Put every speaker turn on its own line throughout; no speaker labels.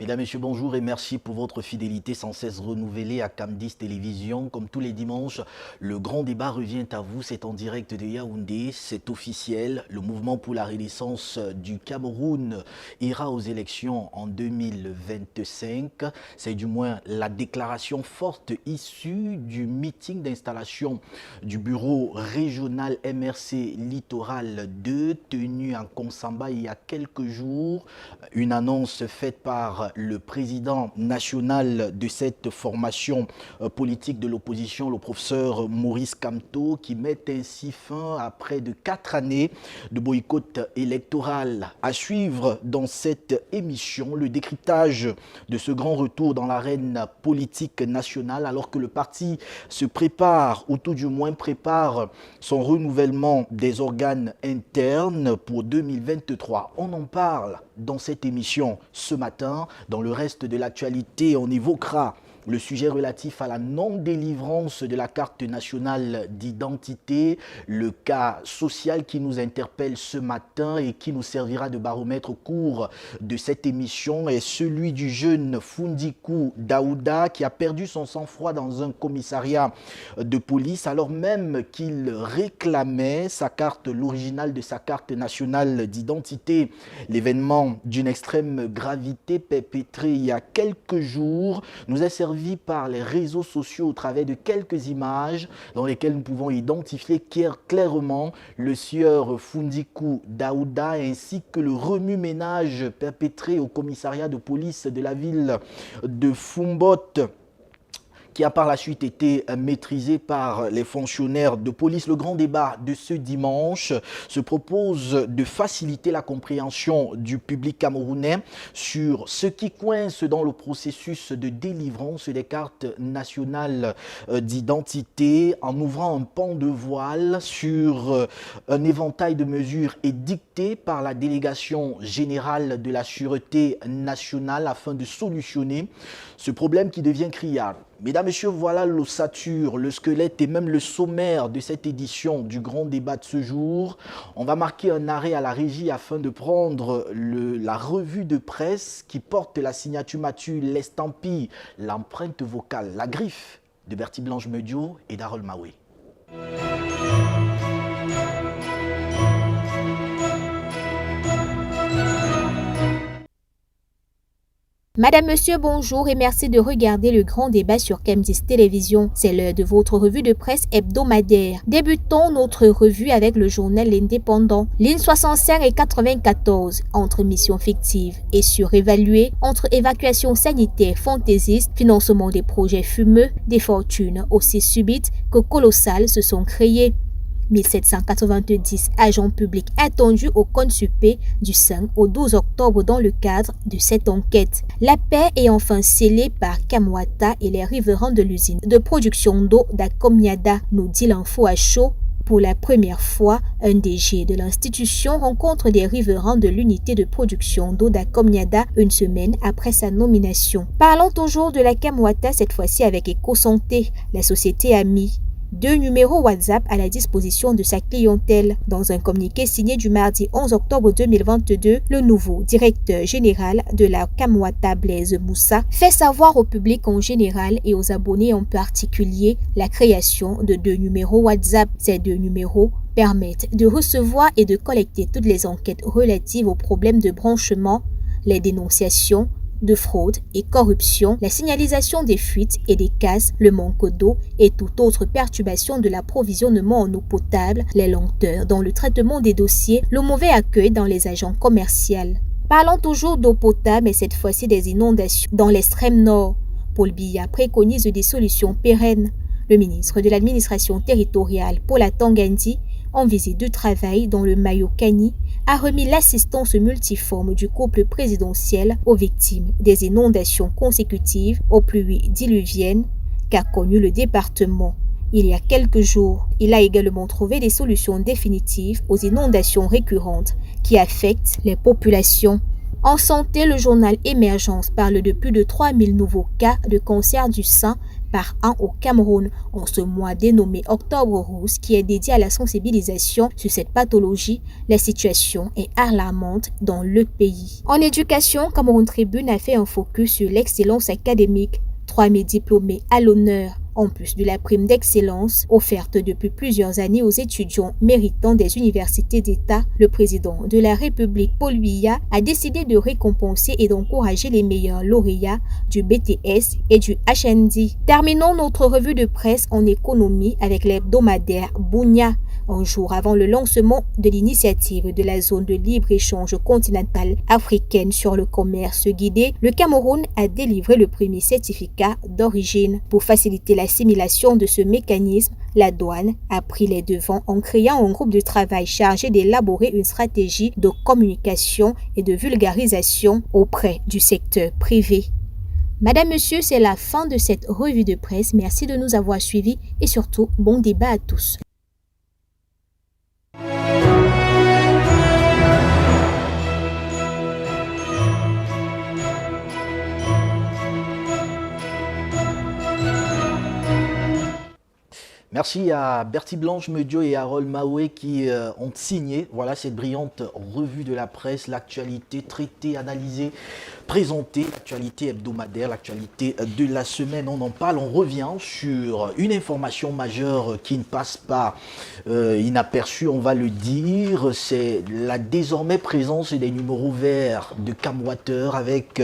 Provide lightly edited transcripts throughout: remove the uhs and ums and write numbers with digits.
Mesdames, Messieurs, bonjour et merci pour votre fidélité sans cesse renouvelée à Cam10 Télévision. Comme tous les dimanches, le grand débat revient à vous. C'est en direct de Yaoundé, c'est officiel. Le mouvement pour la renaissance du Cameroun ira aux élections en 2025. C'est du moins la déclaration forte issue du meeting d'installation du bureau régional MRC Littoral 2 tenu en Konsamba il y a quelques jours. Une annonce faite par le président national de cette formation politique de l'opposition, le professeur Maurice Kamto, qui met ainsi fin à près de 4 années de boycott électoral. À suivre dans cette émission, le décryptage de ce grand retour dans l'arène politique nationale alors que le parti se prépare, ou tout du moins prépare son renouvellement des organes internes pour 2023. On en parle dans cette émission ce matin. Dans le reste de l'actualité, on évoquera le sujet relatif à la non-délivrance de la carte nationale d'identité, le cas social qui nous interpelle ce matin et qui nous servira de baromètre au cours de cette émission est celui du jeune Fundikou Daouda qui a perdu son sang-froid dans un commissariat de police alors même qu'il réclamait sa carte, l'original de sa carte nationale d'identité. L'événement d'une extrême gravité perpétré il y a quelques jours nous a servi par les réseaux sociaux au travers de quelques images dans lesquelles nous pouvons identifier clairement le sieur Fundikou Daouda ainsi que le remue-ménage perpétré au commissariat de police de la ville de Fumbot, qui a par la suite été maîtrisé par les fonctionnaires de police. Le grand débat de ce dimanche se propose de faciliter la compréhension du public camerounais sur ce qui coince dans le processus de délivrance des cartes nationales d'identité en ouvrant un pan de voile sur un éventail de mesures édictées par la délégation générale de la Sûreté nationale afin de solutionner ce problème qui devient criard. Mesdames, Messieurs, voilà l'ossature, le squelette et même le sommaire de cette édition du grand débat de ce jour. On va marquer un arrêt à la régie afin de prendre la revue de presse qui porte la signature Mathieu, l'estampille, l'empreinte vocale, la griffe de Bertie Blanche-Medio et d'Harold Maoué.
Madame, Monsieur, bonjour et merci de regarder le grand débat sur Cam10 Télévision. C'est l'heure de votre revue de presse hebdomadaire. Débutons notre revue avec le journal L'Indépendant. Ligne 65 et 94, entre missions fictives et surévaluées, entre évacuation sanitaire fantaisiste, financement des projets fumeux, des fortunes aussi subites que colossales se sont créées. 1790 agents publics attendus au CONSUPE du 5 au 12 octobre dans le cadre de cette enquête. La paix est enfin scellée par Kamwata et les riverains de l'usine de production d'eau d'Akomyada, nous dit l'info à chaud. Pour la première fois, un DG de l'institution rencontre des riverains de l'unité de production d'eau d'Akomyada une semaine après sa nomination. Parlons toujours de la Kamwata, cette fois-ci avec EcoSanté. La société a mis 2 numéros WhatsApp à la disposition de sa clientèle. Dans un communiqué signé du mardi 11 octobre 2022, le nouveau directeur général de la Kamwata, Blaise Moussa, fait savoir au public en général et aux abonnés en particulier la création de 2 numéros WhatsApp. Ces 2 numéros permettent de recevoir et de collecter toutes les enquêtes relatives aux problèmes de branchement, les dénonciations de fraude et corruption, la signalisation des fuites et des casses, le manque d'eau et toute autre perturbation de l'approvisionnement en eau potable, les lenteurs dans le traitement des dossiers, le mauvais accueil dans les agents commerciaux. Parlons toujours d'eau potable et cette fois-ci des inondations dans l'extrême nord. Paul Biya préconise des solutions pérennes. Le ministre de l'administration territoriale, Paul Atangandi, en visite de travail dans le Mayokani, a remis l'assistance multiforme du couple présidentiel aux victimes des inondations consécutives aux pluies diluviennes qu'a connu le département. Il y a quelques jours, il a également trouvé des solutions définitives aux inondations récurrentes qui affectent les populations. En santé, le journal Émergence parle de plus de 3000 nouveaux cas de cancer du sein par an au Cameroun en ce mois dénommé Octobre Rose qui est dédié à la sensibilisation sur cette pathologie. La situation est alarmante dans le pays. En éducation, Cameroun Tribune a fait un focus sur l'excellence académique. 3000 diplômés à l'honneur, en plus de la prime d'excellence offerte depuis plusieurs années aux étudiants méritants des universités d'État. Le président de la République, Paul Biya, a décidé de récompenser et d'encourager les meilleurs lauréats du BTS et du HND. Terminons notre revue de presse en économie avec l'hebdomadaire Bunya. Un jour avant le lancement de l'initiative de la zone de libre-échange continentale africaine sur le commerce guidé, le Cameroun a délivré le premier certificat d'origine. Pour faciliter l'assimilation de ce mécanisme, la douane a pris les devants en créant un groupe de travail chargé d'élaborer une stratégie de communication et de vulgarisation auprès du secteur privé. Madame, Monsieur, c'est la fin de cette revue de presse. Merci de nous avoir suivis et surtout, bon débat à tous.
Merci à Bertie Blanche Medio et Harold Maoué qui ont signé cette brillante revue de la presse, l'actualité traitée, analysée, présentée, l'actualité hebdomadaire, l'actualité de la semaine. On en parle, on revient sur une information majeure qui ne passe pas inaperçue, on va le dire. C'est la désormais présence des numéros verts de Camwater avec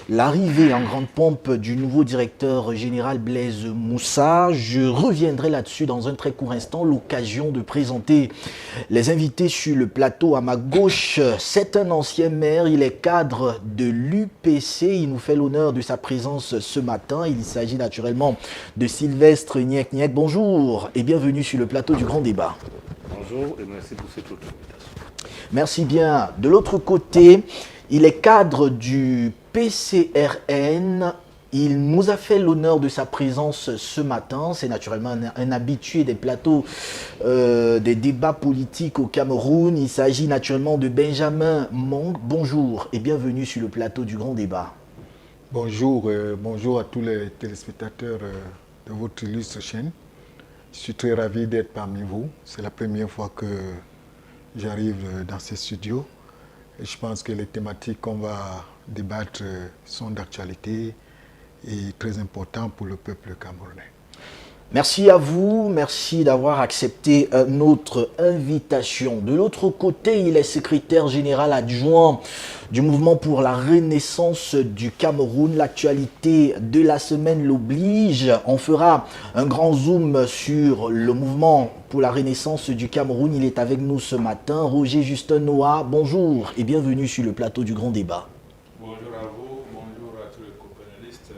l'arrivée en grande pompe du nouveau directeur général Blaise Moussa. Je reviendrai là-dessus dans un très court instant, l'occasion de présenter les invités sur le plateau. À ma gauche, c'est un ancien maire, il est cadre de l'UPC, il nous fait l'honneur de sa présence ce matin. Il s'agit naturellement de Sylvestre Niek Niek. Bonjour et bienvenue sur le plateau du Grand Débat.
Bonjour et merci pour cette autre invitation.
Merci bien. De l'autre côté, il est cadre du PCRN. Il nous a fait l'honneur de sa présence ce matin. C'est naturellement un habitué des plateaux des débats politiques au Cameroun. Il s'agit naturellement de Benjamin Monk. Bonjour et bienvenue sur le plateau du Grand Débat.
Bonjour, bonjour à tous les téléspectateurs de votre illustre chaîne. Je suis très ravi d'être parmi vous. C'est la première fois que j'arrive dans ces studios. Et je pense que les thématiques qu'on va débattre sont d'actualité et très important pour le peuple camerounais.
Merci à vous, merci d'avoir accepté notre invitation. De l'autre côté, il est secrétaire général adjoint du mouvement pour la renaissance du Cameroun. L'actualité de la semaine l'oblige. On fera un grand zoom sur le mouvement pour la renaissance du Cameroun. Il est avec nous ce matin. Roger Justin Noah, bonjour et bienvenue sur le plateau du Grand Débat.
Bonjour à vous, bonjour à tous les co-panélistes,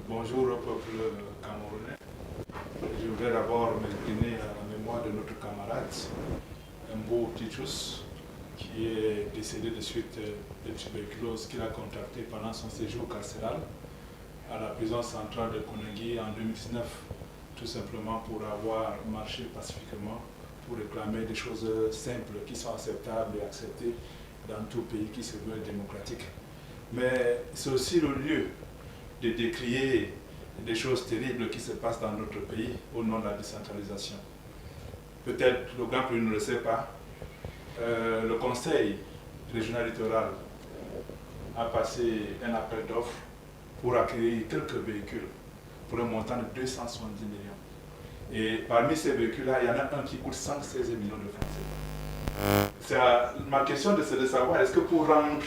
bonjour au peuple camerounais. Je vais d'abord m'incliner à la mémoire de notre camarade, Mbo Titus, qui est décédé de suite de tuberculose qu'il a contracté pendant son séjour carcéral à la prison centrale de Koningui en 2019, tout simplement pour avoir marché pacifiquement pour réclamer des choses simples qui sont acceptables et acceptées dans tout pays qui se veut démocratique. Mais c'est aussi le lieu de décrier des choses terribles qui se passent dans notre pays au nom de la décentralisation. Peut-être le grand public ne le sait pas, le Conseil régional littoral a passé un appel d'offres pour acquérir quelques véhicules pour un montant de 270 millions. Et parmi ces véhicules-là, il y en a un qui coûte 116 millions de francs CFA. Ma question c'est de savoir, est-ce que pour rendre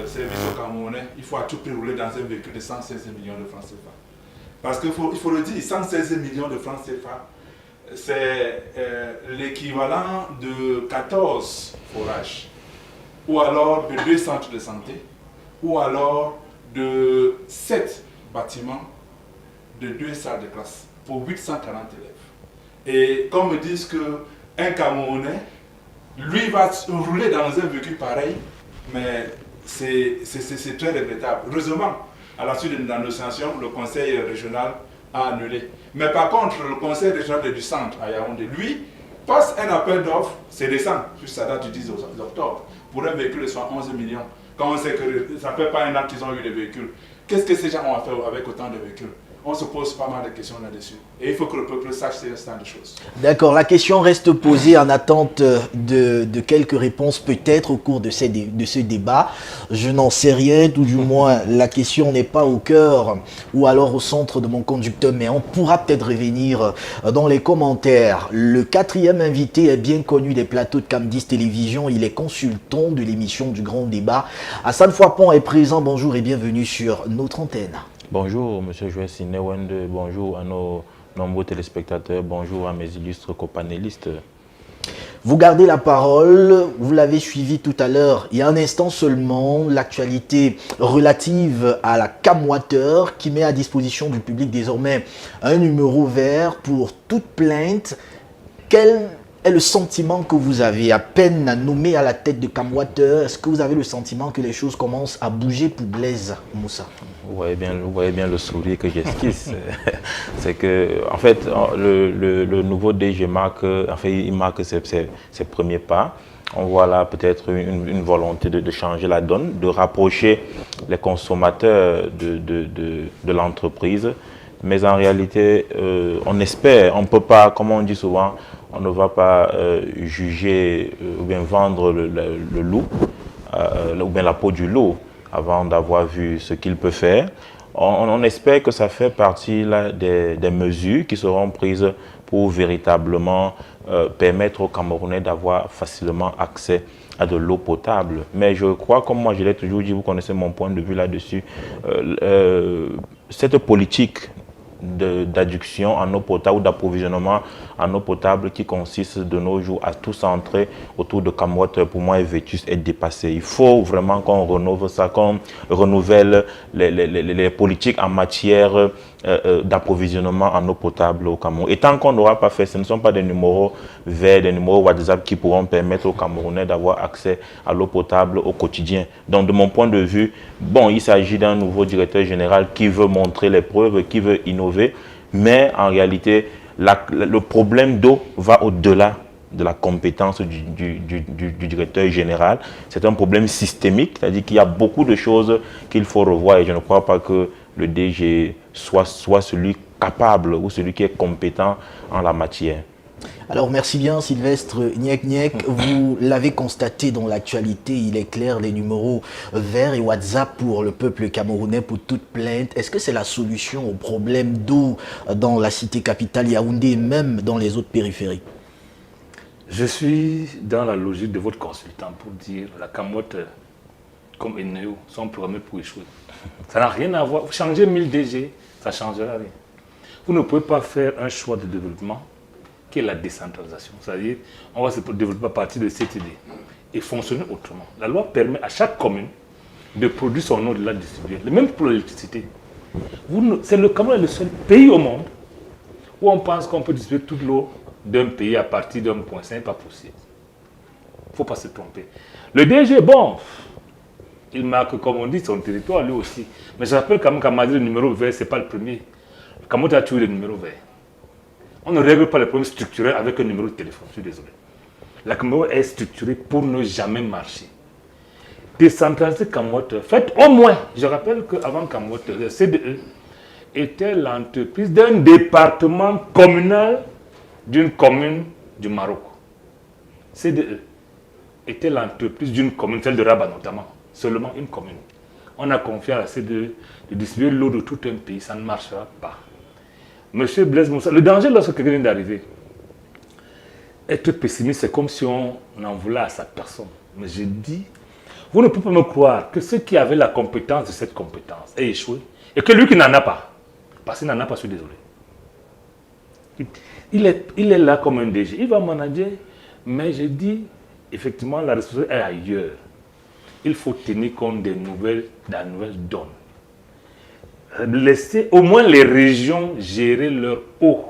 service aux Camerounais, il faut à tout prix rouler dans un véhicule de 116 millions de francs CFA? Parce qu'il faut le dire, 116 millions de francs CFA, c'est l'équivalent de 14 forages, ou alors de 2 centres de santé, ou alors de 7 bâtiments, de 2 salles de classe, pour 840 élèves. Et comme me disent qu'un Camerounais, lui va rouler dans un véhicule pareil, mais c'est très regrettable. Heureusement, à la suite de la négociation, le conseil régional a annulé. Mais par contre, le conseil régional du centre à Yaoundé, lui, passe un appel d'offres, c'est récent, juste sa date du 10 octobre, pour un véhicule de 111 millions. Quand on sait que ça ne fait pas un an qu'ils ont eu des véhicules, qu'est-ce que ces gens ont à faire avec autant de véhicules? on se pose pas mal de questions là-dessus. Et il faut que le peuple sache ces instants de choses.
D'accord, la question reste posée en attente de quelques réponses peut-être au cours de ce débat. Je n'en sais rien, tout du moins la question n'est pas au cœur ou alors au centre de mon conducteur, mais on pourra peut-être revenir dans les commentaires. Le quatrième invité est bien connu des plateaux de Cam10 Télévision, il est consultant de l'émission du Grand Débat. Hassan Fouapon est présent, bonjour et bienvenue sur notre antenne.
Bonjour, M. Joël Sinewende, bonjour à nos nombreux téléspectateurs, bonjour à mes illustres copanélistes.
Vous gardez la parole, vous l'avez suivi tout à l'heure, il y a un instant seulement, l'actualité relative à la Camwater qui met à disposition du public désormais un numéro vert pour toute plainte. Quel est le sentiment que vous avez à peine nommé à la tête de Camwater? Est-ce que vous avez le sentiment que les choses commencent à bouger pour Blaise Moussa?
Vous voyez bien le sourire que j'esquisse. C'est que, en fait, le nouveau DG marque, il marque ses premiers pas. On voit là peut-être une volonté de changer la donne, de rapprocher les consommateurs de l'entreprise. Mais en réalité, on espère, on ne peut pas, comme on dit souvent, on ne va pas juger ou bien vendre le loup, ou bien la peau du loup avant d'avoir vu ce qu'il peut faire. On espère que ça fait partie là, des mesures qui seront prises pour véritablement permettre aux Camerounais d'avoir facilement accès à de l'eau potable. Mais je crois, comme moi je l'ai toujours dit, vous connaissez mon point de vue là-dessus, cette politique d'adduction en eau potable ou d'approvisionnement en eau potable qui consiste de nos jours à tout centrer autour de Camwater, pour moi, est vétuste et dépassé. Il faut vraiment qu'on rénove ça, qu'on renouvelle les politiques en matière d'approvisionnement en eau potable au Cameroun. Et tant qu'on n'aura pas fait, ce ne sont pas des numéros verts, des numéros WhatsApp qui pourront permettre aux Camerounais d'avoir accès à l'eau potable au quotidien. Donc, de mon point de vue, bon, il s'agit d'un nouveau directeur général qui veut montrer les preuves, qui veut innover, mais en réalité, le problème d'eau va au-delà de la compétence du directeur général. C'est un problème systémique, c'est-à-dire qu'il y a beaucoup de choses qu'il faut revoir et je ne crois pas que le DG soit celui capable ou celui qui est compétent en la matière.
Alors merci bien Sylvestre Niek. Vous l'avez constaté dans l'actualité, il est clair, les numéros verts et WhatsApp pour le peuple camerounais pour toute plainte. Est-ce que c'est la solution au problème d'eau dans la cité capitale Yaoundé et même dans les autres périphéries?
Je suis dans la logique de votre consultant pour dire la Camwater comme Eneo sont programmés pour échouer. Ça n'a rien à voir. Vous changez 1000 DG, ça ne changera rien. Vous ne pouvez pas faire un choix de développement qui est la décentralisation. C'est-à-dire, on va se développer à partir de cette idée et fonctionner autrement. La loi permet à chaque commune de produire son eau de la distribuer. Le même pour l'électricité. Le Cameroun est le seul pays au monde où on pense qu'on peut distribuer toute l'eau d'un pays à partir d'un point. Ce n'est pas possible. Il ne faut pas se tromper. Le DG, bon, il marque, comme on dit, son territoire lui aussi. Mais je rappelle quand même qu'à Madrid, le numéro vert, ce n'est pas le premier. Le Cameroun a tué le numéro vert. On ne règle pas les problèmes structurels avec un numéro de téléphone, je suis désolé. La Cameroun est structurée pour ne jamais marcher. Décentraliser Camwater, faites au moins, je rappelle qu'avant Camwater, le CDE était l'entreprise d'un département communal d'une commune du Maroc. CDE était l'entreprise d'une commune, celle de Rabat notamment, seulement une commune. On a confié à la CDE de distribuer l'eau de tout un pays, ça ne marchera pas. Monsieur Blaise Moussa, le danger lorsque quelqu'un vient d'arriver, être pessimiste, c'est comme si on en voulait à sa personne. Mais je dis, vous ne pouvez pas me croire que ceux qui avaient la compétence de cette compétence aient échoué et que lui qui n'en a pas, parce qu'il n'en a pas, je suis désolé. Il est là comme un DG, il va manager, mais je dis, effectivement, la responsabilité est ailleurs. Il faut tenir compte des nouvelles donnes. Laisser au moins les régions gérer leur eau.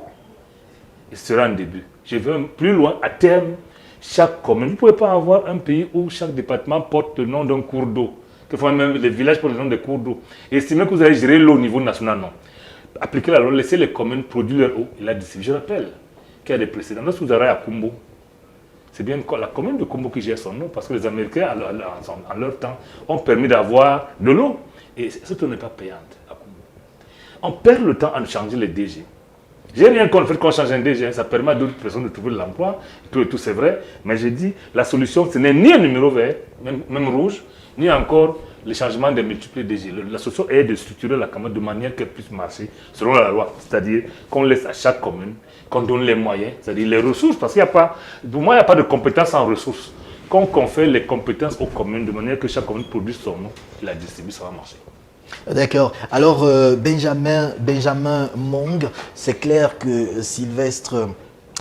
Et ce sera un début. Je vais plus loin, à terme, chaque commune. Vous ne pouvez pas avoir un pays où chaque département porte le nom d'un cours d'eau. Quelquefois même les villages portent le nom des cours d'eau. Et estimer que vous allez gérer l'eau au niveau national, non. Appliquez la loi, laissez les communes produire leur eau et la distribuer. Je rappelle qu'il y a des précédents. Lorsque vous allez à Kumbo, c'est bien la commune de Kumbo qui gère son eau parce que les Américains, en leur temps, ont permis d'avoir de l'eau. Et cette eau n'est pas payante à Kumbo. on perd le temps à changer les DG. J'ai rien contre le fait qu'on change un DG, ça permet à d'autres personnes de trouver de l'emploi, tout c'est vrai, mais j'ai dit, la solution, ce n'est ni un numéro vert, même rouge, ni encore le changement des multiples DG. La solution est de structurer la campagne de manière qu'elle puisse marcher selon la loi, c'est-à-dire qu'on laisse à chaque commune, qu'on donne les moyens, c'est-à-dire les ressources, parce qu'il n'y a pas, pour moi, il n'y a pas de compétences sans ressources. Qu'on confère les compétences aux communes de manière que chaque commune produise son nom, et la distribue, ça va marcher.
D'accord. Alors, Benjamin Mong, c'est clair que Sylvestre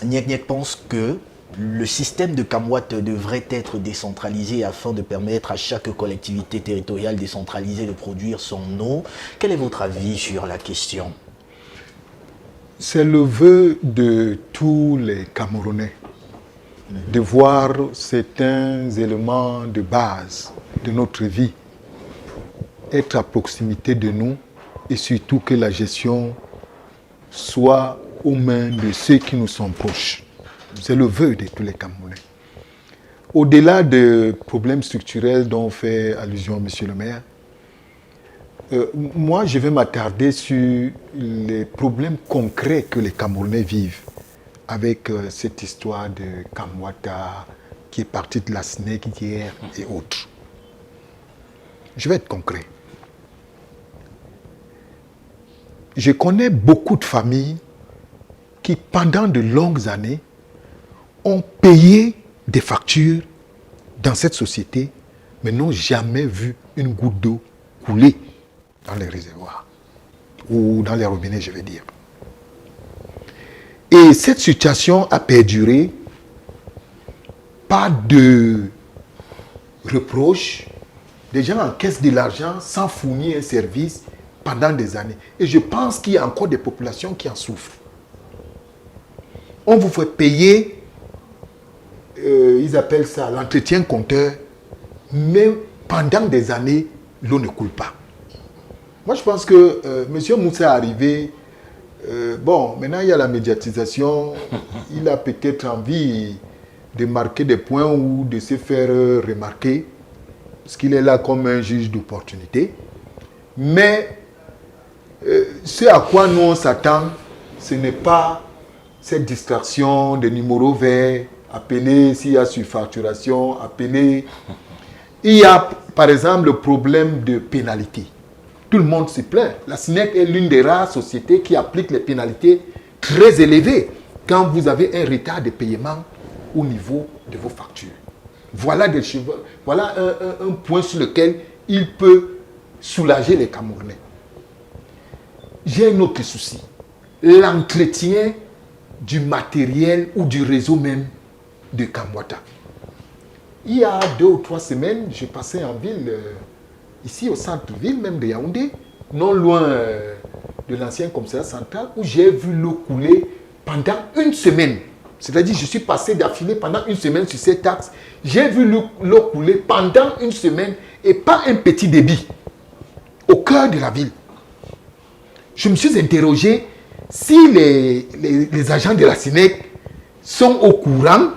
Niek pense que le système de Kamwat devrait être décentralisé afin de permettre à chaque collectivité territoriale décentralisée de produire son eau. Quel est votre avis sur la question?
C'est le vœu de tous les Camerounais de voir certains éléments de base de notre vie être à proximité de nous et surtout que la gestion soit aux mains de ceux qui nous sont proches. C'est le vœu de tous les Camerounais. Au-delà des problèmes structurels dont fait allusion M. le maire, moi je vais m'attarder sur les problèmes concrets que les Camerounais vivent avec cette histoire de Kamwata qui est partie de la SNEC hier et autres. Je vais être concret. Je connais beaucoup de familles qui, pendant de longues années, ont payé des factures dans cette société, mais n'ont jamais vu une goutte d'eau couler dans les réservoirs, ou dans les robinets, je vais dire. Et cette situation a perduré, pas de reproches, des gens encaissent de l'argent sans fournir un service pendant des années. Et je pense qu'il y a encore des populations qui en souffrent. On vous fait payer, ils appellent ça l'entretien compteur, mais pendant des années, l'eau ne coule pas. Moi, je pense que M. Moussa est arrivé. Bon, maintenant, il y a la médiatisation. Il a peut-être envie de marquer des points ou de se faire remarquer, parce qu'il est là comme un juge d'opportunité. Mais ce à quoi nous on s'attend, ce n'est pas cette distraction de numéros verts, appeler s'il y a surfacturation, appeler. Il y a, par exemple, le problème de pénalité. Tout le monde se plaint. La SNEC est l'une des rares sociétés qui applique les pénalités très élevées quand vous avez un retard de paiement au niveau de vos factures. Voilà, voilà un point sur lequel il peut soulager les Camerounais. J'ai un autre souci. L'entretien du matériel ou du réseau même de Kamwata. Il y a 2 ou 3 semaines, je passais en ville, ici au centre-ville même de Yaoundé, non loin de l'ancien commissariat central, où j'ai vu l'eau couler pendant 1 semaine. C'est-à-dire, je suis passé d'affilée pendant 1 semaine sur cet axe. J'ai vu l'eau couler pendant 1 semaine et pas un petit débit au cœur de la ville. Je me suis interrogé si les agents de la SNEC sont au courant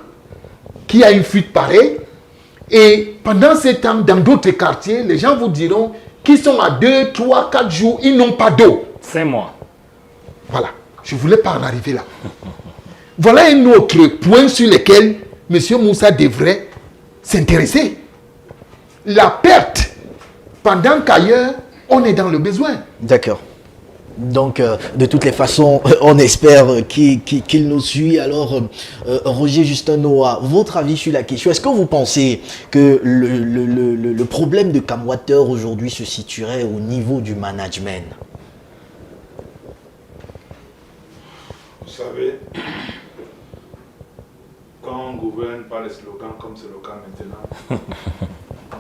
qu'il y a une fuite pareille. Et pendant ce temps, dans d'autres quartiers, les gens vous diront qu'ils sont à 2, 3, 4 jours, ils n'ont pas d'eau.
5 mois.
Voilà, je ne voulais pas en arriver là. Voilà un autre point sur lequel M. Moussa devrait s'intéresser. La perte, pendant qu'ailleurs, on est dans le besoin.
D'accord. Donc, de toutes les façons, on espère qu'il nous suit. Alors, Roger Justin Noah, votre avis sur la question, est-ce que vous pensez que le problème de Kamwata aujourd'hui se situerait au niveau du management?
Vous savez, quand on gouverne par les slogans comme c'est le cas maintenant,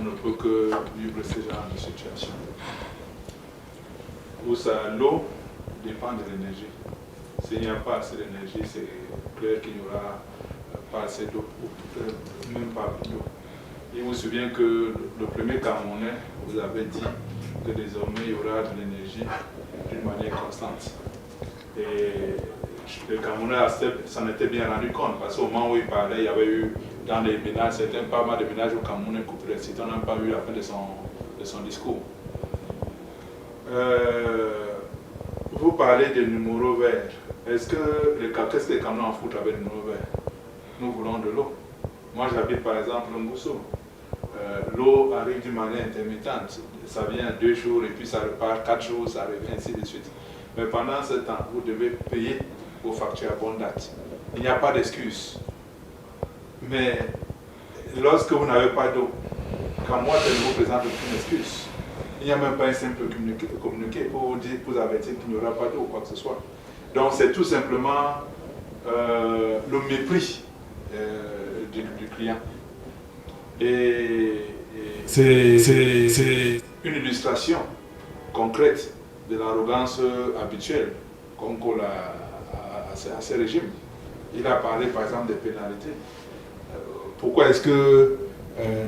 on ne peut que vivre ce genre de situation. Où l'eau dépend de l'énergie. S'il n'y a pas assez d'énergie, c'est clair qu'il n'y aura pas assez d'eau, même pas d'eau. Je me souviens que le premier Camerounais vous avait dit que désormais il y aura de l'énergie d'une manière constante. Et le Camerounais s'en était bien rendu compte parce qu'au moment où il parlait, il y avait eu dans les ménages, certains pas mal de ménages au Cameroun coupé l'électricité. On n'a pas vu la fin de son discours. vous parlez de numéros verts. Qu'est-ce que les Camerounais en foutent avec le numéro vert? Nous voulons de l'eau. Moi, j'habite par exemple au Ngousso. L'eau arrive d'une manière intermittente. Ça vient 2 jours et puis ça repart 4 jours, ça revient, ainsi de suite. Mais pendant ce temps, vous devez payer vos factures à bonne date. Il n'y a pas d'excuse. Mais lorsque vous n'avez pas d'eau, quand moi, je ne vous présente aucune excuse. Il n'y a même pas un simple communiqué pour vous dire, pour avertir qu'il n'y aura pas d'eau ou quoi que ce soit. Donc c'est tout simplement le mépris du client. Et c'est une illustration concrète de l'arrogance habituelle qu'on colle à ces régimes. Il a parlé par exemple des pénalités. Pourquoi est-ce que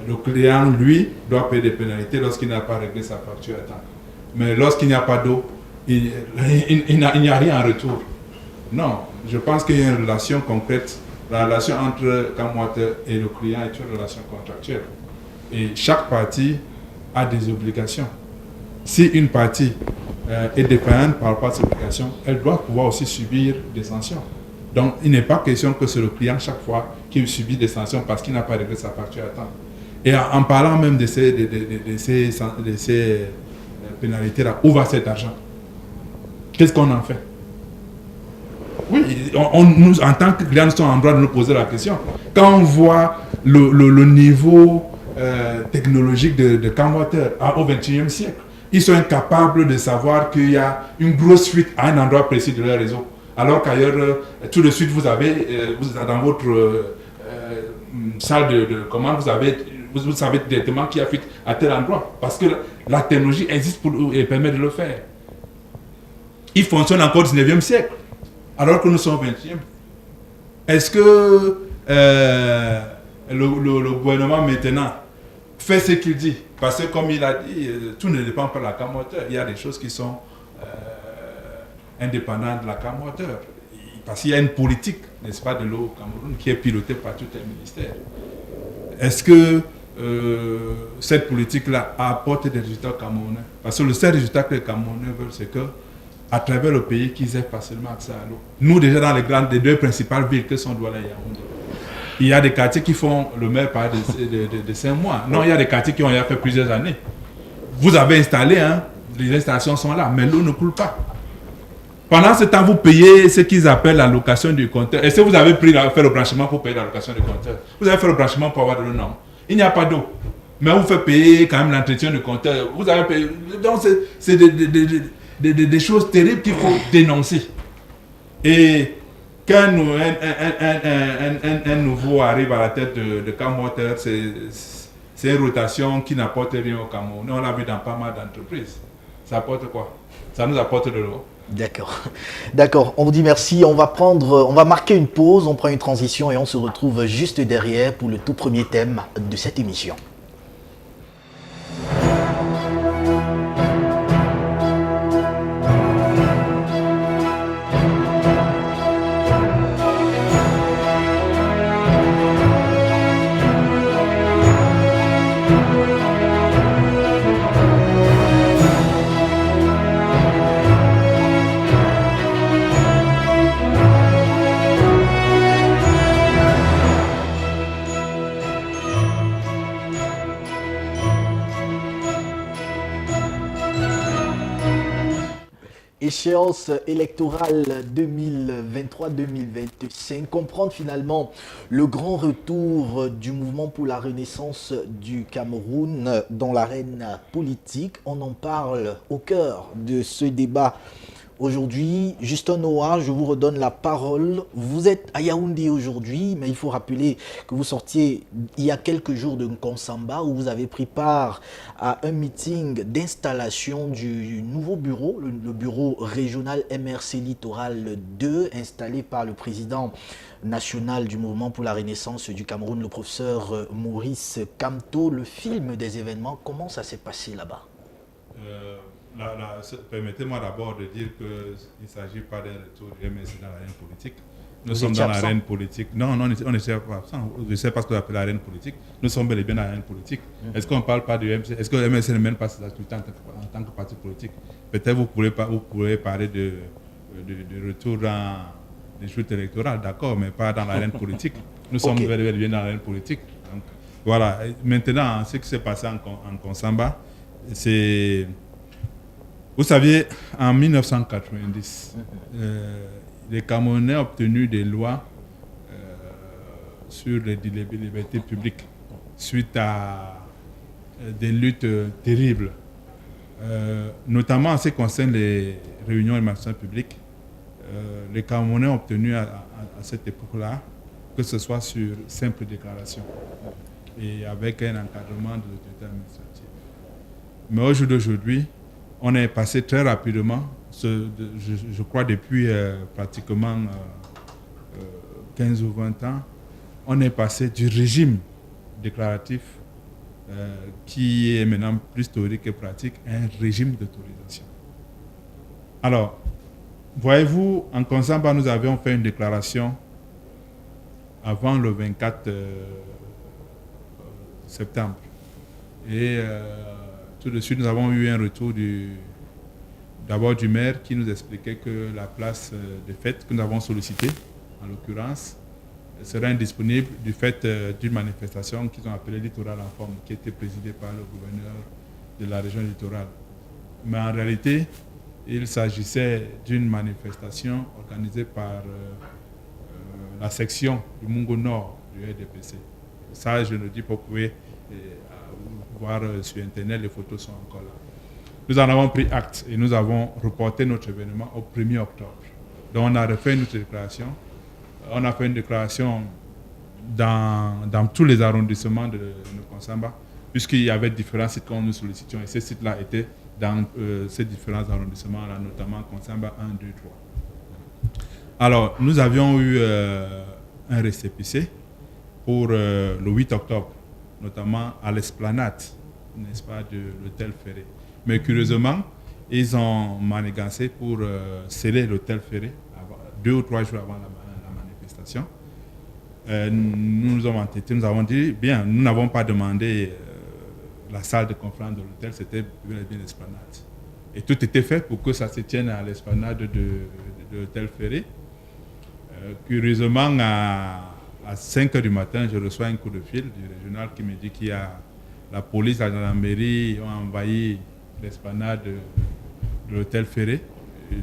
le client, lui, doit payer des pénalités lorsqu'il n'a pas réglé sa facture à temps? Mais lorsqu'il n'y a pas d'eau, il n'y a rien en retour. Non, je pense qu'il y a une relation concrète. La relation entre Camwater et le client est une relation contractuelle. Et chaque partie a des obligations. Si une partie est défaillante par rapport à ses obligations, elle doit pouvoir aussi subir des sanctions. Donc, il n'est pas question que c'est le client chaque fois qui subit des sanctions parce qu'il n'a pas réglé sa facture à temps. Et en parlant même de ces pénalités-là, où va cet argent? Qu'est-ce qu'on en fait? Oui, nous, en tant que clients, nous sommes en droit de nous poser la question. Quand on voit le niveau technologique de Camwater au XXIe siècle, ils sont incapables de savoir qu'il y a une grosse fuite à un endroit précis de leur réseau. Alors qu'ailleurs, tout de suite, vous avez dans votre salle de commande, vous savez directement qu'il y a fuite à tel endroit. Parce que la technologie existe et permet de le faire. Il fonctionne encore au 19e siècle, alors que nous sommes au 20e. Est-ce que le gouvernement maintenant fait ce qu'il dit? Parce que comme il a dit, tout ne dépend pas de la Camwater. Il y a des choses qui sont indépendantes de la Camwater. Parce qu'il y a une politique, n'est-ce pas, de l'eau au Cameroun qui est pilotée par tout un ministère. Est-ce que cette politique-là apporte des résultats camerounais? Parce que le seul résultat que les Camerounais veulent, c'est que à travers le pays, qu'ils aient facilement accès à l'eau. Nous, déjà dans les 2 principales villes que sont Douala et Yaoundé, il y a des quartiers qui font le maire par de 5 mois. Non, il y a des quartiers qui ont déjà fait plusieurs années. Vous avez installé, hein, les installations sont là, mais l'eau ne coule pas. Pendant ce temps, vous payez ce qu'ils appellent la location du compteur. Est-ce que vous avez fait le branchement pour payer la location du compteur? Vous avez fait le branchement pour avoir de l'eau? Non. Il n'y a pas d'eau. Mais vous faites payer quand même l'entretien du compteur. Vous avez payé. Donc, c'est des choses terribles qu'il faut dénoncer. Et quand un nouveau arrive à la tête de Camwater, c'est une rotation qui n'apporte rien au Cameroun. On l'a vu dans pas mal d'entreprises. Ça apporte quoi? Ça nous apporte de l'eau.
D'accord. D'accord. On vous dit merci. On va marquer une pause, on prend une transition et on se retrouve juste derrière pour le tout premier thème de cette émission. Échéance électorale 2023-2025, comprendre finalement le grand retour du mouvement pour la renaissance du Cameroun dans l'arène politique. On en parle au cœur de ce débat. Aujourd'hui, Justin Noah, je vous redonne la parole. Vous êtes à Yaoundé aujourd'hui, mais il faut rappeler que vous sortiez il y a quelques jours de Nkonsamba où vous avez pris part à un meeting d'installation du nouveau bureau, le bureau régional MRC Littoral 2, installé par le président national du mouvement pour la renaissance du Cameroun, le professeur Maurice Kamto. Le film des événements, comment ça s'est passé là-bas?
Permettez-moi d'abord de dire qu'il ne s'agit pas d'un retour du MSC dans l'arène politique.
Nous
Vous
sommes
étiez
dans
absent.
l'arène politique. Non, on n'était pas absent. Je ne sais pas ce qu'on appelle l'arène politique. Nous sommes bel et bien dans l'arène politique. Est-ce qu'on ne parle pas du MSC? Est-ce que le MSC ne mène pas ses activités en tant que parti politique? Peut-être vous pourrez parler de retour dans les joutes électorales, d'accord, mais pas dans l'arène politique. Nous sommes bel et bien dans l'arène politique. Donc, voilà. Maintenant, ce qui s'est passé en Konsamba, c'est... Vous saviez, en 1990, les Camerounais ont obtenu des lois sur les libertés publiques suite à des luttes terribles, notamment en ce qui concerne les réunions et marchands publics. Les Camerounais ont obtenu à cette époque-là que ce soit sur simple déclaration et avec un encadrement de l'autorité administrative. Mais au jour d'aujourd'hui, on est passé très rapidement, je crois depuis pratiquement 15 ou 20 ans, on est passé du régime déclaratif qui est maintenant plus théorique et pratique à un régime d'autorisation. Alors, voyez-vous, en Konsamba, nous avions fait une déclaration avant le 24 septembre. Et tout de suite, nous avons eu un retour d'abord du maire qui nous expliquait que la place des fêtes que nous avons sollicitée, en l'occurrence, serait indisponible du fait d'une manifestation qu'ils ont appelée Littoral en forme, qui était présidée par le gouverneur de la région littorale. Mais en réalité, il s'agissait d'une manifestation organisée par la section du Mungo Nord du RDPC. Ça, je le dis pas, vous pouvez voir sur Internet, les photos sont encore là. Nous en avons pris acte et nous avons reporté notre événement au 1er octobre. Donc on a refait notre déclaration. On a fait une déclaration dans tous les arrondissements de Konsamba, puisqu'il y avait différents sites qu'on nous sollicitions et ces sites-là étaient dans ces différents arrondissements-là, notamment Konsamba 1, 2, 3. Alors, nous avions eu un récépissé pour le 8 octobre, notamment à l'esplanade, n'est-ce pas, de l'hôtel Ferré. Mais curieusement, ils ont manigancé pour sceller l'hôtel Ferré 2 ou 3 jours avant la manifestation. Nous nous avons entêtés, nous avons dit, bien, nous n'avons pas demandé la salle de conférence de l'hôtel, c'était bien l'esplanade. Et tout était fait pour que ça se tienne à l'esplanade de l'hôtel Ferré. Curieusement, à 5 h du matin, je reçois un coup de fil du régional qui me dit qu'il y a la police, la gendarmerie ont envahi l'esplanade de l'hôtel Ferré.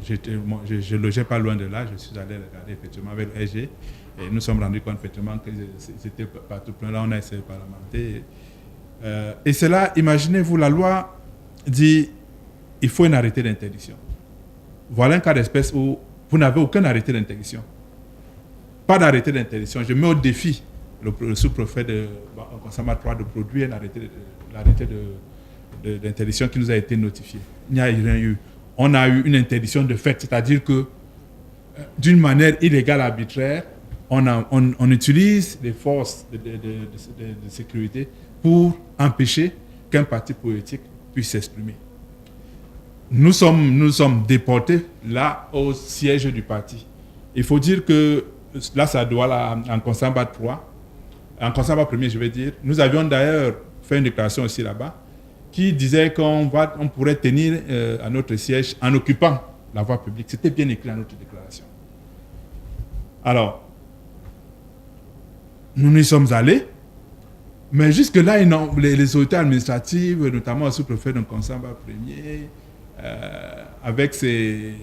Je logeais pas loin de là, je suis allé regarder effectivement avec le SG et nous sommes rendus compte effectivement que c'était partout plein. Là, on a essayé de parlementer. Et c'est là, imaginez-vous, la loi dit il faut un arrêté d'interdiction. Voilà un cas d'espèce où vous n'avez aucun arrêté d'interdiction. Pas d'arrêté d'interdiction. Je mets au défi le sous-préfet de Konsamba 3 de produire l'arrêté d'interdiction qui nous a été notifié. Il n'y a rien eu. On a eu une interdiction de fait, c'est-à-dire que d'une manière illégale, arbitraire, on utilise les forces de sécurité pour empêcher qu'un parti politique puisse s'exprimer. Nous sommes déportés là au siège du parti. Il faut dire que là, ça doit là, en Konsamba 3, en Konsamba 1er, je vais dire. Nous avions d'ailleurs fait une déclaration aussi là-bas qui disait qu'on pourrait tenir à notre siège en occupant la voie publique. C'était bien écrit dans notre déclaration. Alors, nous y sommes allés, mais jusque-là, les autorités administratives, notamment le sous-préfet de Konsamba 1er, avec ces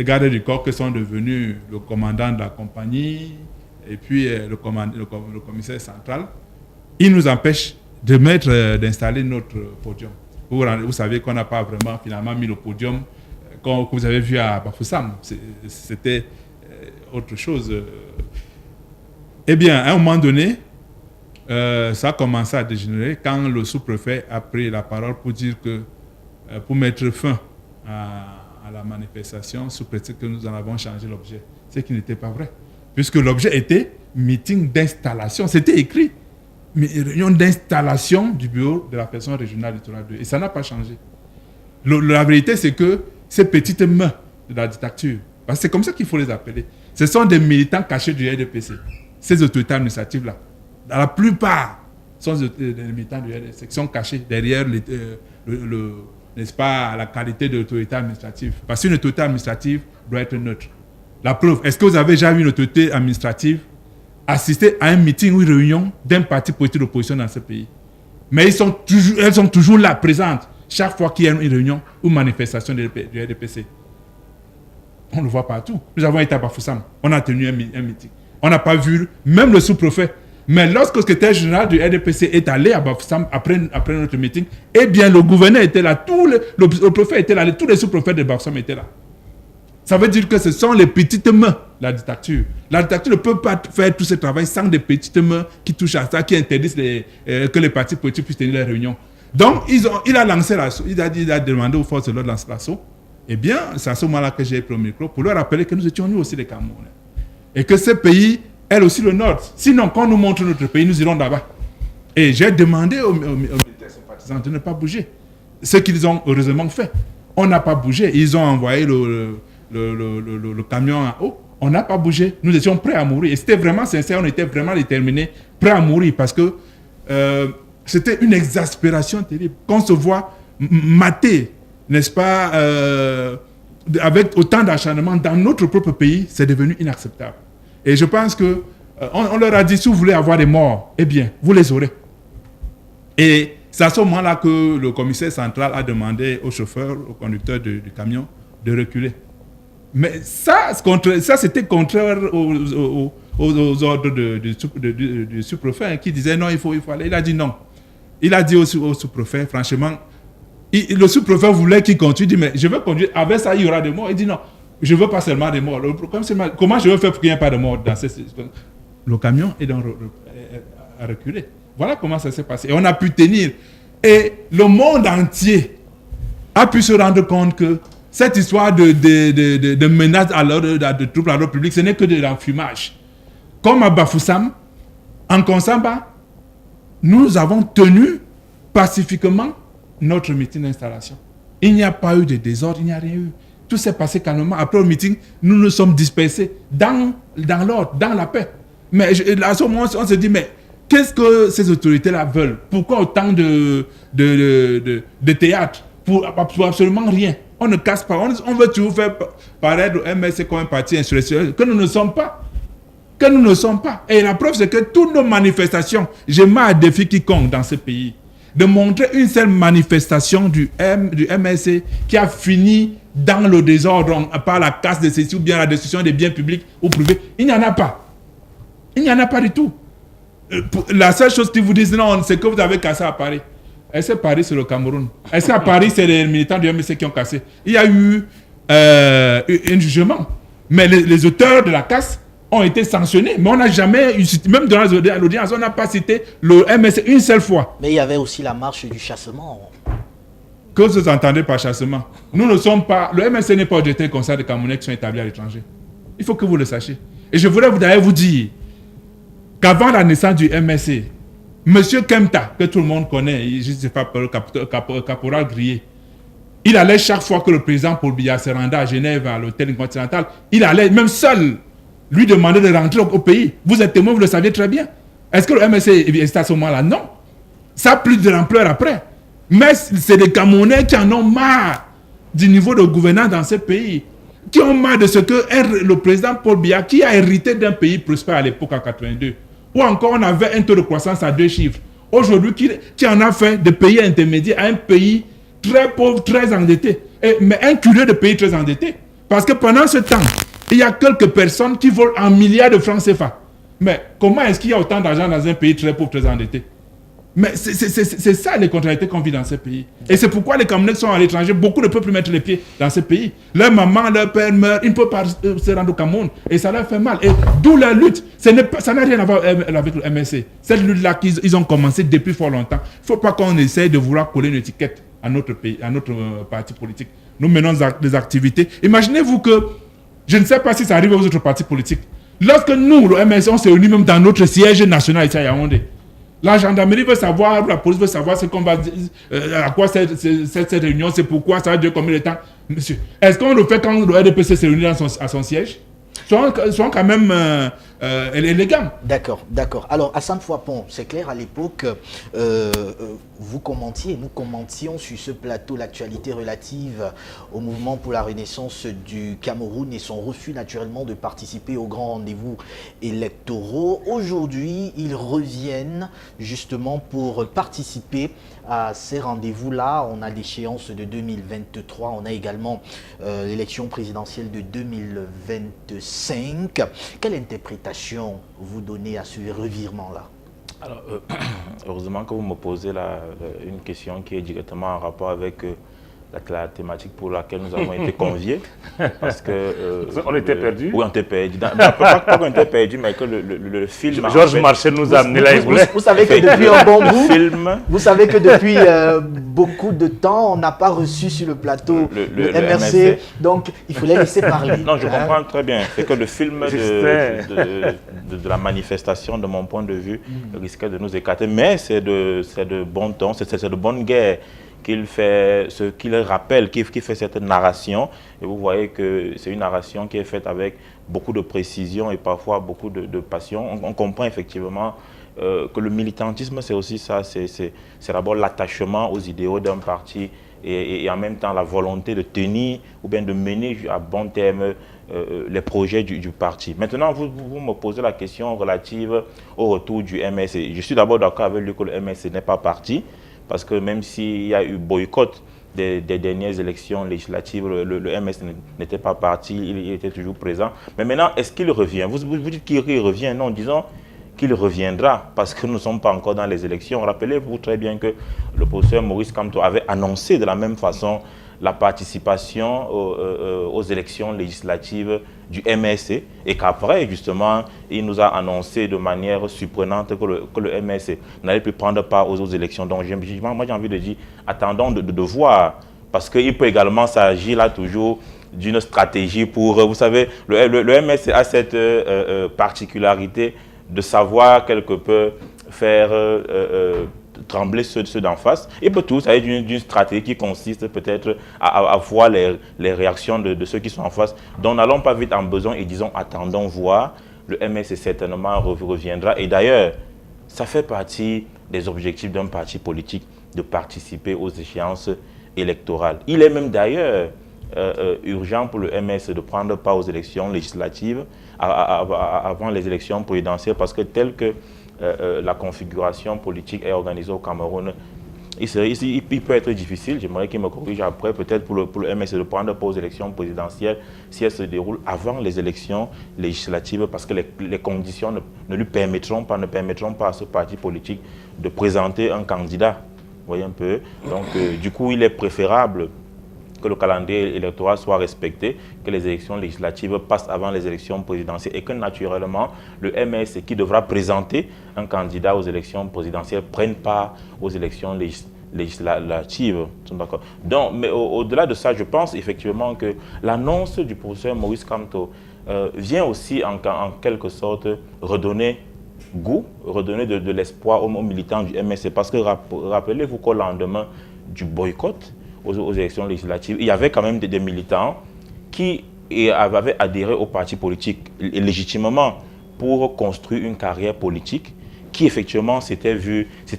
gardes du corps qui sont devenus le commandant de la compagnie et puis le commissaire central, ils nous empêchent d'installer notre podium. Vous savez qu'on n'a pas vraiment finalement mis le podium que vous avez vu à Bafoussam. C'était autre chose. Eh bien, à un moment donné, ça a commencé à dégénérer quand le sous-préfet a pris la parole pour dire que pour mettre fin à la manifestation, sous prétexte que nous en avons changé l'objet, ce qui n'était pas vrai. Puisque l'objet était meeting d'installation, c'était écrit. Réunion d'installation du bureau de la personne régionale littorale 2. Et ça n'a pas changé. La vérité, c'est que ces petites mains de la dictature, Parce que c'est comme ça qu'il faut les appeler. Ce sont des militants cachés du RDPC. Ces autorités administratives-là. Dans la plupart, sont des militants du RDPC qui sont cachés derrière n'est-ce pas, la qualité de l'autorité administrative. Parce qu'une autorité administrative doit être neutre. La preuve, est-ce que vous avez déjà vu une autorité administrative assister à un meeting ou une réunion d'un parti politique d'opposition dans ce pays? Mais elles sont toujours là, présentes, chaque fois qu'il y a une réunion ou manifestation du RDPC. On le voit partout. Nous avons été à Bafoussam, on a tenu un meeting. On n'a pas vu même le sous-préfet. Mais lorsque le secrétaire général du RDPC est allé à Bafoussam après notre meeting, eh bien le gouverneur était là, le préfet était là, tous les sous-préfets de Bafoussam étaient là. Ça veut dire que ce sont les petites mains, la dictature. La dictature ne peut pas faire tout ce travail sans des petites mains qui touchent à ça, qui interdisent que les partis politiques puissent tenir les réunions. Donc, il a lancé l'assaut, il a demandé aux forces de l'ordre de lancer l'assaut. Eh bien, c'est à ce moment-là que j'ai pris le micro pour leur rappeler que nous étions nous aussi les Camerounais. Et que ce pays est aussi le Nord. Sinon, quand on nous montre notre pays, nous irons là-bas. Et j'ai demandé aux militaires sympathisants de ne pas bouger. Ce qu'ils ont heureusement fait. On n'a pas bougé. Ils ont envoyé le camion en haut. On n'a pas bougé. Nous étions prêts à mourir. Et c'était vraiment sincère. On était vraiment déterminés, prêts à mourir. Parce que c'était une exaspération terrible. Qu'on se voit mater, n'est-ce pas, avec autant d'acharnement dans notre propre pays, c'est devenu inacceptable. Et je pense que on leur a dit, si vous voulez avoir des morts, eh bien, vous les aurez. Et c'est à ce moment-là que le commissaire central a demandé au chauffeur, au conducteur du camion, de reculer. Mais ça c'était contraire aux ordres du sous-préfet qui disait non, il faut aller. Il a dit non. Il a dit au sous-préfet, franchement, le sous-préfet voulait qu'il continue. Il dit, mais je veux conduire. Avec ça, il y aura des morts. Il dit non, je ne veux pas seulement des morts. Comment je veux faire pour qu'il n'y ait pas de morts dans le camion est donc à reculer. Voilà comment ça s'est passé. Et on a pu tenir. Et le monde entier a pu se rendre compte que cette histoire de menace de troubles à l'ordre public, ce n'est que de l'enfumage. Comme à Bafoussam, en Konsamba, nous avons tenu pacifiquement notre meeting d'installation. Il n'y a pas eu de désordre, il n'y a rien eu. Tout s'est passé calmement. Après le meeting, nous nous sommes dispersés dans l'ordre, dans la paix. Mais à ce moment, on se dit, mais qu'est-ce que ces autorités-là veulent? Pourquoi autant de théâtre pour absolument rien? On ne casse pas. On veut toujours faire paraître le MSC comme un parti insurrectionnel que nous ne sommes pas. Que nous ne sommes pas. Et la preuve, c'est que toutes nos manifestations, je mets à défi quiconque dans ce pays de montrer une seule manifestation du MSC qui a fini dans le désordre par la casse de ceci ou bien la destruction des biens publics ou privés. Il n'y en a pas. Il n'y en a pas du tout. La seule chose qu'ils vous disent, non, c'est que vous avez cassé à Paris. Est-ce que Paris, c'est le Cameroun? Est-ce qu'à Paris, c'est les militants du MSC qui ont cassé? Il y a eu un jugement. Mais les auteurs de la casse ont été sanctionnés. Mais on n'a jamais, même dans l'audience, on n'a pas cité le MSC une seule fois.
Mais il y avait aussi la marche du chassement.
Que vous entendez par chassement? Nous ne sommes pas... Le MSC n'est pas objecté des concerts de Camerounais qui sont établis à l'étranger. Il faut que vous le sachiez. Et je voudrais d'ailleurs vous dire qu'avant la naissance du MSC, M. Kemta, que tout le monde connaît, je ne sais pas, le caporal grillé, il allait chaque fois que le président Paul Biya se rendait à Genève, à l'hôtel continental, il allait même seul lui demander de rentrer au pays. Vous êtes témoin, vous le saviez très bien. Est-ce que le MSC est à ce moment-là? Non. Ça a plus de l'ampleur après. Mais c'est des Camerounais qui en ont marre du niveau de gouvernance dans ce pays, qui ont marre de ce que le président Paul Biya, qui a hérité d'un pays prospère à l'époque en 82, ou encore on avait un taux de croissance à 2 chiffres. Aujourd'hui, qui en a fait de pays intermédiaires à un pays très pauvre, très endetté. Mais un curieux de pays très endetté. Parce que pendant ce temps, il y a quelques personnes qui volent en milliards de francs CFA. Mais comment est-ce qu'il y a autant d'argent dans un pays très pauvre, très endetté? Mais c'est ça les contrariétés qu'on vit dans ce pays. Et c'est pourquoi les Camerounais qui sont à l'étranger, beaucoup ne peuvent plus mettre les pieds dans ce pays. Leur maman, leur père meurt, ils ne peuvent pas se rendre au Cameroun. Et ça leur fait mal. Et d'où la lutte. Ça n'a rien à voir avec le MSC. Cette lutte-là qu'ils ont commencé depuis fort longtemps. Il ne faut pas qu'on essaye de vouloir coller une étiquette à notre pays, à notre parti politique. Nous menons des activités. Imaginez-vous que, je ne sais pas si ça arrive aux autres partis politiques. Lorsque nous, le MSC, on s'est réunis même dans notre siège national ici à Yaoundé, La gendarmerie veut savoir, la police veut savoir ce qu'on va dire, à quoi cette réunion, c'est pourquoi, ça va durer combien de temps. Monsieur, est-ce qu'on le fait quand le RDPC se réunit à son siège? Sont quand même élégants.
D'accord, d'accord. Alors, Hassan Fouapon, c'est clair, à l'époque, vous commentiez, nous commentions sur ce plateau l'actualité relative au mouvement pour la renaissance du Cameroun et son refus naturellement de participer aux grands rendez-vous électoraux. Aujourd'hui, ils reviennent justement pour participer à ces rendez-vous-là. On a l'échéance de 2023, on a également l'élection présidentielle de 2025. Quelle interprétation vous donnez à ce revirement-là?
Alors, heureusement que vous me posez une question qui est directement en rapport avec la thématique pour laquelle nous avons été conviés. Parce que...
on était perdus.
Oui, on était perdus. Pas qu'on était perdus, mais que le film...
Georges Marchais nous a amené là.
Vous savez que depuis un bon bout, vous savez que depuis beaucoup de temps, on n'a pas reçu sur le plateau le MRC. Donc, il faut les laisser parler.
Non, je comprends très bien. C'est que le film de la manifestation, de mon point de vue, risquait de nous écarter. Mais c'est de bon ton, c'est de bonne guerre qu'il fait, ce qu'il rappelle, qui fait cette narration. Et vous voyez que c'est une narration qui est faite avec beaucoup de précision et parfois beaucoup de passion. On comprend effectivement que le militantisme, c'est aussi ça. C'est d'abord l'attachement aux idéaux d'un parti et en même temps la volonté de tenir ou bien de mener à bon terme les projets du parti. Maintenant, vous me posez la question relative au retour du MSC. Je suis d'abord d'accord avec lui que le MSC n'est pas parti, parce que même s'il y a eu boycott des dernières élections législatives, le MS n'était pas parti, il était toujours présent. Mais maintenant, est-ce qu'il revient? Vous dites qu'il revient? Non, disons qu'il reviendra, parce que nous ne sommes pas encore dans les élections. Rappelez-vous très bien que le professeur Maurice Kamto avait annoncé de la même façon la participation aux élections législatives du MSC et qu'après, justement, il nous a annoncé de manière surprenante que le MSC n'allait plus prendre part aux élections. Donc, moi, j'ai envie de dire, attendons de voir, parce qu'il peut également s'agir là toujours d'une stratégie pour, vous savez, le MSC a cette particularité de savoir quelque peu faire trembler ceux d'en face. Et peut tout, ça est d'une stratégie qui consiste peut-être à voir les réactions de ceux qui sont en face. Donc n'allons pas vite en besoin et disons attendons voir. Le MS certainement reviendra. Et d'ailleurs, ça fait partie des objectifs d'un parti politique de participer aux échéances électorales. Il est même d'ailleurs urgent pour le MS de prendre part aux élections législatives avant les élections présidentielles parce que tel que la configuration politique est organisée au Cameroun, il peut être difficile, j'aimerais qu'il me corrige après, peut-être pour le MS de prendre part aux élections présidentielles si elles se déroulent avant les élections législatives parce que les conditions ne permettront pas à ce parti politique de présenter un candidat. Vous voyez un peu. Donc, du coup, il est préférable que le calendrier électoral soit respecté, que les élections législatives passent avant les élections présidentielles et que naturellement le MS qui devra présenter un candidat aux élections présidentielles prenne part aux élections législatives. Donc, mais au-delà de ça, je pense effectivement que l'annonce du professeur Maurice Kamto vient aussi en quelque sorte redonner goût, redonner de l'espoir aux militants du MS parce que rappelez-vous qu'au lendemain du boycott aux élections législatives, il y avait quand même des militants qui avaient adhéré au parti politique légitimement pour construire une carrière politique qui effectivement s'était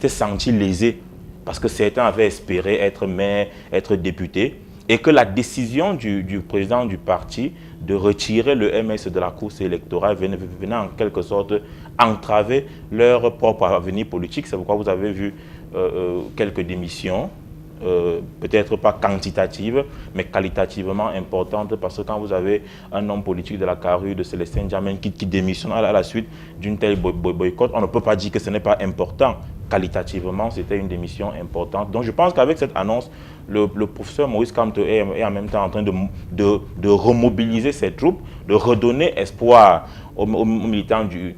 senti lésés parce que certains avaient espéré être maire, être député et que la décision du président du parti de retirer le MS de la course électorale venait en quelque sorte entraver leur propre avenir politique. C'est pourquoi vous avez vu quelques démissions, peut-être pas quantitatives, mais qualitativement importantes, parce que quand vous avez un homme politique de la carrure de Célestin Diamène qui démissionne à la suite d'une telle boycott, on ne peut pas dire que ce n'est pas important. Qualitativement, c'était une démission importante. Donc je pense qu'avec cette annonce, le professeur Maurice Kamto est en même temps en train de remobiliser ses troupes, de redonner espoir aux militants du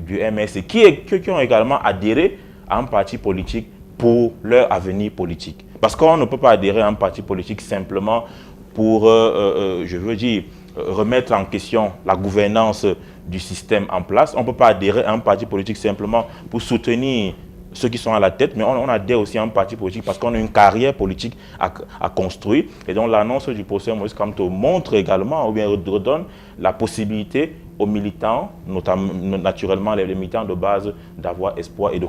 MS qui ont également adhéré à un parti politique pour leur avenir politique. Parce qu'on ne peut pas adhérer à un parti politique simplement pour, je veux dire, remettre en question la gouvernance du système en place. On ne peut pas adhérer à un parti politique simplement pour soutenir ceux qui sont à la tête, mais on adhère aussi à un parti politique parce qu'on a une carrière politique à construire. Et donc l'annonce du professeur Maurice Kamto montre également, ou bien redonne la possibilité aux militants, notamment naturellement les militants de base, d'avoir espoir et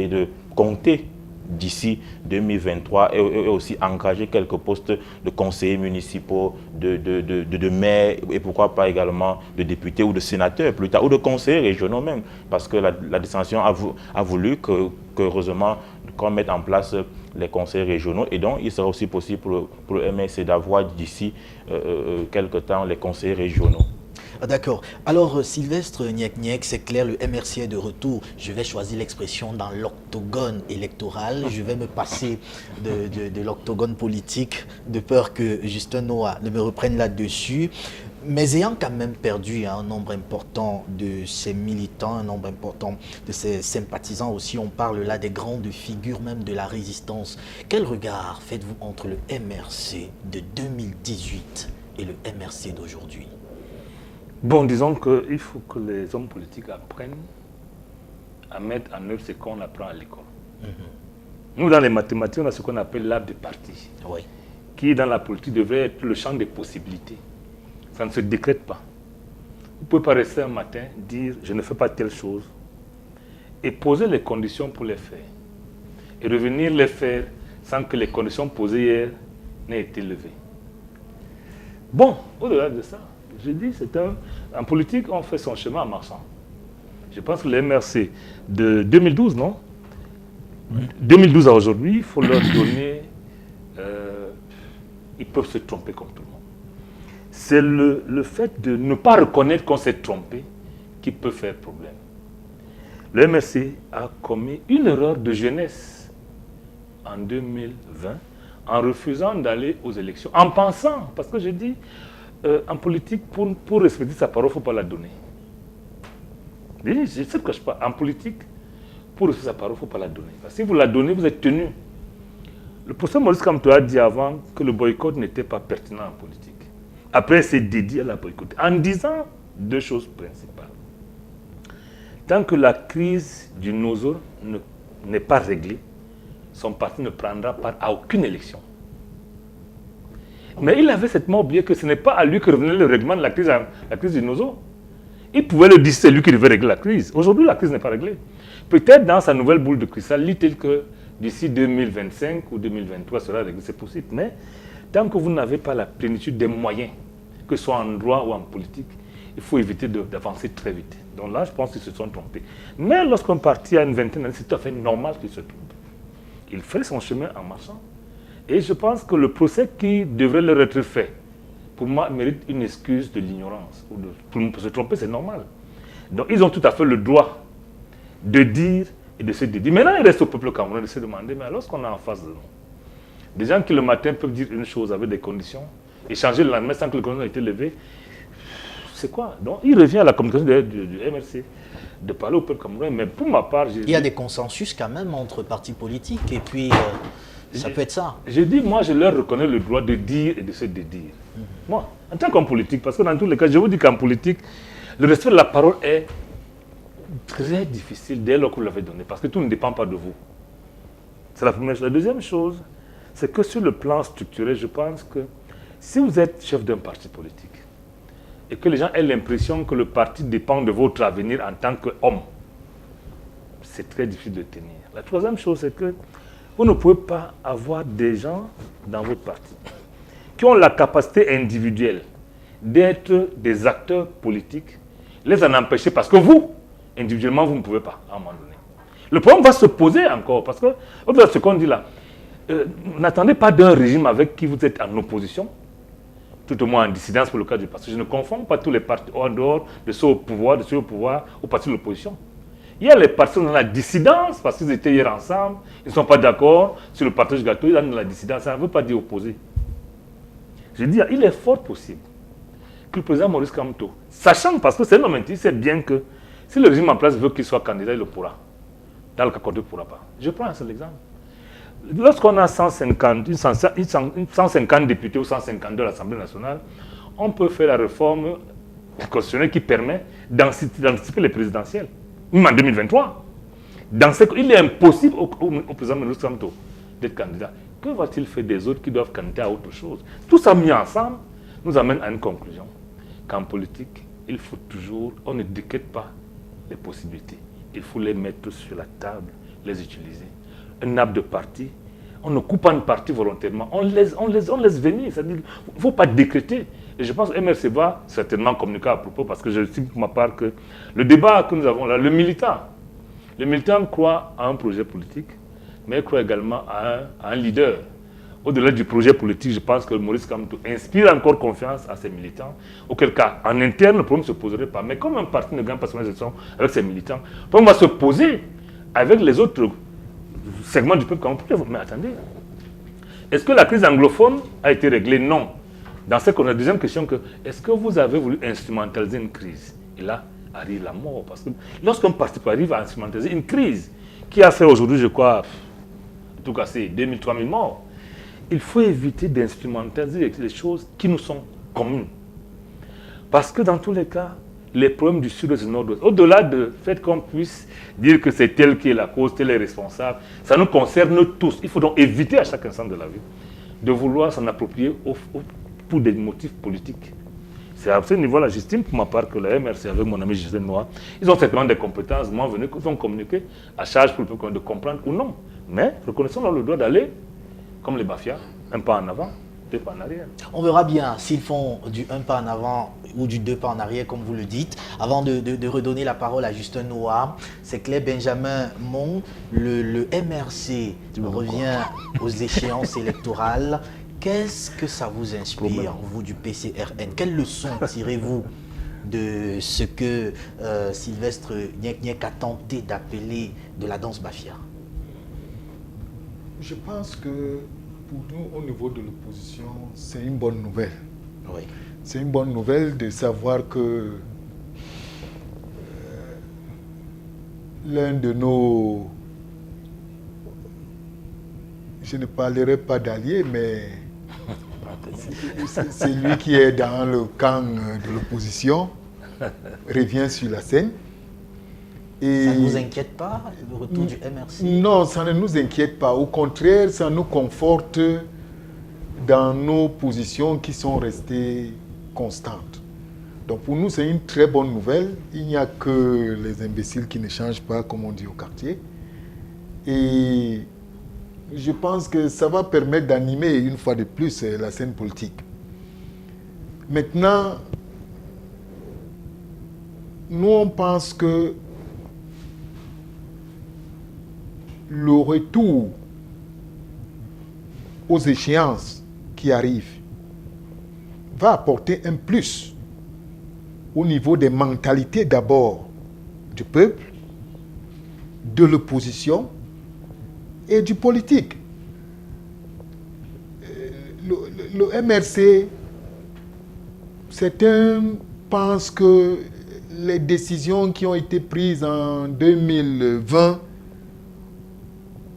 de compter d'ici 2023 et aussi engager quelques postes de conseillers municipaux, de maires et pourquoi pas également de députés ou de sénateurs plus tard, ou de conseillers régionaux même, parce que la dissension a voulu que heureusement qu'on mette en place les conseils régionaux et donc il sera aussi possible pour le MRC d'avoir d'ici quelques temps les conseillers régionaux.
Ah, d'accord. Alors, Sylvestre Niek, c'est clair, le MRC est de retour. Je vais choisir l'expression dans l'octogone électoral. Je vais me passer de l'octogone politique, de peur que Justin Noah ne me reprenne là-dessus. Mais ayant quand même perdu un nombre important de ses militants, un nombre important de ses sympathisants aussi, on parle là des grandes figures même de la résistance. Quel regard faites-vous entre le MRC de 2018 et le MRC d'aujourd'hui?
Bon, disons qu'il faut que les hommes politiques apprennent à mettre en œuvre ce qu'on apprend à l'école. Nous, dans les mathématiques, on a ce qu'on appelle l'arbre de parti, qui, dans la politique, devrait être le champ des possibilités. Ça ne se décrète pas. Vous ne pouvez pas rester un matin, dire « je ne fais pas telle chose » et poser les conditions pour les faire. Et revenir les faire sans que les conditions posées hier n'aient été levées. Bon, au-delà de ça, je dis, en politique, on fait son chemin en marchant. Je pense que les MRC de 2012, non 2012 à aujourd'hui, il faut leur donner... ils peuvent se tromper comme tout le monde. C'est le fait de ne pas reconnaître qu'on s'est trompé qui peut faire problème. Le MRC a commis une erreur de jeunesse en 2020 en refusant d'aller aux élections, en pensant, parce que je dis... en politique, pour respecter sa parole, il ne faut pas la donner. Je ne sais ce que je parle. En politique, pour respecter sa parole, il ne faut pas la donner. Parce que si vous la donnez, vous êtes tenu. Le professeur Maurice Kamto a dit avant que le boycott n'était pas pertinent en politique. Après, il s'est dédié à la boycott. En disant deux choses principales. Tant que la crise du Nozo n'est pas réglée, son parti ne prendra part à aucune élection. Mais il avait certainement oublié que ce n'est pas à lui que revenait le règlement de la crise du Nozo. Il pouvait le dire, c'est lui qui devait régler la crise. Aujourd'hui, la crise n'est pas réglée. Peut-être dans sa nouvelle boule de cristal, dit-il que d'ici 2025 ou 2023 sera réglé, c'est possible. Mais tant que vous n'avez pas la plénitude des moyens, que ce soit en droit ou en politique, il faut éviter d'avancer très vite. Donc là, je pense qu'ils se sont trompés. Mais lorsqu'un parti a une vingtaine d'années, c'est tout à fait normal qu'il se trompe. Il fait son chemin en marchant. Et je pense que le procès qui devrait leur être fait, pour moi, mérite une excuse de l'ignorance. Pour se tromper, c'est normal. Donc, ils ont tout à fait le droit de dire et de se dédier. Maintenant, il reste au peuple camerounais de se demander, mais lorsqu'on est en face de nous, des gens qui le matin peuvent dire une chose avec des conditions, et changer le lendemain sans que les conditions aient été levées, c'est quoi? Donc, il revient à la communication du MRC de parler au peuple camerounais. Mais pour ma part,
il y a des consensus quand même entre partis politiques, et puis... ça peut être ça.
J'ai dit, moi, je leur reconnais le droit de dire et de se dédire. Moi, en tant qu'homme politique, parce que dans tous les cas, je vous dis qu'en politique, le respect de la parole est très difficile dès lors que vous l'avez donné, parce que tout ne dépend pas de vous. C'est la première chose. La deuxième chose, c'est que sur le plan structurel, je pense que si vous êtes chef d'un parti politique et que les gens aient l'impression que le parti dépend de votre avenir en tant qu'homme, c'est très difficile de tenir. La troisième chose, c'est que vous ne pouvez pas avoir des gens dans votre parti qui ont la capacité individuelle d'être des acteurs politiques, les en empêcher parce que vous, individuellement, vous ne pouvez pas à un moment donné. Le problème va se poser encore parce que, au-delà de ce qu'on dit là, n'attendez pas d'un régime avec qui vous êtes en opposition, tout au moins en dissidence pour le cas du parti. Je ne confonds pas tous les partis en dehors de ceux au pouvoir, de ceux au pouvoir, au parti de l'opposition. Il y a les partis dans la dissidence, parce qu'ils étaient hier ensemble, ils ne sont pas d'accord sur le partage gâteau, ils sont dans la dissidence, ça ne veut pas dire opposé. Je dis, il est fort possible que le président Maurice Kamto, sachant, parce que c'est un homme intelligent, il sait bien que si le régime en place veut qu'il soit candidat, il le pourra. Dans le cas contraire, il ne pourra pas. Je prends un seul exemple. Lorsqu'on a 150 députés ou 152 à l'Assemblée nationale, on peut faire la réforme constitutionnelle qui permet d'anticiper les présidentielles. Même en 2023. il est impossible au président Maurice Kamto d'être candidat. Que va-t-il faire des autres qui doivent candidater à autre chose? Tout ça mis ensemble nous amène à une conclusion. Qu'en politique, il faut toujours, on ne décrète pas les possibilités. Il faut les mettre sur la table, les utiliser. Un arbre de parti, on ne coupe pas une partie volontairement, on laisse venir. C'est-à-dire, il ne faut pas décréter. Et je pense que MRC va certainement communiquer à propos, parce que je sais pour ma part que le débat que nous avons là, le militant croit à un projet politique, mais il croit également à un leader. Au-delà du projet politique, je pense que Maurice Kamto inspire encore confiance à ses militants. Auquel cas, en interne, le problème ne se poserait pas. Mais comme un parti ne gagne pas son gestion avec ses militants, le problème va se poser avec les autres segments du peuple. Mais attendez, est-ce que la crise anglophone a été réglée? Non. Dans cette deuxième question, est-ce que vous avez voulu instrumentaliser une crise? Et là arrive la mort. Parce que lorsqu'un parti arrive à instrumentaliser une crise qui a fait aujourd'hui, je crois, en tout cas, c'est 2000, 3000 morts, il faut éviter d'instrumentaliser les choses qui nous sont communes. Parce que dans tous les cas, les problèmes du sud-ouest et du nord-ouest, au-delà du fait qu'on puisse dire que c'est tel qui est la cause, tel est responsable, ça nous concerne tous. Il faut donc éviter à chaque instant de la vie de vouloir s'en approprier pour des motifs politiques. C'est à ce niveau-là, j'estime pour ma part que la MRC, avec mon ami Gisèle Noir, ils ont certainement des compétences, ils ont communiqué à charge pour le peuple de comprendre ou non. Mais reconnaissons le droit d'aller comme les Bafias, un pas en avant, deux pas en arrière.
On verra bien s'ils font du un pas en avant ou du deux pas en arrière, comme vous le dites. Avant de redonner la parole à Justin Noah, c'est clair, Benjamin Mon, le MRC revient aux échéances électorales. Qu'est-ce que ça vous inspire, vous du PCRN? Quelles leçons tirez-vous de ce que Sylvestre Nyek a tenté d'appeler de la danse Bafia?
Je pense que pour nous, au niveau de l'opposition, c'est une bonne nouvelle.
Oui.
C'est une bonne nouvelle de savoir que l'un de nos... Je ne parlerai pas d'alliés, mais c'est lui qui est dans le camp de l'opposition, revient sur la scène. Et
ça ne vous inquiète pas, le retour du MRC?
Non, ça ne nous inquiète pas. Au contraire, ça nous conforte dans nos positions qui sont restées constantes. Donc pour nous, c'est une très bonne nouvelle. Il n'y a que les imbéciles qui ne changent pas, comme on dit au quartier. Et je pense que ça va permettre d'animer une fois de plus la scène politique. Maintenant, nous on pense que le retour aux échéances qui arrivent va apporter un plus au niveau des mentalités d'abord du peuple, de l'opposition et du politique. Le MRC, certains pensent que les décisions qui ont été prises en 2020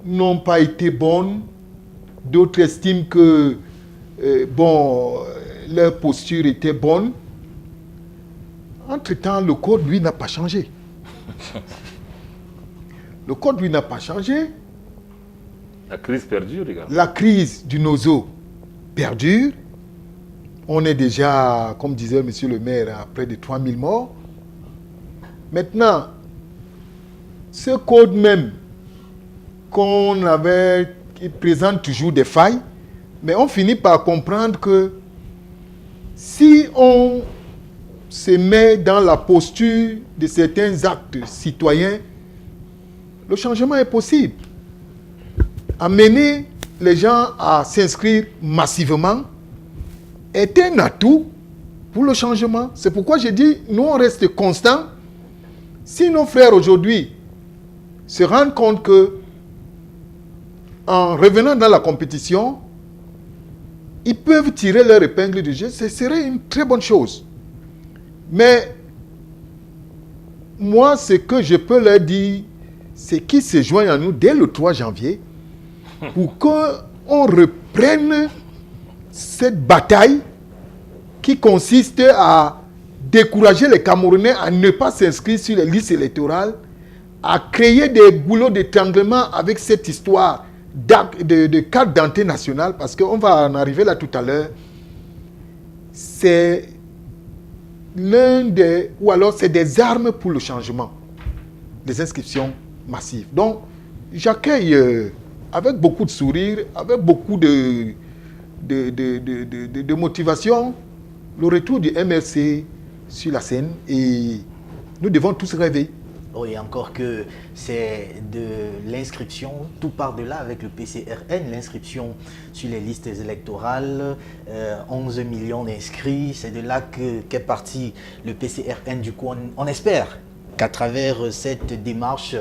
n'ont pas été bonnes. D'autres estiment que leur posture était bonne. Entre-temps, le code, lui, n'a pas changé. Le code, lui, n'a pas changé.
La crise perdure, également.
La crise du Nozo perdure. On est déjà, comme disait monsieur le maire, à près de 3000 morts. Maintenant, ce code même qu'on avait, qui présente toujours des failles, mais on finit par comprendre que si on se met dans la posture de certains actes citoyens, le changement est possible. Amener les gens à s'inscrire massivement est un atout pour le changement. C'est pourquoi je dis, nous on reste constants. Si nos frères aujourd'hui se rendent compte que en revenant dans la compétition, ils peuvent tirer leur épingle du jeu, ce serait une très bonne chose. Mais moi, ce que je peux leur dire, c'est qu'ils se joignent à nous dès le 3 janvier pour qu'on reprenne cette bataille qui consiste à décourager les Camerounais à ne pas s'inscrire sur les listes électorales à créer des goulots d'étranglement avec cette histoire de carte d'identité nationale, parce qu'on va en arriver là tout à l'heure. C'est ou alors c'est des armes pour le changement, des inscriptions massives. Donc, j'accueille avec beaucoup de sourire, avec beaucoup de motivation, le retour du MRC sur la scène, et nous devons tous rêver.
Oui, encore que c'est de l'inscription, tout part de là avec le PCRN, l'inscription sur les listes électorales, 11 millions d'inscrits, c'est de là qu'est parti le PCRN. Du coup, on espère qu'à travers cette démarche,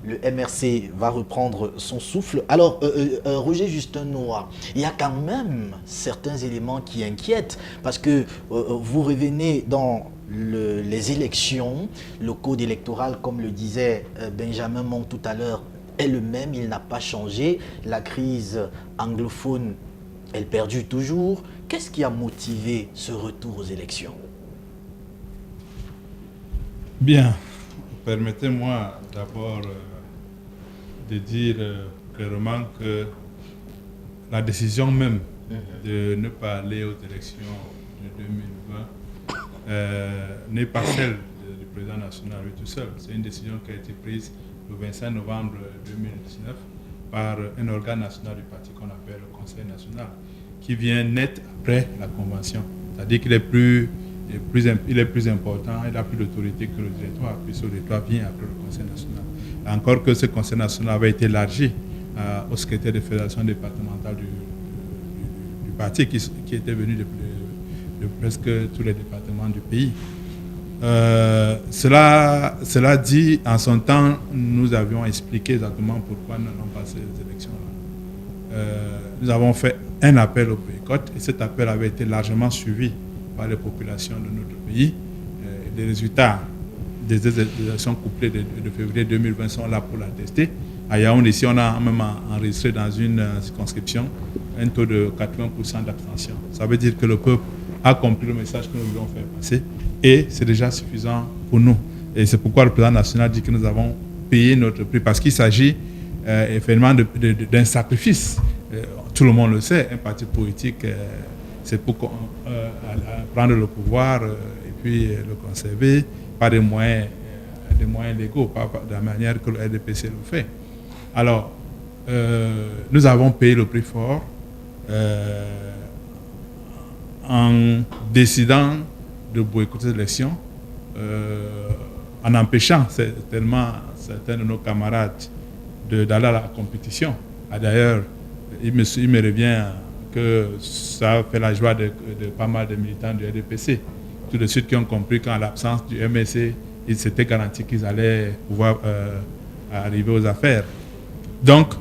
le MRC va reprendre son souffle. Alors, Roger Justin Noah, il y a quand même certains éléments qui inquiètent, parce que vous revenez dans les élections, le code électoral, comme le disait Benjamin Monk tout à l'heure, est le même, il n'a pas changé. La crise anglophone, elle perdure toujours. Qu'est-ce qui a motivé ce retour aux élections?
Bien, permettez-moi d'abord de dire clairement que la décision même de ne pas aller aux élections de 2020 n'est pas celle du président national lui tout seul. C'est une décision qui a été prise le 25 novembre 2019 par un organe national du parti qu'on appelle le Conseil national, qui vient net après la convention. C'est-à-dire qu'il est plus important, il a plus d'autorité que le directoire, puisque le directoire vient après le Conseil national. Encore que ce Conseil national avait été élargi au secrétaire de fédération départementale du parti, qui était venu de presque tous les départements du pays. Cela dit, en son temps, nous avions expliqué exactement pourquoi nous n'avons pas ces élections-là. Nous avons fait un appel au boycott, et cet appel avait été largement suivi par les populations de notre pays. Les résultats des élections couplées de février 2020 sont là pour l'attester. À Yaoundé, ici, on a même enregistré dans une circonscription un taux de 80% d'abstention. Ça veut dire que le peuple a compris le message que nous voulons faire passer, et c'est déjà suffisant pour nous. Et c'est pourquoi le président national dit que nous avons payé notre prix, parce qu'il s'agit effectivement d'un sacrifice. Tout le monde le sait, un parti politique, c'est pour prendre le pouvoir et puis le conserver par des moyens légaux, pas de la manière que le RDPC le fait. Alors, nous avons payé le prix fort en décidant de boycotter les élections, en empêchant certainement certains de nos camarades d'aller à la compétition. D'ailleurs, il me revient que ça a fait la joie de pas mal de militants du RDPC. Tout de suite qui ont compris qu'en l'absence du MSC, ils s'étaient garantis qu'ils allaient pouvoir arriver aux affaires. Donc,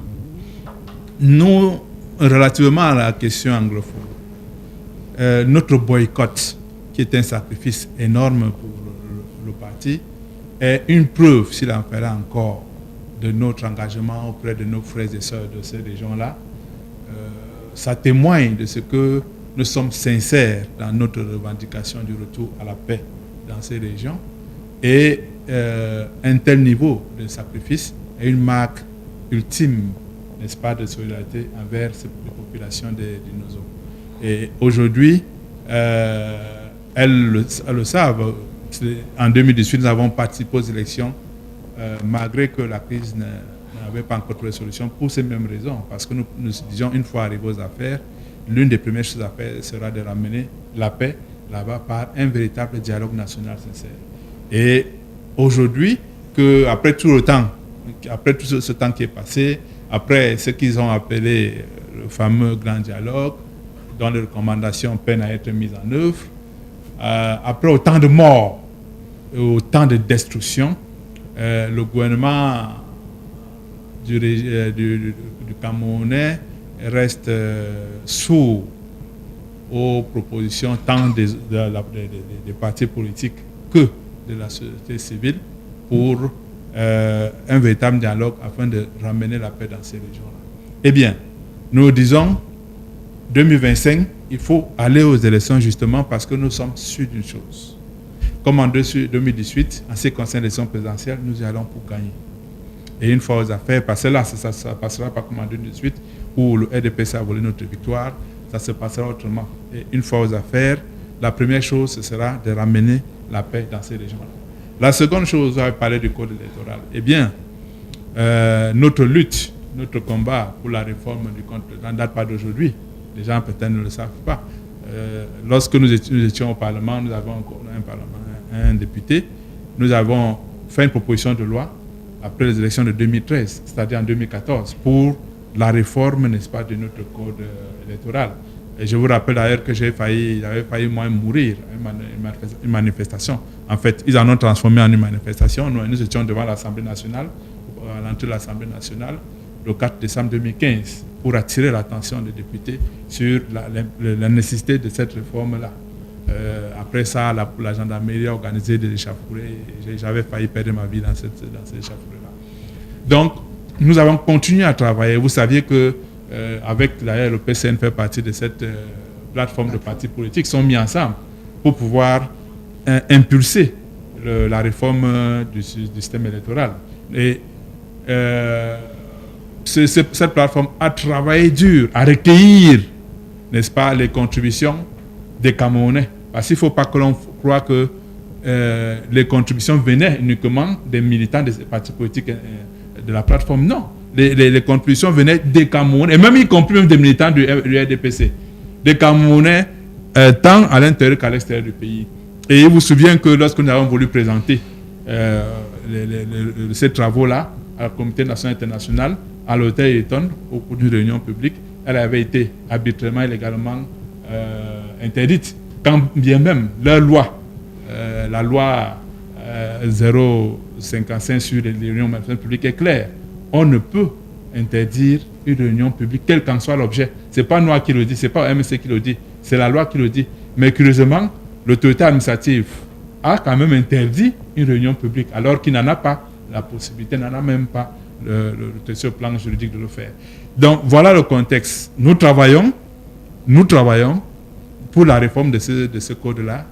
nous, relativement à la question anglophone, notre boycott, qui est un sacrifice énorme pour le parti, est une preuve, s'il en fallait encore, de notre engagement auprès de nos frères et sœurs de ces régions-là. Ça témoigne de ce que nous sommes sincères dans notre revendication du retour à la paix dans ces régions. Et un tel niveau de sacrifice est une marque ultime, n'est-ce pas, de solidarité envers les populations du Nozo. Et aujourd'hui, elles le savent. En 2018, nous avons participé aux élections malgré que la crise n'avait pas encore trouvé de solution, pour ces mêmes raisons. Parce que nous disions, une fois arrivés aux affaires, l'une des premières choses à faire sera de ramener la paix là-bas par un véritable dialogue national sincère. Et aujourd'hui, après tout le temps, après tout ce temps qui est passé, après ce qu'ils ont appelé le fameux grand dialogue, dont les recommandations peinent à être mises en œuvre, après autant de morts et autant de destruction, le gouvernement du Camerounais reste sourd aux propositions tant des partis politiques que de la société civile pour un véritable dialogue afin de ramener la paix dans ces régions-là. Eh bien, nous disons 2025, il faut aller aux élections justement parce que nous sommes sûrs d'une chose. Comme en 2018, en ce qui concerne l'élection présidentielle, nous y allons pour gagner. et une fois aux affaires, parce que là, ça passera pas comme en 2018, où le RDPC a volé notre victoire, ça se passera autrement. Et une fois aux affaires, la première chose, ce sera de ramener la paix dans ces régions-là. La seconde chose, vous avez parlé du code électoral. Eh bien, notre lutte, notre combat pour la réforme du code ne date pas d'aujourd'hui. Les gens peut-être ne le savent pas. Lorsque nous étions au Parlement, nous avons un député, nous avons fait une proposition de loi après les élections de 2013, c'est-à-dire en 2014, pour la réforme, n'est-ce pas, de notre code électoral. Et je vous rappelle d'ailleurs que j'avais failli moi mourir à une manifestation. En fait, ils en ont transformé en une manifestation. Nous étions devant l'Assemblée nationale, à l'entrée de l'Assemblée nationale, le 4 décembre 2015, pour attirer l'attention des députés sur la nécessité de cette réforme-là. Après ça, la gendarmerie a organisé des échauffourées. J'avais failli perdre ma vie dans ces échauffourées-là. Donc, nous avons continué à travailler. Vous saviez que avec d'ailleurs le PCN fait partie de cette plateforme de partis politiques, sont mis ensemble pour pouvoir impulser la réforme du système électoral. Et cette plateforme a travaillé dur à recueillir, n'est-ce pas, les contributions des Camerounais. Parce qu'il ne faut pas que l'on croie que les contributions venaient uniquement des militants des partis politiques de la plateforme. Non. Les contributions venaient des Camerounais, et même y compris même des militants du RDPC, des Camerounais, tant à l'intérieur qu'à l'extérieur du pays. Et il vous souvient que lorsque nous avons voulu présenter ces travaux-là à la Comité national international, à l'hôtel Hilton, au cours d'une réunion publique, elle avait été arbitrairement et légalement interdite. Quand bien même leur loi, la loi 055 sur les réunions publiques est claire. On ne peut interdire une réunion publique, quel qu'en soit l'objet. Ce n'est pas moi qui le dis, ce n'est pas MSC qui le dit, c'est la loi qui le dit. Mais curieusement, l'autorité administrative a quand même interdit une réunion publique, alors qu'il n'en a pas la possibilité, n'en a même pas le plan juridique de le faire. Donc voilà le contexte. Nous travaillons pour la réforme de ce code-là,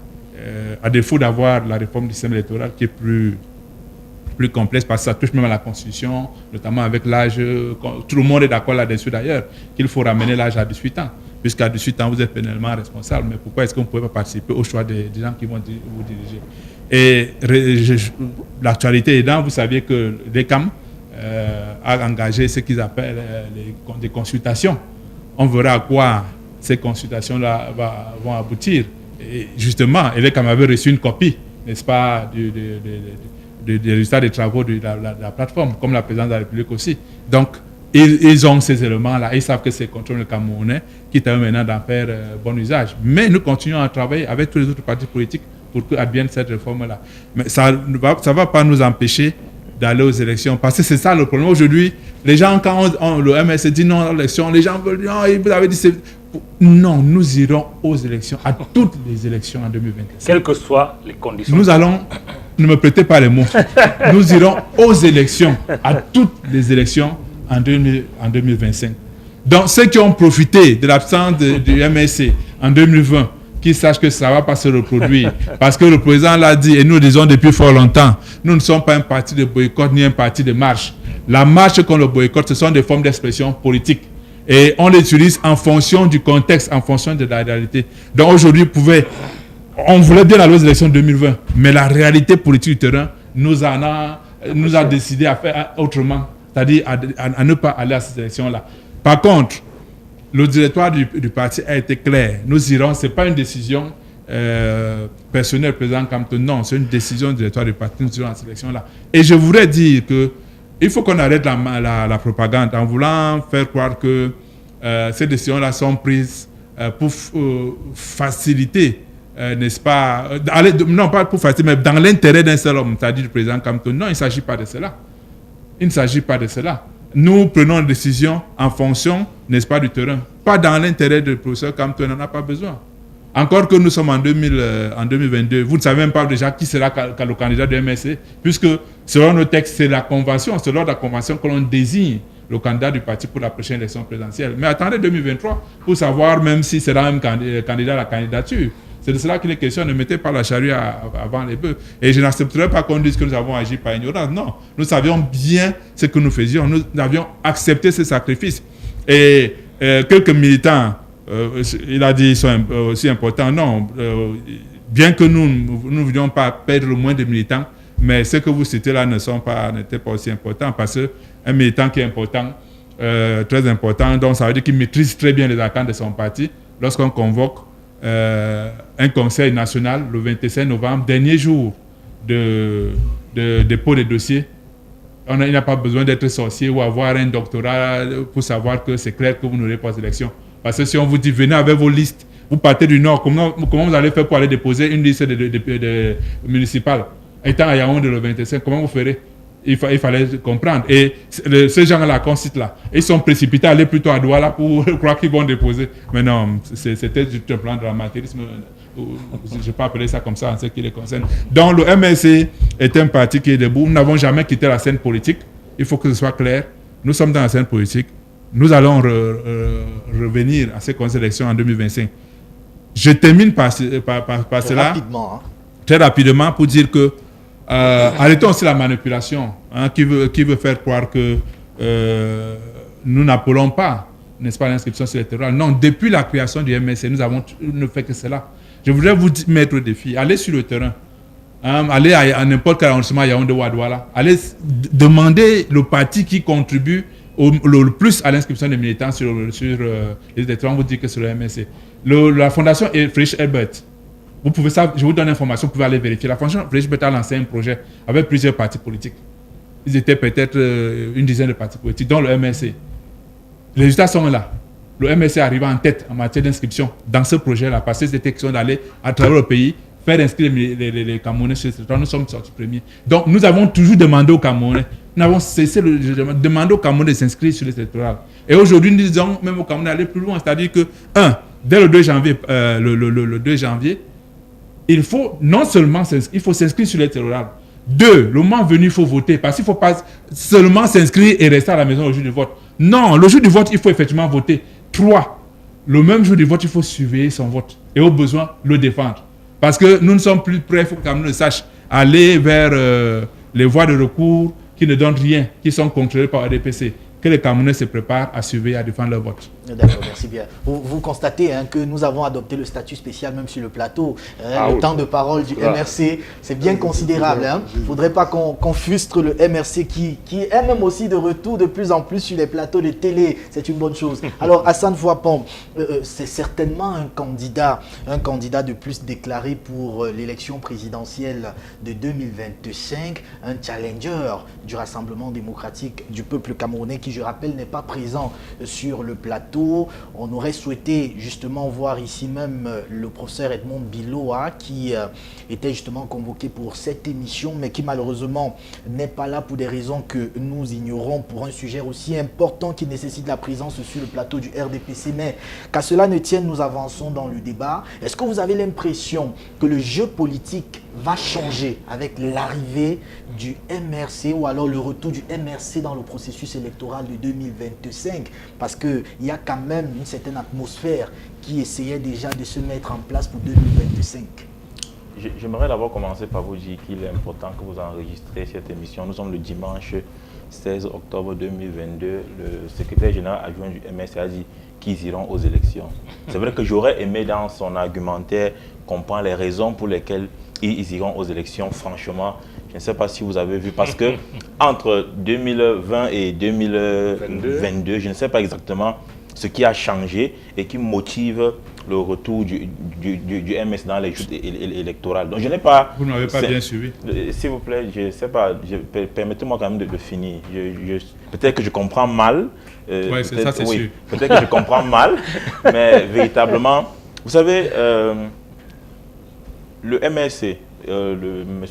à défaut d'avoir la réforme du système électoral qui est plus complexe, parce que ça touche même à la Constitution, notamment avec l'âge. Tout le monde est d'accord là-dessus d'ailleurs, qu'il faut ramener l'âge à 18 ans. Puisqu'à 18 ans, vous êtes pénalement responsable. Mais pourquoi est-ce qu'on ne pouvait pas participer au choix des gens qui vont vous diriger? Et l'actualité aidant, vous saviez que l'ECAM a engagé ce qu'ils appellent des consultations. On verra à quoi ces consultations-là vont aboutir. Et justement, l'ECAM avait reçu une copie, n'est-ce pas, des résultats des travaux de la plateforme, comme la présidence de la République aussi. Donc, ils ont ces éléments-là. Ils savent que c'est contre le Camerounais qui est maintenant d'en faire bon usage. Mais nous continuons à travailler avec tous les autres partis politiques pour qu'advienne cette réforme-là. Mais ça ne va pas nous empêcher d'aller aux élections. Parce que c'est ça le problème. Aujourd'hui, les gens, quand le MS dit non à l'élection, les gens veulent dire non, vous avez dit non, nous irons aux élections, à toutes les élections en 2025.
Quelles que soient les conditions.
Nous allons, ne me prêtez pas les mots, nous irons aux élections, à toutes les élections en 2025. Donc ceux qui ont profité de l'absence du MSC en 2020, qu'ils sachent que ça ne va pas se reproduire. Parce que le président l'a dit, et nous le disons depuis fort longtemps, nous ne sommes pas un parti de boycott ni un parti de marche. La marche contre le boycott, ce sont des formes d'expression politique. Et on les utilise en fonction du contexte, en fonction de la réalité. Donc aujourd'hui, on voulait bien aller aux élections 2020, mais la réalité politique du terrain nous a décidé à faire autrement, c'est-à-dire à ne pas aller à ces élections-là. Par contre, le directoire du parti a été clair. Nous irons, ce n'est pas une décision personnelle, président Campton, non, c'est une décision du directoire du parti, nous irons à ces élections-là. Et je voudrais dire qu'il faut qu'on arrête la propagande en voulant faire croire que ces décisions-là sont prises pour faciliter, n'est-ce pas, non pas pour faciliter, mais dans l'intérêt d'un seul homme, c'est-à-dire du président Campton. Non, il ne s'agit pas de cela. Il ne s'agit pas de cela. Nous prenons une décision en fonction, n'est-ce pas, du terrain. Pas dans l'intérêt du professeur Campton, on n'en a pas besoin. Encore que nous sommes en 2022, vous ne savez même pas déjà qui sera le candidat du MSC, puisque selon nos textes, c'est la convention, c'est lors de la convention que l'on désigne le candidat du parti pour la prochaine élection présidentielle. Mais attendez 2023 pour savoir même si sera un candidat à la candidature. C'est de cela qu'il est question. Ne mettez pas la charrue avant les bœufs. Et je n'accepterai pas qu'on dise que nous avons agi par ignorance. Non, nous savions bien ce que nous faisions. Nous avions accepté ce sacrifice. Et quelques militants, il a dit, sont aussi importants. Non, bien que nous ne voulions pas perdre le moins de militants, mais ce que vous citez là n'étaient pas aussi importants, parce qu'un militant qui est important, très important, donc ça veut dire qu'il maîtrise très bien les arcanes de son parti. Lorsqu'on convoque un conseil national le 25 novembre, dernier jour de dépôt des dossiers, il n'a pas besoin d'être sorcier ou avoir un doctorat pour savoir que c'est clair que vous n'aurez pas d'élection. Parce que si on vous dit venez avec vos listes, vous partez du Nord, comment vous allez faire pour aller déposer une liste de municipale étant à Yaoundé le 25, comment vous ferez? Il fallait comprendre. Et ces gens-là qu'on cite là, ils sont précipités à aller plutôt à Douala pour croire qu'ils vont déposer. Mais non, c'était juste un plan de dramatisme. Je ne vais pas appeler ça comme ça en ce qui les concerne. Donc le MLC est un parti qui est debout. Nous n'avons jamais quitté la scène politique. Il faut que ce soit clair. Nous sommes dans la scène politique. Nous allons revenir à ces élections en 2025. Je termine par cela.
Rapidement. Hein.
Très rapidement pour dire que arrêtons aussi la manipulation qui veut faire croire que nous n'appelons pas, n'est-ce pas, l'inscription sur l'électoral. Non, depuis la création du MSC, nous avons ne fait que cela. Je voudrais vous mettre au défi, allez sur le terrain, allez à n'importe quel arrondissement, Yaoundé ou à Douala, allez demander le parti qui contribue le plus à l'inscription des militants sur les électorats. On vous dit que c'est le MSC. La fondation Friedrich Ebert. Vous pouvez ça, je vous donne l'information, vous pouvez aller vérifier. La fondation Friedrich Ebert a lancé un projet avec plusieurs partis politiques. Ils étaient peut-être une dizaine de partis politiques, dont le MSC. Les résultats sont là. Le MSC arrive en tête en matière d'inscription dans ce projet-là, parce que c'était question d'aller à travers le pays, faire inscrire les Camerounais sur ce territoire. Nous sommes sortis premiers. Donc nous avons toujours demandé aux Camerounais, nous avons cessé de demander aux Camerounais de s'inscrire sur le territoire. Et aujourd'hui, nous disons même aux Camerounais d'aller plus loin, c'est-à-dire que, dès le 2 janvier, le 2 janvier, il faut non seulement il faut s'inscrire sur l'électoral. 2, le moment venu, il faut voter. Parce qu'il ne faut pas seulement s'inscrire et rester à la maison le jour du vote. Non, le jour du vote, il faut effectivement voter. 3, le même jour du vote, il faut surveiller son vote. Et au besoin, le défendre. Parce que nous ne sommes plus prêts, il faut que les Camerounais sachent, aller vers les voies de recours qui ne donnent rien, qui sont contrôlées par RDPC. Que les Camerounais se préparent à surveiller, à défendre leur vote.
D'accord, merci bien. Vous constatez que nous avons adopté le statut spécial même sur le plateau. Le temps de parole du MRC, c'est bien considérable. Il ne faudrait pas qu'on frustre le MRC qui est même aussi de retour de plus en plus sur les plateaux de télé. C'est une bonne chose. Alors, Hassan Fouapom, c'est certainement un candidat de plus déclaré pour l'élection présidentielle de 2025, un challenger du Rassemblement démocratique du peuple camerounais qui, je rappelle, n'est pas présent sur le plateau. On aurait souhaité justement voir ici même le professeur Edmond Biloa qui était justement convoqué pour cette émission, mais qui malheureusement n'est pas là pour des raisons que nous ignorons, pour un sujet aussi important qui nécessite la présence sur le plateau du RDPC. Mais qu'à cela ne tienne, nous avançons dans le débat. Est-ce que vous avez l'impression que le jeu politique va changer avec l'arrivée du MRC ou alors le retour du MRC dans le processus électoral de 2025? Parce qu'il y a quand même une certaine atmosphère qui essayait déjà de se mettre en place pour 2025.
J'aimerais d'abord commencer par vous dire qu'il est important que vous enregistrez cette émission. Nous sommes le dimanche 16 octobre 2022. Le secrétaire général adjoint du MRC a dit qu'ils iront aux élections. C'est vrai que j'aurais aimé dans son argumentaire comprendre les raisons pour lesquelles ils iront aux élections. Franchement, je ne sais pas si vous avez vu, parce que entre 2020 et 2022, je ne sais pas exactement ce qui a changé et qui motive le retour du MS dans les joutes électorales. Donc je n'ai pas...
Vous n'avez pas bien suivi.
S'il vous plaît, je ne sais pas, permettez-moi quand même de finir. Peut-être que je comprends mal.
Oui, c'est ça, c'est sûr.
Peut-être que je comprends mal, mais véritablement, vous savez, le MSC,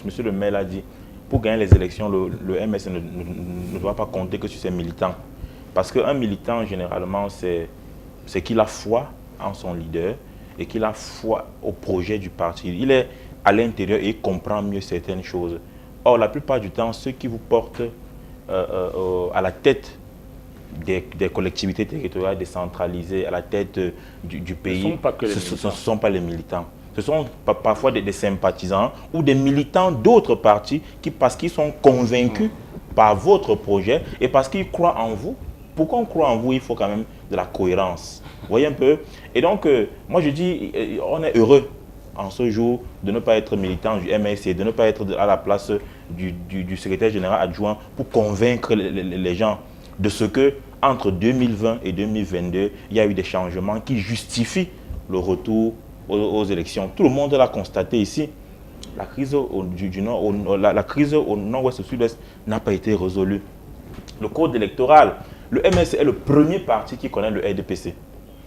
monsieur le maire l'a dit, pour gagner les élections, le MSC ne doit pas compter que sur ses militants. Parce qu'un militant, généralement, c'est qu'il a foi en son leader et qu'il a foi au projet du parti. Il est à l'intérieur et il comprend mieux certaines choses. Or, la plupart du temps, ceux qui vous portent à la tête des collectivités territoriales décentralisées, à la tête du pays, ce ne sont pas les militants. Ce sont parfois des sympathisants ou des militants d'autres partis qui, parce qu'ils sont convaincus par votre projet et parce qu'ils croient en vous. Pourquoi on croit en vous? Il faut quand même de la cohérence. Vous voyez un peu? Et donc, moi je dis, on est heureux en ce jour de ne pas être militant du MSC, de ne pas être à la place du secrétaire général adjoint pour convaincre les gens de ce que entre 2020 et 2022, il y a eu des changements qui justifient le retour aux élections. Tout le monde l'a constaté ici. La crise la crise au nord-ouest et au sud-est n'a pas été résolue. Le code électoral, le MSC est le premier parti qui connaît le RDPC.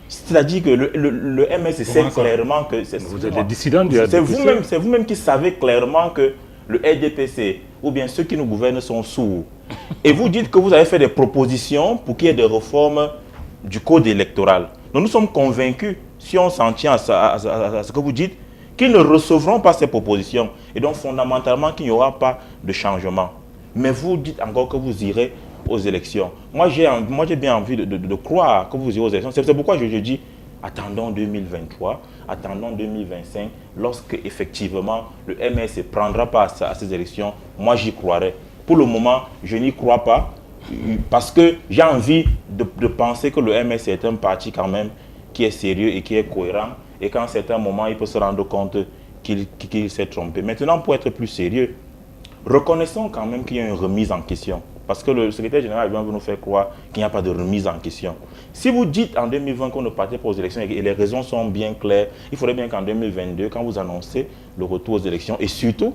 C'est-à-dire que le MSC sait clairement que...
Vous êtes des dissidents du RDPC.
C'est vous-même qui savez clairement que le RDPC, ou bien ceux qui nous gouvernent, sont sourds. Et vous dites que vous avez fait des propositions pour qu'il y ait des réformes du code électoral. Donc nous sommes convaincus, si on s'en tient à ce que vous dites, qu'ils ne recevront pas ces propositions. Et donc fondamentalement qu'il n'y aura pas de changement. Mais vous dites encore que vous irez aux élections. Moi j'ai bien envie de croire que vous irez aux élections. C'est pourquoi je dis, attendons 2023, attendons 2025, lorsque effectivement le MSC prendra part à ces élections, moi j'y croirai. Pour le moment, je n'y crois pas, parce que j'ai envie de penser que le MSC est un parti quand même qui est sérieux et qui est cohérent, et qu'à un certain moment, il peut se rendre compte qu'il s'est trompé. Maintenant, pour être plus sérieux, reconnaissons quand même qu'il y a une remise en question. Parce que le secrétaire général vient nous faire croire qu'il n'y a pas de remise en question. Si vous dites en 2020 qu'on ne partait pas aux élections et les raisons sont bien claires, il faudrait bien qu'en 2022, quand vous annoncez le retour aux élections, et surtout,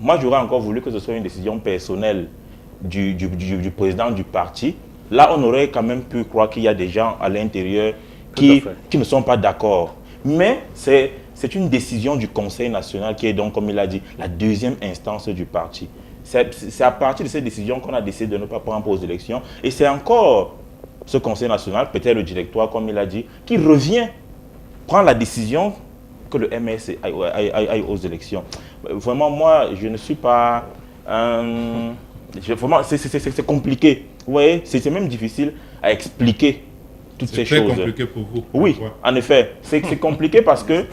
moi j'aurais encore voulu que ce soit une décision personnelle du président du parti, là on aurait quand même pu croire qu'il y a des gens à l'intérieur qui ne sont pas d'accord. Mais c'est une décision du Conseil national qui est donc, comme il a dit, la deuxième instance du parti. C'est à partir de cette décision qu'on a décidé de ne pas prendre aux élections. Et c'est encore ce Conseil national, peut-être le directoire, comme il a dit, qui revient prendre la décision que le MSC aille aux élections. Vraiment, moi, je ne suis pas... vraiment, c'est compliqué. Vous voyez, c'est même difficile à expliquer toutes ces choses.
C'est très compliqué pour vous.
Oui, en effet. C'est compliqué parce que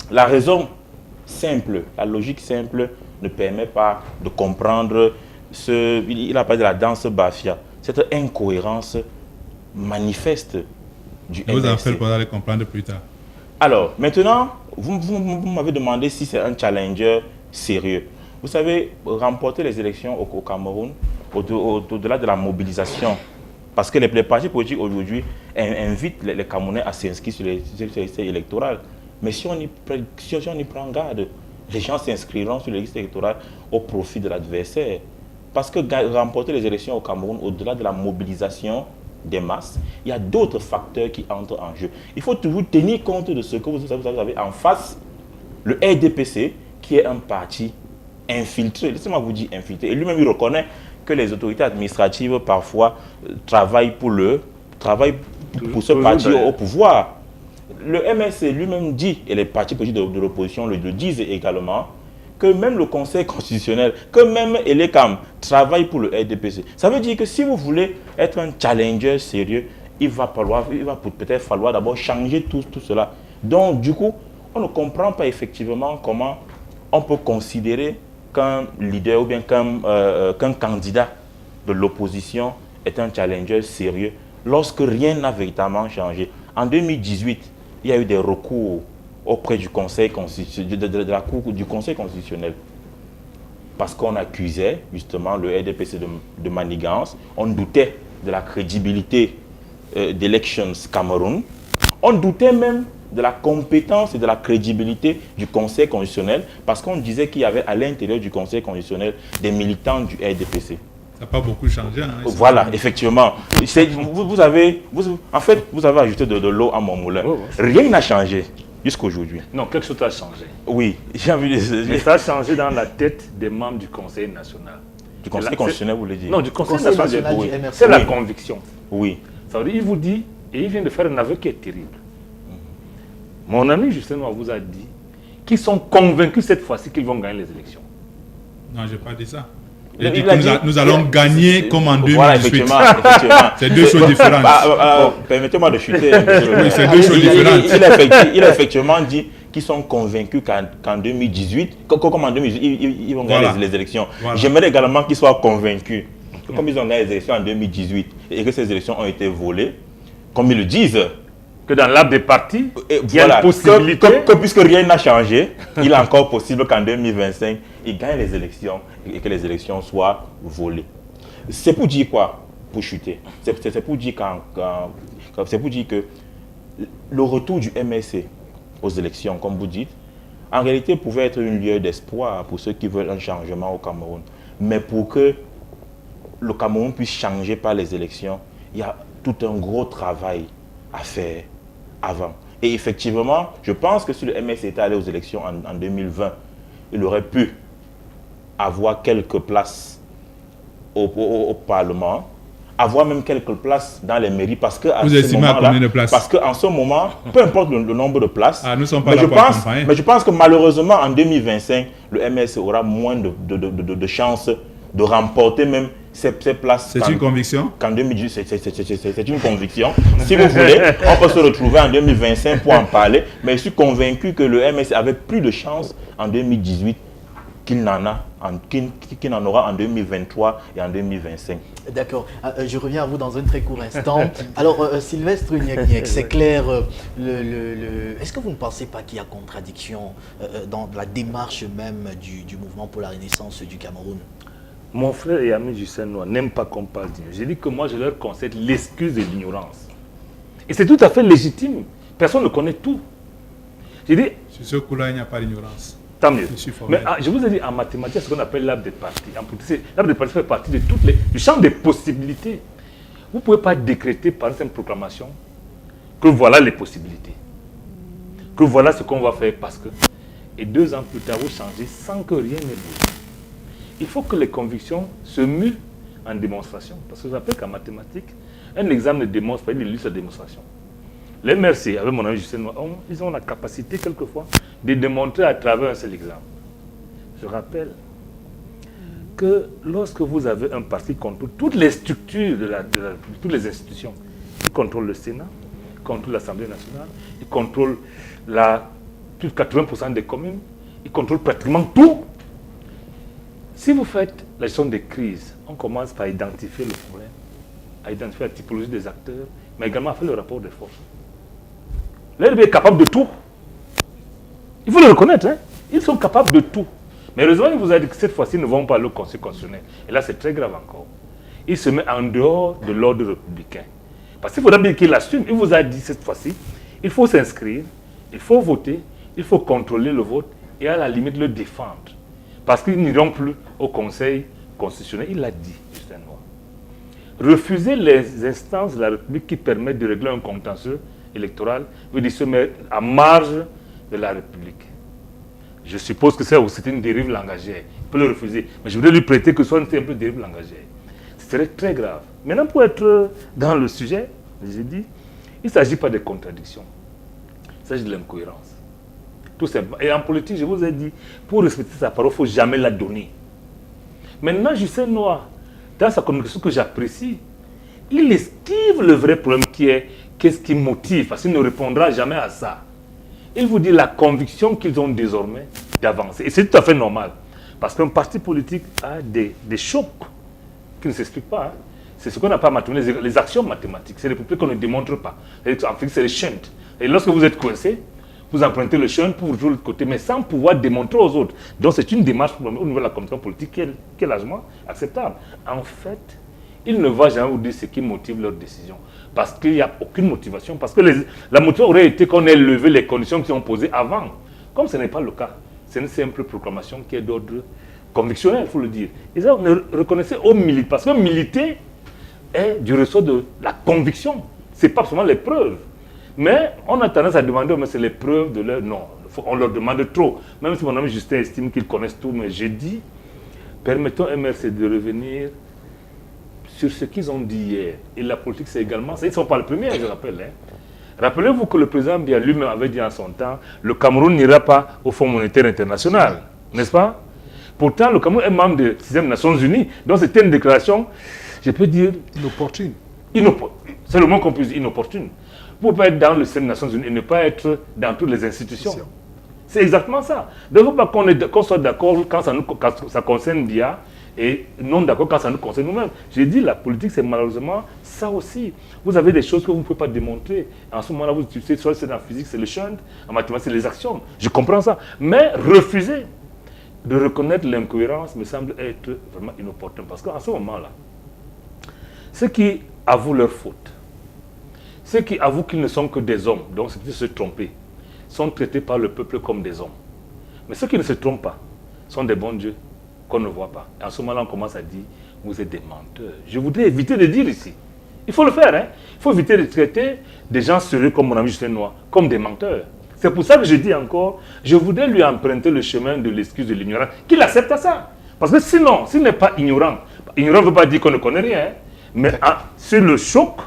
la raison simple, la logique simple ne permet pas de comprendre il a parlé de la danse Bafia, cette incohérence manifeste du MSC.
Vous en faites pour aller comprendre plus tard.
Alors, maintenant, vous m'avez demandé si c'est un challenger sérieux. Vous savez, remporter les élections au Cameroun, au-delà de la mobilisation, parce que les partis politiques aujourd'hui invitent les Camerounais à s'inscrire sur les listes électorales. Mais si on y prend garde, les gens s'inscriront sur les listes électorales au profit de l'adversaire. Parce que remporter les élections au Cameroun, au-delà de la mobilisation des masses, il y a d'autres facteurs qui entrent en jeu. Il faut toujours tenir compte de ce que vous avez en face, le RDPC, qui est un parti infiltré. Laissez-moi vous dire infiltré. Et lui-même, il reconnaît que les autorités administratives, parfois, travaillent pour ce parti au pouvoir. Le MSC lui-même dit, et les partis politiques de l'opposition le disent également, que même le Conseil constitutionnel, que même Elekam travaille pour le RDPC. Ça veut dire que si vous voulez être un challenger sérieux, il va peut-être falloir d'abord changer tout cela. Donc, du coup, on ne comprend pas effectivement comment on peut considérer qu'un leader ou bien qu'un candidat de l'opposition est un challenger sérieux lorsque rien n'a véritablement changé. En 2018, il y a eu des recours auprès du Conseil constitutionnel, de la Cour du Conseil constitutionnel, parce qu'on accusait justement le RDPC de manigance. On doutait de la crédibilité d'Elections Cameroun. On doutait même de la compétence et de la crédibilité du Conseil constitutionnel, parce qu'on disait qu'il y avait à l'intérieur du Conseil constitutionnel des militants du RDPC.
Ça n'a pas beaucoup changé. Hein,
voilà, effectivement. Vous avez ajouté de l'eau à mon moulin. Oh, rien n'a changé jusqu'aujourd'hui.
Non, quelque chose a changé.
Oui, j'ai envie de...
Mais ça a changé dans la tête des membres du Conseil national.
Du Conseil constitutionnel, vous voulez dire?
Non, du Conseil national. Oui. C'est la conviction.
Oui.
Ça veut dire, il vous dit, et il vient de faire un aveu qui est terrible. Mon ami Justin Noir vous a dit qu'ils sont convaincus cette fois-ci qu'ils vont gagner les élections.
Non, je n'ai pas dit ça. Il dit que nous allons gagner comme en 2018.
Voilà, effectivement.
C'est deux choses différentes.
Permettez-moi de chuter.
Oui, c'est deux choses différentes.
Il a effectivement dit qui sont convaincus qu'en 2018, comme en 2018, ils vont gagner les élections.
Voilà.
J'aimerais également qu'ils soient convaincus que comme ils ont gagné les élections en 2018 et que ces élections ont été volées, comme ils le disent,
que dans l'arbre des partis, il y a
voilà,
une possibilité.
que puisque rien n'a changé, il est encore possible qu'en 2025, ils gagnent les élections et que les élections soient volées. C'est pour dire quoi? Pour chuter. C'est pour dire c'est pour dire que le retour du MSC aux élections, comme vous dites, en réalité pouvait être une lueur d'espoir pour ceux qui veulent un changement au Cameroun. Mais pour que le Cameroun puisse changer par les élections, il y a tout un gros travail à faire avant. Et effectivement, je pense que si le MSC était allé aux élections en 2020, il aurait pu avoir quelques places au Parlement, avoir même quelques places dans les mairies, parce que
vous estimez à combien de places?
Parce qu'en ce moment, peu importe le nombre de places,
Nous sommes pas là pour accompagner.
mais je pense que malheureusement en 2025, le MSC aura moins de chances de remporter même ces places.
C'est une conviction?
Qu'en 2018, c'est une conviction. Si vous voulez, on peut se retrouver en 2025 pour en parler, mais je suis convaincu que le MSC avait plus de chances en 2018 qu'il n'en aura en 2023 et en 2025.
D'accord. Je reviens à vous dans un très court instant. Alors, Sylvestre Niek, c'est clair. Est-ce que vous ne pensez pas qu'il y a contradiction dans la démarche même du mouvement pour la renaissance du Cameroun?
Mon frère et ami Justin Noir n'aime pas qu'on parle d'ignorance. J'ai dit que moi, je leur concède l'excuse de l'ignorance. Et c'est tout à fait légitime. Personne ne connaît tout. J'ai dit...
Sur ce coup-là, il n'y a pas d'ignorance.
Tant mieux.
Je suis formé.
Mais je vous ai dit, en mathématiques, ce qu'on appelle l'arbre des partis. En politique, l'arbre des partis fait partie de du champ des possibilités. Vous ne pouvez pas décréter par une simple proclamation que voilà les possibilités. Que voilà ce qu'on va faire parce que... Et 2 ans plus tard, vous changez sans que rien ne bouge. Il faut que les convictions se muent en démonstration. Parce que je rappelle qu'en mathématiques, un examen ne démontre pas, il illustre la démonstration. Les MRC, avec mon ami Justin Noir, ils ont la capacité quelquefois de démontrer à travers un seul exemple. Je rappelle que lorsque vous avez un parti qui contrôle toutes les structures de toutes les institutions, il contrôle le Sénat, il contrôle l'Assemblée nationale, il contrôle plus de 80% des communes, il contrôle pratiquement tout. Si vous faites la gestion des crises, on commence par identifier le problème, à identifier la typologie des acteurs, mais également à faire le rapport des forces. L'RB est capable de tout. Il faut le reconnaître, hein? Ils sont capables de tout. Mais heureusement, il vous a dit que cette fois-ci, ils ne vont pas aller au Conseil constitutionnel. Et là, c'est très grave encore. Il se met en dehors de l'ordre républicain. Parce qu'il faudra bien qu'il assume. Il vous a dit cette fois-ci, il faut s'inscrire, il faut voter, il faut contrôler le vote et à la limite le défendre. Parce qu'ils n'iront plus au Conseil constitutionnel. Il l'a dit, Justin Noir. Refuser les instances de la République qui permettent de régler un contentieux électoral veut dire se mettre à marge de la République. Je suppose que c'est une dérive langagière. Il peut le refuser. Mais je voudrais lui prêter que ce soit un peu de dérive langagière. Ce serait très grave. Maintenant, pour être dans le sujet, j'ai dit, il ne s'agit pas de contradictions. Il s'agit de l'incohérence. Tout simplement. Et en politique, je vous ai dit, pour respecter sa parole, il ne faut jamais la donner. Maintenant, Justin Noir, dans sa communication que j'apprécie, il esquive le vrai problème qui est qu'est-ce qui motive, parce qu'il ne répondra jamais à ça. Il vous dit la conviction qu'ils ont désormais d'avancer. Et c'est tout à fait normal. Parce qu'un parti politique a des chocs qui ne s'expliquent pas. Hein. C'est ce qu'on appelle les actions mathématiques. C'est les problèmes qu'on ne démontre pas. En fait, c'est les shunts. Et lorsque vous êtes coincé, vous empruntez le shunt pour jouer de l'autre côté, mais sans pouvoir démontrer aux autres. Donc c'est une démarche au niveau de la commission politique qui est largement acceptable. En fait, il ne va jamais vous dire ce qui motive leur décision. Parce qu'il n'y a aucune motivation. Parce que la motivation aurait été qu'on ait levé les conditions qui sont posées avant. Comme ce n'est pas le cas. C'est une simple proclamation qui est d'ordre convictionnel, il faut le dire. Et ça, on reconnaissait au militaire. Parce que militer est du ressort de la conviction. Ce n'est pas seulement les preuves. Mais on a tendance à demander, mais c'est les preuves de leur... Non, on leur demande trop. Même si mon ami Justin estime qu'ils connaissent tout, mais j'ai dit, permettons MRC de revenir sur ce qu'ils ont dit hier. Et la politique, c'est également... Ils ne sont pas les premiers, je rappelle. Hein. Rappelez-vous que le président Biya lui-même avait dit en son temps, le Cameroun n'ira pas au Fonds monétaire international, n'est-ce pas? Pourtant, le Cameroun est membre des 6e Nations Unies. Donc c'était une déclaration, je peux dire...
Inopportune.
C'est le mot qu'on peut dire, inopportune. Vous ne pouvez pas être dans le 6e Nations Unies et ne pas être dans toutes les institutions. C'est exactement ça. Il ne faut pas qu'on soit d'accord quand ça concerne Biya et non d'accord quand ça nous concerne nous-mêmes. J'ai dit, la politique, c'est malheureusement ça aussi. Vous avez des choses que vous ne pouvez pas démontrer. En ce moment-là, vous utilisez, soit c'est dans la physique, c'est le shunt, en mathématiques, c'est les actions. Je comprends ça. Mais refuser de reconnaître l'incohérence me semble être vraiment inopportun. Parce qu'en ce moment-là, ceux qui avouent leur faute, ceux qui avouent qu'ils ne sont que des hommes, donc c'est se tromper, sont traités par le peuple comme des hommes. Mais ceux qui ne se trompent pas sont des bons dieux qu'on ne voit pas. Et en ce moment-là, on commence à dire, vous êtes des menteurs. Je voudrais éviter de dire ici. Il faut le faire, hein. Il faut éviter de traiter des gens sérieux comme mon ami Justin Noir, comme des menteurs. C'est pour ça que je dis encore, je voudrais lui emprunter le chemin de l'excuse de l'ignorance, qu'il accepte à ça. Parce que sinon, s'il n'est pas ignorant ne veut pas dire qu'on ne connaît rien, hein. Mais sur le choc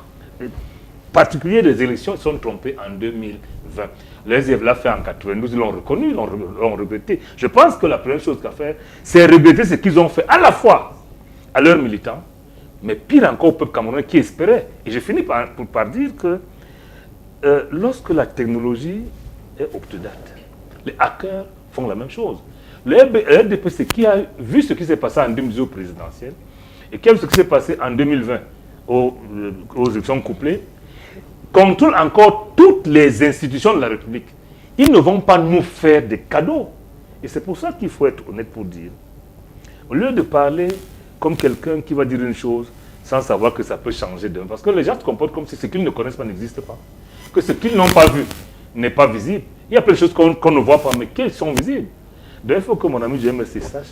particulier des élections, ils sont trompés en 2020. Les élèves l'ont fait en 92, ils l'ont reconnu, ils l'ont regretté. Je pense que la première chose qu'à faire, c'est regretter ce qu'ils ont fait à la fois à leurs militants, mais pire encore au peuple camerounais qui espérait. Et je finis par dire que lorsque la technologie est obsolète, les hackers font la même chose. Le RDPC qui a vu ce qui s'est passé en 2010 au présidentiel et qui a vu ce qui s'est passé en 2020 aux élections couplées, contrôle encore toutes les institutions de la République. Ils ne vont pas nous faire des cadeaux. Et c'est pour ça qu'il faut être honnête pour dire, au lieu de parler comme quelqu'un qui va dire une chose sans savoir que ça peut changer demain. Parce que les gens se comportent comme si ce qu'ils ne connaissent pas n'existe pas. Que ce qu'ils n'ont pas vu n'est pas visible. Il y a plein de choses qu'on ne voit pas, mais qui sont visibles. Donc il faut que mon ami JMSC sache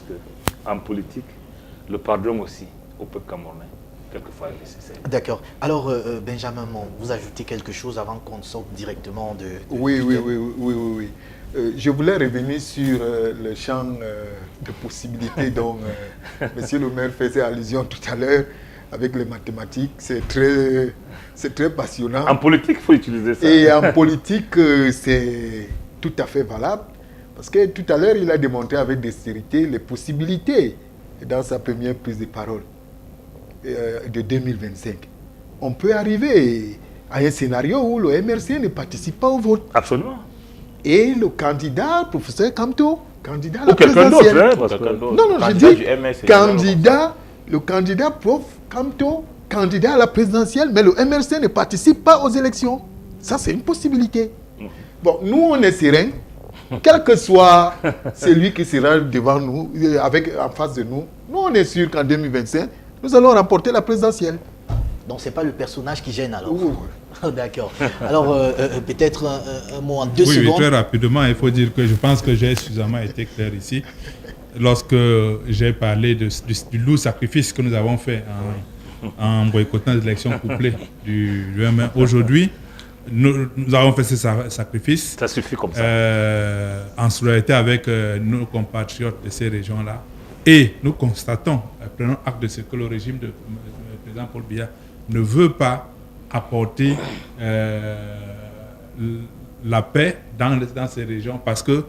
qu'en politique, le pardon aussi au peuple camerounais, quelquefois est nécessaire.
D'accord. Alors, Benjamin Mon, vous ajoutez quelque chose avant qu'on sorte directement de...
Oui. Je voulais revenir sur le champ de possibilités dont Monsieur le maire faisait allusion tout à l'heure avec les mathématiques. C'est très passionnant.
En politique, il faut utiliser ça.
Et en politique, c'est tout à fait valable. Parce que tout à l'heure, il a démontré avec dextérité les possibilités dans sa première prise de parole de 2025. On peut arriver à un scénario où le MRC ne participe pas au vote.
Absolument.
Et le candidat, professeur Kamto, candidat à
la présidentielle.
Non, je dis le candidat prof Kamto, candidat à la présidentielle, mais le MRC ne participe pas aux élections. Ça, c'est une possibilité. Bon, nous, on est serein. Quel que soit celui qui sera devant nous, en face de nous, nous, on est sûr qu'en 2025, nous allons remporter la présidentielle.
Donc, ce n'est pas le personnage qui gêne alors. D'accord. Alors, peut-être un mot en 2 secondes.
Oui, très rapidement, il faut dire que je pense que j'ai suffisamment été clair ici. Lorsque j'ai parlé du lourd sacrifice que nous avons fait en boycottant les élections couplées du M1 aujourd'hui, nous avons fait ce sacrifice.
Ça suffit comme ça.
En solidarité avec nos compatriotes de ces régions-là. Et nous constatons, prenons acte de ce que le régime du président Paul Biya ne veut pas apporter la paix dans ces régions parce que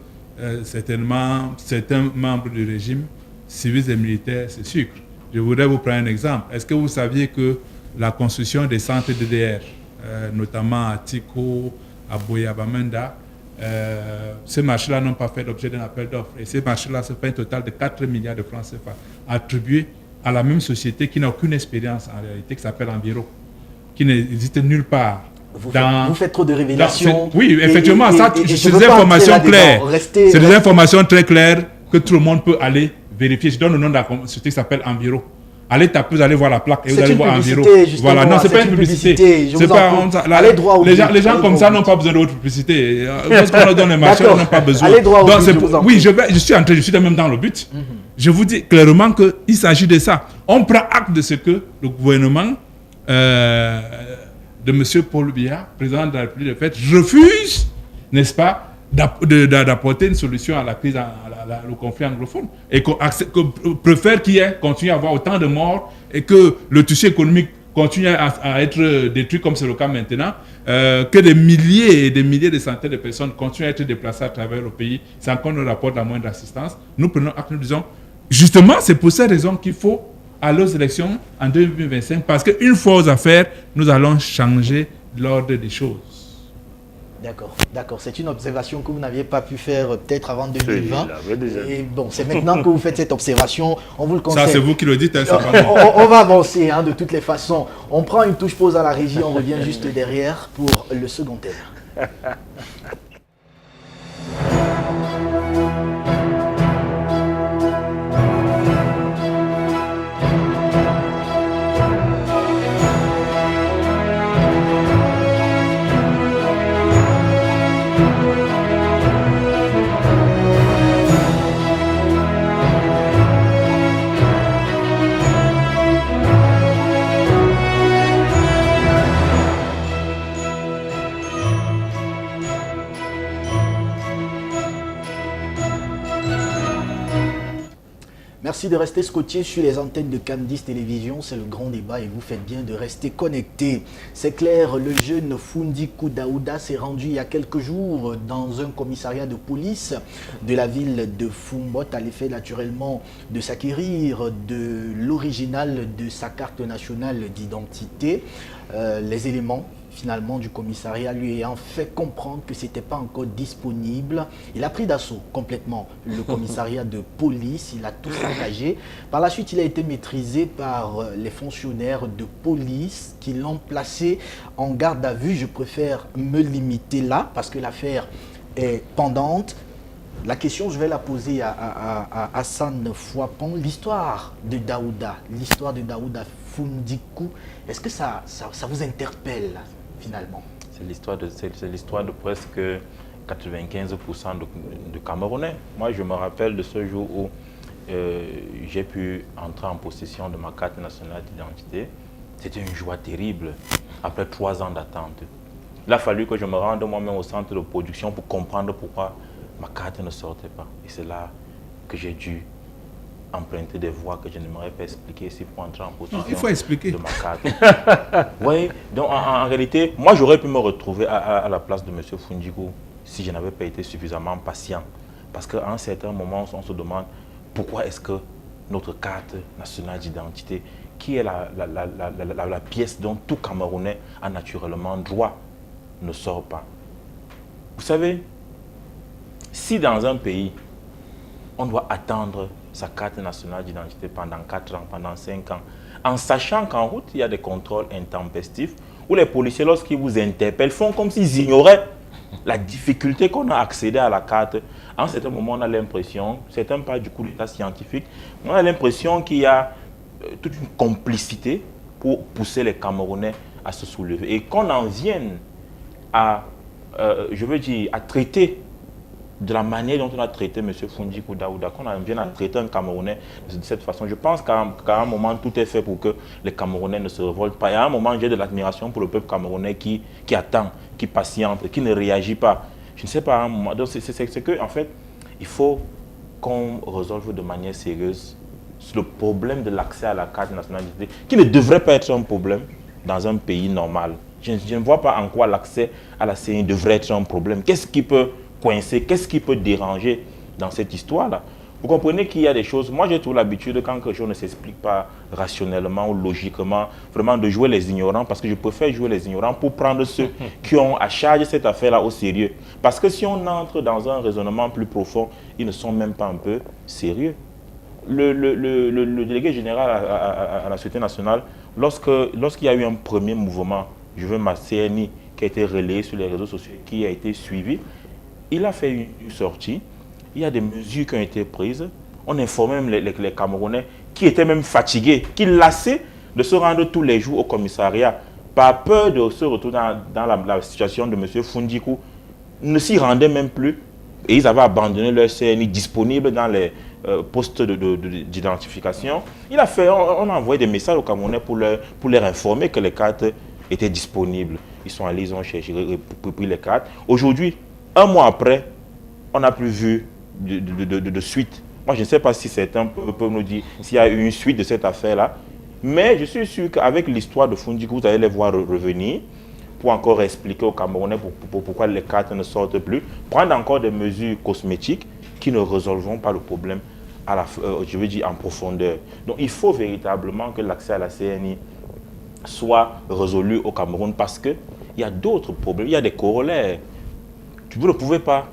certainement certains membres du régime, civils et militaires, se sucrent. Je voudrais vous prendre un exemple. Est-ce que vous saviez que la construction des centres DDR, notamment à Tiko, à Boyabamenda, ces marchés-là n'ont pas fait l'objet d'un appel d'offres. Et ces marchés-là se fait un total de 4 milliards de francs CFA attribués à la même société qui n'a aucune expérience en réalité, qui s'appelle Enviro, qui n'existe nulle part.
Vous faites trop de révélations.
Oui, effectivement, c'est des informations claires. C'est des informations très claires que tout le monde peut aller vérifier. Je donne le nom de la société qui s'appelle Enviro. Allez taper, vous allez voir la plaque et vous allez voir Enviro. Voilà, non, c'est pas une publicité. C'est pas
allez droit au but.
Les gens comme ça n'ont pas besoin de votre publicité. Lorsqu'on leur donne les marchés, ils n'ont pas besoin.
Allez droit au but.
Oui, je suis même dans le but. Je vous dis clairement qu'il s'agit de ça. On prend acte de ce que le gouvernement de M. Paul Biya, président de la République, de fait, refuse, n'est-ce pas, d'apporter une solution à la crise, le conflit anglophone, et qu'on préfère continue à avoir autant de morts et que le tissu économique continue à être détruit comme c'est le cas maintenant, que des milliers et des milliers de centaines de personnes continuent à être déplacées à travers le pays sans qu'on nous apporte la moindre assistance. Nous prenons acte, nous disons, justement, c'est pour ces raisons qu'il faut aller aux élections en 2025, parce qu'une fois aux affaires, nous allons changer l'ordre des choses.
D'accord, d'accord. C'est une observation que vous n'aviez pas pu faire peut-être avant 2020.
Déjà.
Et bon, c'est maintenant que vous faites cette observation. On vous le conseille.
Ça, c'est vous qui le dites. Hein, c'est pas moi.
On va avancer de toutes les façons. On prend une touche pause à la régie, on revient juste derrière pour le second thème. Merci de rester scotché sur les antennes de Cam10 Télévision, c'est le grand débat et vous faites bien de rester connectés. C'est clair, le jeune Fundiku Daouda s'est rendu il y a quelques jours dans un commissariat de police de la ville de Fumbot à l'effet naturellement de s'acquérir de l'original de sa carte nationale d'identité. Les éléments finalement du commissariat lui ayant fait comprendre que ce n'était pas encore disponible. Il a pris d'assaut complètement le commissariat de police, il a tout saccagé. Par la suite, il a été maîtrisé par les fonctionnaires de police qui l'ont placé en garde à vue. Je préfère me limiter là parce que l'affaire est pendante. La question, je vais la poser à Hassan Fouapon. L'histoire de Daouda Fundiku, est-ce que ça vous interpelle finalement?
C'est l'histoire de presque 95% de Camerounais. Moi, je me rappelle de ce jour où j'ai pu entrer en possession de ma carte nationale d'identité. C'était une joie terrible après 3 ans d'attente. Il a fallu que je me rende moi-même au centre de production pour comprendre pourquoi ma carte ne sortait pas. Et c'est là que j'ai dû emprunter des voies que je n'aimerais pas expliquer ici pour entrer en possession
il faut expliquer.
de ma carte. Oui, donc en réalité, moi j'aurais pu me retrouver à la place de M. Fundiku si je n'avais pas été suffisamment patient. Parce qu'à un certain moment, on se demande pourquoi est-ce que notre carte nationale d'identité, qui est la pièce dont tout Camerounais a naturellement droit, ne sort pas. Vous savez, si dans un pays, on doit attendre sa carte nationale d'identité pendant 4 ans, pendant 5 ans, en sachant qu'en route, il y a des contrôles intempestifs où les policiers, lorsqu'ils vous interpellent, font comme s'ils ignoraient la difficulté qu'on a à accéder à la carte. À un certain moment, on a l'impression, c'est un pas du coup d'état scientifique, on a l'impression qu'il y a toute une complicité pour pousser les Camerounais à se soulever. Et qu'on en vienne à, à traiter de la manière dont on a traité M. Fundiku Daouda, qu'on en vienne à traiter un Camerounais de cette façon. Je pense qu'à un moment, tout est fait pour que les Camerounais ne se révoltent pas. Et à un moment, j'ai de l'admiration pour le peuple camerounais qui attend, qui patiente, qui ne réagit pas. Je ne sais pas à un moment. Donc, c'est que, en fait, il faut qu'on résolve de manière sérieuse le problème de l'accès à la carte nationale d'identité, qui ne devrait pas être un problème dans un pays normal. Je ne vois pas en quoi l'accès à la CENI devrait être un problème. Qu'est-ce qui peut coincer, qu'est-ce qui peut déranger dans cette histoire-là? Vous comprenez qu'il y a des choses, moi j'ai toujours l'habitude quand quelque chose ne s'explique pas rationnellement ou logiquement, vraiment de jouer les ignorants, parce que je préfère jouer les ignorants pour prendre ceux qui ont à charge cette affaire-là au sérieux. Parce que si on entre dans un raisonnement plus profond, ils ne sont même pas un peu sérieux. Le délégué général à la Sûreté nationale, lorsqu'il y a eu un premier mouvement, je veux ma CNI, qui a été relayé sur les réseaux sociaux, qui a été suivi, il a fait une sortie, il y a des mesures qui ont été prises, on informait même les Camerounais qui étaient même fatigués, qui lassaient de se rendre tous les jours au commissariat, par peur de se retrouver dans la situation de M. Fundiku, ne s'y rendaient même plus, et ils avaient abandonné leur CNI disponible dans les postes d'identification. On a envoyé des messages aux Camerounais pour leur informer que les cartes étaient disponibles. Ils sont allés, ils ont cherché, pris les cartes. Aujourd'hui, un mois après, on n'a plus vu de suite. Moi, je ne sais pas si certains peuvent nous dire s'il y a eu une suite de cette affaire-là. Mais je suis sûr qu'avec l'histoire de Fundiku, vous allez les voir revenir pour encore expliquer aux Camerounais pourquoi les cartes ne sortent plus. Prendre encore des mesures cosmétiques qui ne résolveront pas le problème en profondeur. Donc, il faut véritablement que l'accès à la CNI soit résolu au Cameroun parce qu'il y a d'autres problèmes, il y a des corollaires. Vous ne pouvez pas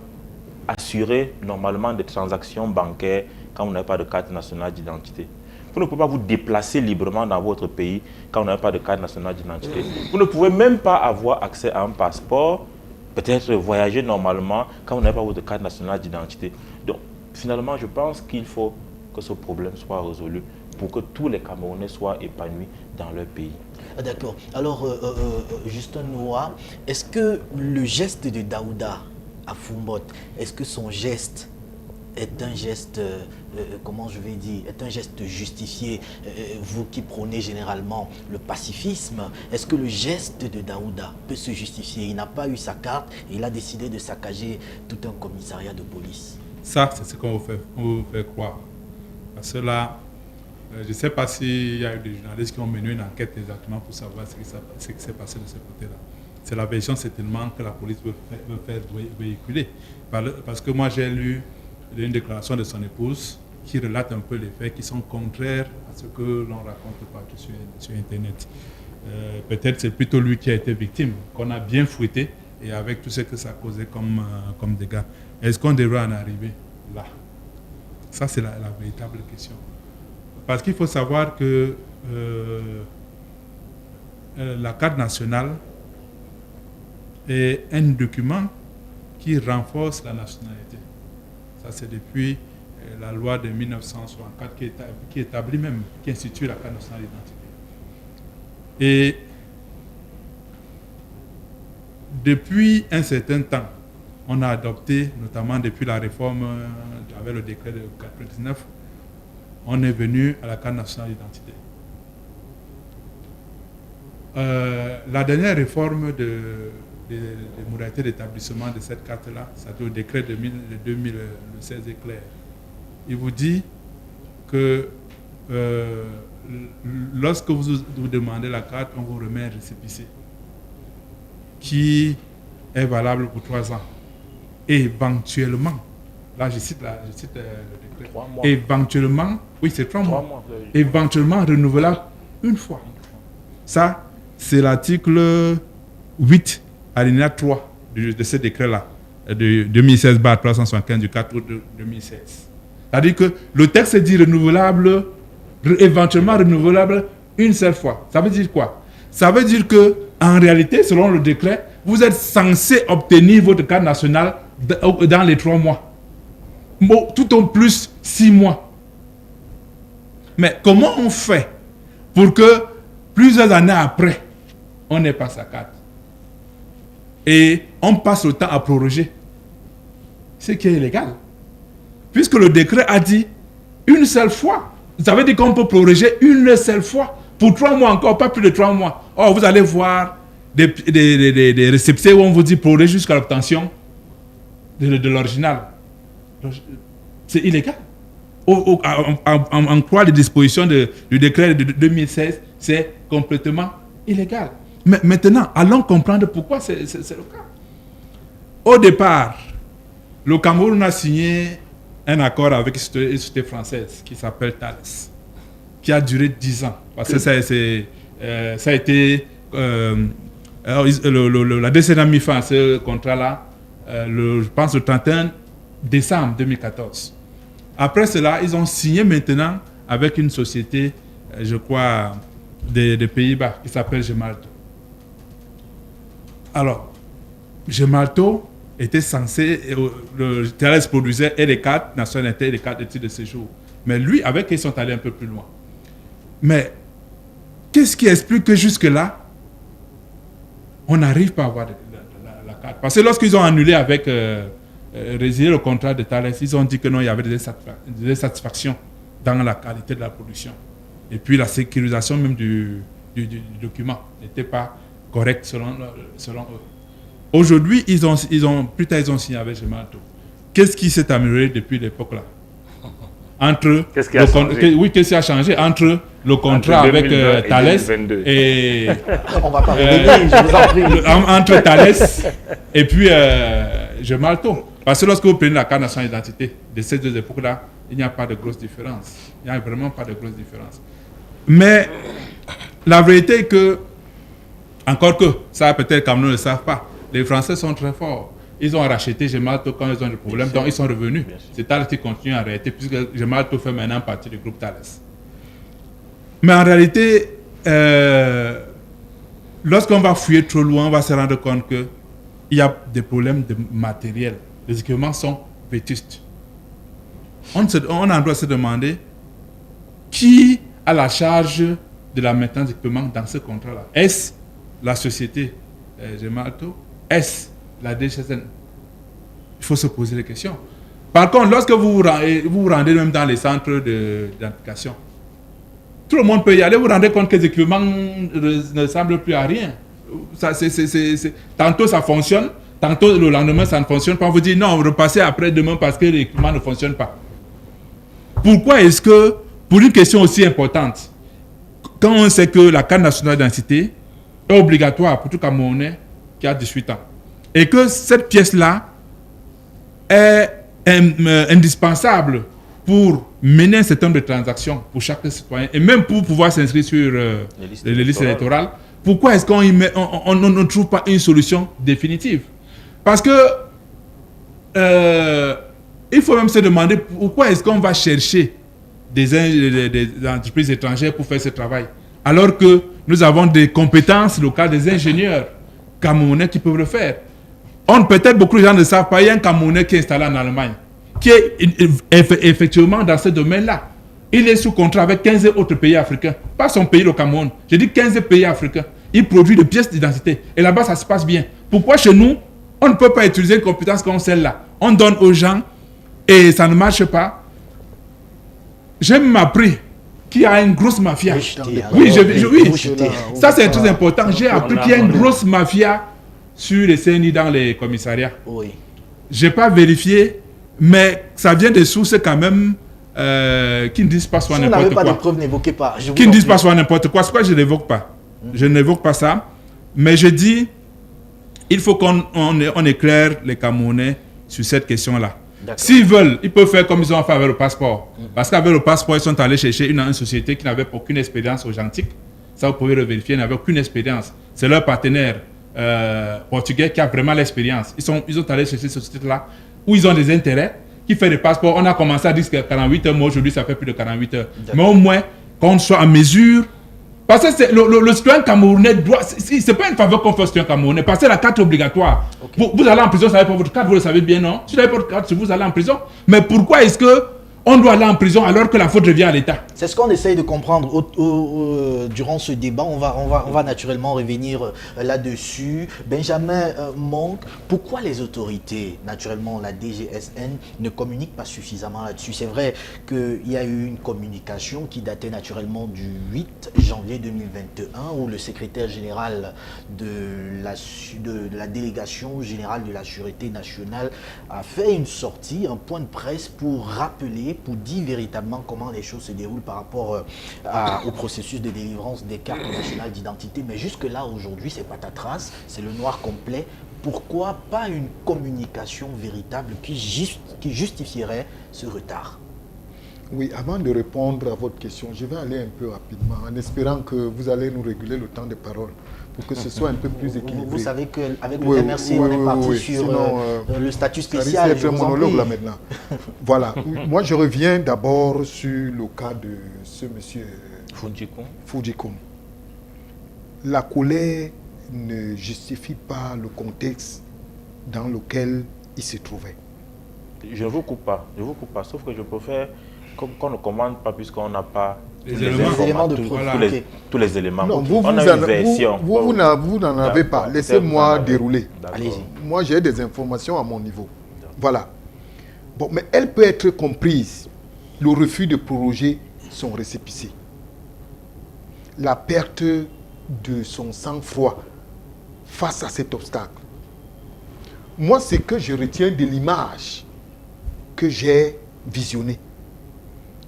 assurer normalement des transactions bancaires quand vous n'avez pas de carte nationale d'identité. Vous ne pouvez pas vous déplacer librement dans votre pays quand vous n'avez pas de carte nationale d'identité. Vous ne pouvez même pas avoir accès à un passeport, peut-être voyager normalement quand vous n'avez pas votre carte nationale d'identité. Donc, finalement, je pense qu'il faut que ce problème soit résolu pour que tous les Camerounais soient épanouis dans leur pays.
D'accord. Alors, Justin Noah, est-ce que le geste de Daouda à Foumbot, est-ce que son geste est un geste, comment je vais dire, est un geste justifié, vous qui prônez généralement le pacifisme, est-ce que le geste de Daouda peut se justifier? Il n'a pas eu sa carte et il a décidé de saccager tout un commissariat de police.
Ça, c'est ce qu'on vous fait croire. Parce que là, je ne sais pas s'il y a eu des journalistes qui ont mené une enquête exactement pour savoir ce qui s'est passé de ce côté-là. C'est la version certainement que la police veut faire véhiculer. Parce que moi, j'ai lu une déclaration de son épouse qui relate un peu les faits qui sont contraires à ce que l'on raconte partout sur Internet. Peut-être c'est plutôt lui qui a été victime, qu'on a bien fouetté et avec tout ce que ça causait comme dégâts. Est-ce qu'on devrait en arriver là? Ça, c'est la véritable question. Parce qu'il faut savoir que la carte nationale est un document qui renforce la nationalité. Ça, c'est depuis la loi de 1964 qui établit même, qui institue la carte nationale d'identité. Et depuis un certain temps, on a adopté, notamment depuis la réforme avec le décret de 1999, on est venu à la carte nationale d'identité. La dernière réforme des modalités d'établissement de cette carte-là, c'est le décret de 2016 est clair. Il vous dit que lorsque vous demandez la carte, on vous remet un récépissé qui est valable pour 3 ans. Éventuellement, là je cite le décret,
3 mois.
Éventuellement, oui c'est 3 mois.
3 mois.
Éventuellement renouvelable une fois. Ça, c'est l'article 8, alinéa 3 de ce décret-là, de 2016/375 du 4 août 2016. C'est-à-dire que le texte dit renouvelable, éventuellement renouvelable une seule fois. Ça veut dire quoi? Ça veut dire que, en réalité, selon le décret, vous êtes censé obtenir votre carte nationale dans les 3 mois. Tout au plus 6 mois. Mais comment on fait pour que plusieurs années après, on n'ait pas sa carte? Et on passe le temps à proroger. Ce qui est illégal. Puisque le décret a dit une seule fois. Ça veut dire qu'on peut proroger une seule fois. Pour 3 mois encore, pas plus de 3 mois. Or, vous allez voir des récépissés où on vous dit proroger jusqu'à l'obtention de l'original. C'est illégal. En quoi les dispositions du décret de 2016, c'est complètement illégal. Mais maintenant, allons comprendre pourquoi c'est le cas. Au départ, le Cameroun a signé un accord avec une société française qui s'appelle Thales, qui a duré 10 ans. Parce que ça a été... la décennie a mis fin à ce contrat-là, je pense le 31 décembre 2014. Après cela, ils ont signé maintenant avec une société, je crois, des Pays-Bas, qui s'appelle Gemalto. Alors, Gemalto était censé, le Thales produisait et les cartes nationalité et les cartes de titre de séjour. Mais lui, avec eux, ils sont allés un peu plus loin. Mais, qu'est-ce qui explique que jusque-là, on n'arrive pas à avoir la carte? Parce que lorsqu'ils ont annulé avec, résilié le contrat de Thales, ils ont dit que non, il y avait des insatisfactions dans la qualité de la production. Et puis la sécurisation même du document n'était pas correcte selon eux. Aujourd'hui, ils ont signé avec Gemalto. Qu'est-ce qui s'est amélioré depuis l'époque-là?
Qu'est-ce qui a changé?
Oui, qu'est-ce qui a changé entre le contrat avec Thales et...
On va pas revenir, je vous en prie.
Entre Thales et puis Gemalto. Parce que lorsque vous prenez la carte nationale d'identité de ces 2 époques-là, il n'y a pas de grosse différence. Il n'y a vraiment pas de grosse différence. Mais la vérité est que, encore que, ça peut-être comme nous ne le savent pas, les Français sont très forts. Ils ont racheté Gemalto quand ils ont des problèmes, donc ils sont revenus. C'est Thales qui continue en réalité, puisque Gemalto fait maintenant partie du groupe Thales. Mais en réalité, lorsqu'on va fouiller trop loin, on va se rendre compte qu'il y a des problèmes de matériel. Les équipements sont vétustes. On a droit de se demander qui a la charge de la maintenance d'équipements dans ce contrat-là. Est-ce la société Gemalto? Est-ce la DGSN? Il faut se poser les questions. Par contre, lorsque vous vous rendez même dans les centres d'application, tout le monde peut y aller, vous vous rendez compte que les équipements ne ressemblent plus à rien. Tantôt ça fonctionne, tantôt le lendemain ça ne fonctionne pas. On vous dit non, repassez après-demain parce que l'équipement ne fonctionne pas. Pourquoi est-ce que, pour une question aussi importante, quand on sait que la carte nationale d'identité est obligatoire pour tout Camerounais qui a 18 ans, et que cette pièce-là est indispensable pour mener un certain nombre de transactions pour chaque citoyen, et même pour pouvoir s'inscrire sur les listes électorales, pourquoi est-ce qu'on ne trouve pas une solution définitive? Parce que il faut même se demander pourquoi est-ce qu'on va chercher des entreprises étrangères pour faire ce travail, alors que nous avons des compétences locales, des ingénieurs camerounais qui peuvent le faire. Peut-être beaucoup de gens ne savent pas, il y a un Camerounais qui est installé en Allemagne, qui est effectivement dans ce domaine-là. Il est sous contrat avec 15 autres pays africains, pas son pays, le Cameroun. Je dis 15 pays africains. Il produit des pièces d'identité. Et là-bas, ça se passe bien. Pourquoi chez nous, on ne peut pas utiliser une compétence comme celle-là? On donne aux gens et ça ne marche pas. J'ai même appris qu'il y a une grosse mafia. Oui, ça c'est très important. J'ai appris qu'il y a une grosse mafia sur les CNI dans les commissariats.
Oui.
Je n'ai pas vérifié, mais ça vient des sources quand même qui ne disent pas soit n'importe quoi.
Si vous n'avez pas de preuves, n'évoquez pas.
Qui ne disent pas soit n'importe quoi. C'est pourquoi je n'évoque pas. Je n'évoque pas ça. Mais je dis, il faut qu'on éclaire les Camerounais sur cette question-là. S'ils veulent, ils peuvent faire comme ils ont fait avec le passeport. Parce qu'avec le passeport, ils sont allés chercher une société qui n'avait aucune expérience au Gentique. Ça, vous pouvez le vérifier, ils n'avaient aucune expérience. C'est leur partenaire portugais qui a vraiment l'expérience. Ils sont allés chercher cette société-là où ils ont des intérêts, qui fait des passeports. On a commencé à dire que 48 heures, moi aujourd'hui ça fait plus de 48 heures. Mais au moins, qu'on soit en mesure. Parce que le citoyen camerounais doit. C'est pas une faveur qu'on fait au citoyen camerounais. Parce que la carte est obligatoire. Okay. Vous allez en prison, ça n'est pas votre carte, vous le savez bien, non? Si vous n'avez pas votre carte, vous allez en prison. Mais pourquoi est-ce que on doit aller en prison alors que la faute revient à l'État?
C'est ce qu'on essaye de comprendre durant ce débat. On va naturellement revenir là-dessus. Benjamin Monk, pourquoi les autorités, naturellement la DGSN, ne communiquent pas suffisamment là-dessus? C'est vrai qu'il y a eu une communication qui datait naturellement du 8 janvier 2021 où le secrétaire général de la délégation générale de la Sûreté nationale a fait une sortie, un point de presse pour rappeler, pour dire véritablement comment les choses se déroulent par rapport au processus de délivrance des cartes nationales d'identité. Mais jusque-là, aujourd'hui, c'est patatras, c'est le noir complet. Pourquoi pas une communication véritable qui justifierait ce retard?
Oui, avant de répondre à votre question, je vais aller un peu rapidement, en espérant que vous allez nous réguler le temps de parole, pour que ce soit un peu plus équilibré.
Vous savez qu'avec le MRC, on est parti sur
sinon,
le statut spécial.
C'est un monologue là maintenant. Voilà. Moi, je reviens d'abord sur le cas de ce monsieur Fujikun. La colère ne justifie pas le contexte dans lequel il se trouvait.
Je ne vous coupe pas, sauf que je préfère qu'on ne commande pas puisqu'on n'a pas
les éléments de preuve.
Tous les éléments.
Non, vous n'en avez pas. Laissez-moi dérouler.
Allez-y.
Moi, j'ai des informations à mon niveau. Voilà. Bon, mais elle peut être comprise. Le refus de proroger son récépissé. La perte de son sang-froid face à cet obstacle. Moi, ce que je retiens de l'image que j'ai visionnée.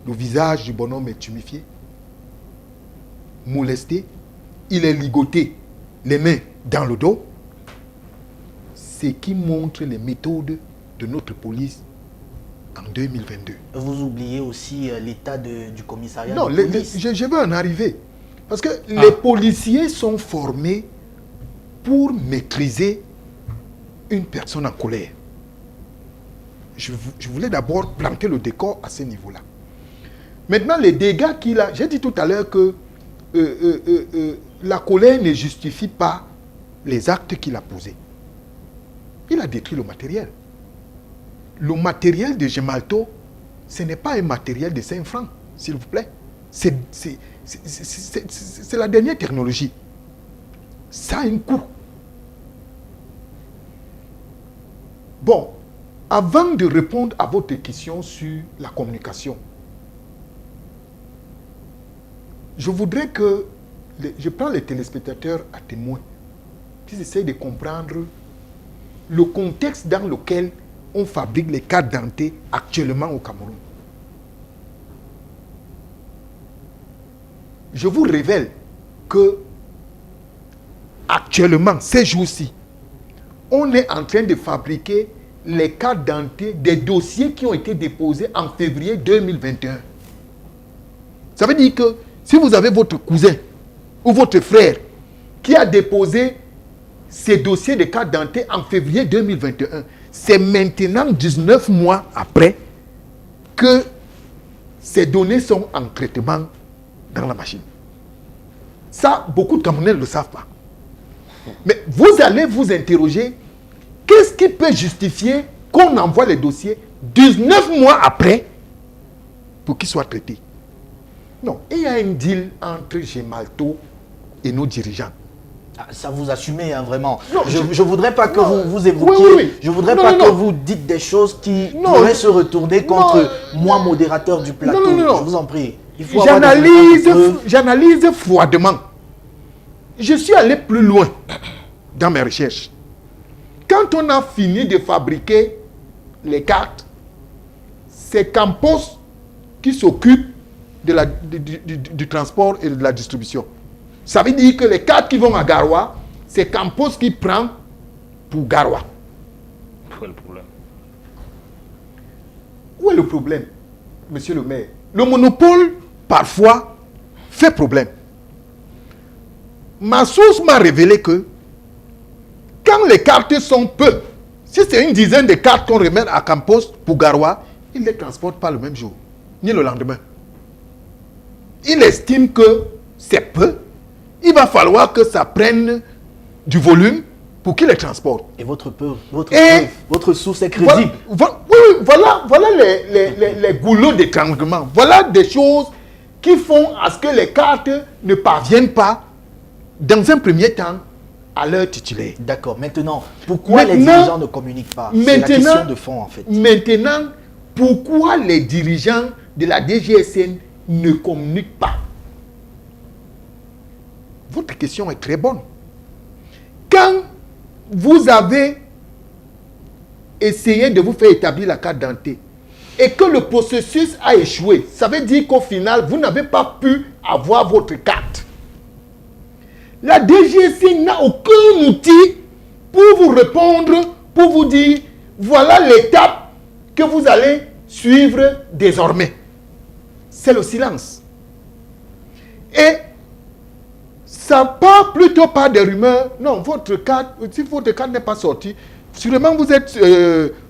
Le visage du bonhomme est tuméfié, molesté, il est ligoté, les mains dans le dos. Ce qui montre les méthodes de notre police en 2022.
Vous oubliez aussi l'état du commissariat
de police. Je vais en arriver. Parce que les policiers sont formés pour maîtriser une personne en colère. Je voulais d'abord planter le décor à ce niveau-là. Maintenant, les dégâts qu'il a... J'ai dit tout à l'heure que la colère ne justifie pas les actes qu'il a posés. Il a détruit le matériel. Le matériel de Gemalto, ce n'est pas un matériel de 5 francs, s'il vous plaît. C'est la dernière technologie. Ça a un coût. Bon, avant de répondre à votre question sur la communication, je voudrais que je prends les téléspectateurs à témoin, qu'ils essayent de comprendre le contexte dans lequel on fabrique les cartes d'identité actuellement au Cameroun. Je vous révèle que actuellement, ces jours-ci, on est en train de fabriquer les cartes d'identité des dossiers qui ont été déposés en février 2021. Ça veut dire que si vous avez votre cousin ou votre frère qui a déposé ces dossiers de cartes d'identité en février 2021, c'est maintenant 19 mois après que ces données sont en traitement dans la machine. Ça, beaucoup de Camerounais ne le savent pas. Mais vous allez vous interroger, qu'est-ce qui peut justifier qu'on envoie les dossiers 19 mois après pour qu'ils soient traités? Non, il y a un deal entre Gemalto et nos dirigeants.
Ah, ça vous assumez, hein, vraiment.
Non,
je ne voudrais pas que vous évoquiez,
oui.
Je voudrais pas que vous dites des choses qui pourraient se retourner contre moi, modérateur du plateau.
Non.
Je vous en prie. Il faut avoir
J'analyse froidement. Je suis allé plus loin dans mes recherches. Quand on a fini de fabriquer les cartes, c'est Campos qui s'occupe du transport et de la distribution. Ça veut dire que les cartes qui vont à Garoua, c'est Campos qui prend pour Garoua.
Où est le problème?
Où est le problème, monsieur le maire? Le monopole, parfois, fait problème. Ma source m'a révélé que quand les cartes sont peu, si c'est une dizaine de cartes qu'on remet à Campos pour Garoua, il ne les transporte pas le même jour, ni le lendemain. Il estime que c'est peu. Il va falloir que ça prenne du volume pour qu'il les transporte.
Et votre source est crédible.
Voilà les goulots d'étranglement. Voilà des choses qui font à ce que les cartes ne parviennent pas, dans un premier temps, à leur titulaire.
D'accord. Maintenant, pourquoi les dirigeants ne communiquent pas? C'est la question de fond, en fait.
Maintenant, pourquoi les dirigeants de la DGSN ne communiquent pas? Votre question est très bonne. Quand vous avez essayé de vous faire établir la carte d'identité et que le processus a échoué, ça veut dire qu'au final, vous n'avez pas pu avoir votre carte. La DGSN n'a aucun outil pour vous répondre, pour vous dire, voilà l'étape que vous allez suivre désormais. C'est le silence. Et ça part plutôt par des rumeurs. Non, votre carte, si votre carte n'est pas sortie, sûrement vous êtes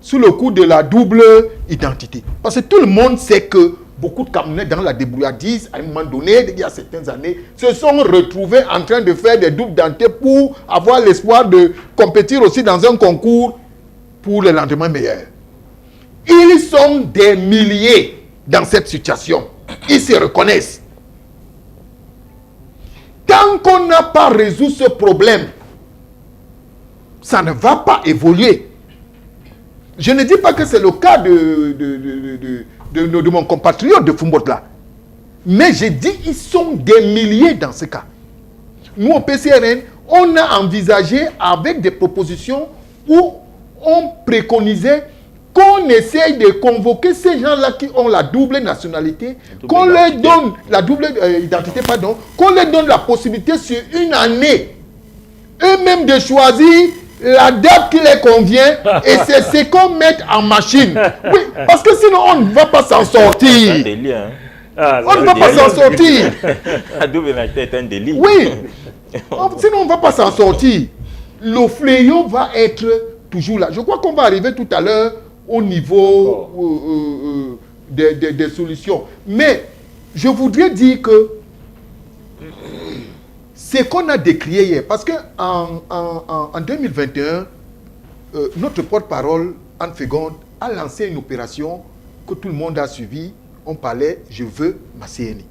sous le coup de la double identité. Parce que tout le monde sait que beaucoup de Camerounais dans la débrouillardise, à un moment donné, il y a certaines années, se sont retrouvés en train de faire des doubles identités pour avoir l'espoir de compétir aussi dans un concours pour le lendemain meilleur. Ils sont des milliers dans cette situation. Ils se reconnaissent. Tant qu'on n'a pas résolu ce problème, ça ne va pas évoluer. Je ne dis pas que c'est le cas de mon compatriote de Fumbote là. Mais je dis ils sont des milliers dans ce cas. Nous, au PCRN, on a envisagé avec des propositions où on préconisait qu'on essaye de convoquer ces gens-là qui ont la double nationalité, qu'on leur donne la double identité, pardon, qu'on leur donne la possibilité sur une année, eux-mêmes de choisir la date qui les convient et c'est ce qu'on met en machine. Oui, parce que sinon on ne va pas s'en sortir.
C'est un délit, hein.
On ne va pas s'en sortir.
La double nationalité est un délit.
Oui, sinon on ne va pas s'en sortir. Le fléau va être toujours là. Je crois qu'on va arriver tout à l'heure au niveau des solutions. Mais je voudrais dire que ce qu'on a décrié hier, parce qu'en 2021, notre porte-parole, Anne Fegonde, a lancé une opération que tout le monde a suivie. On parlait « Je veux ma CNI ».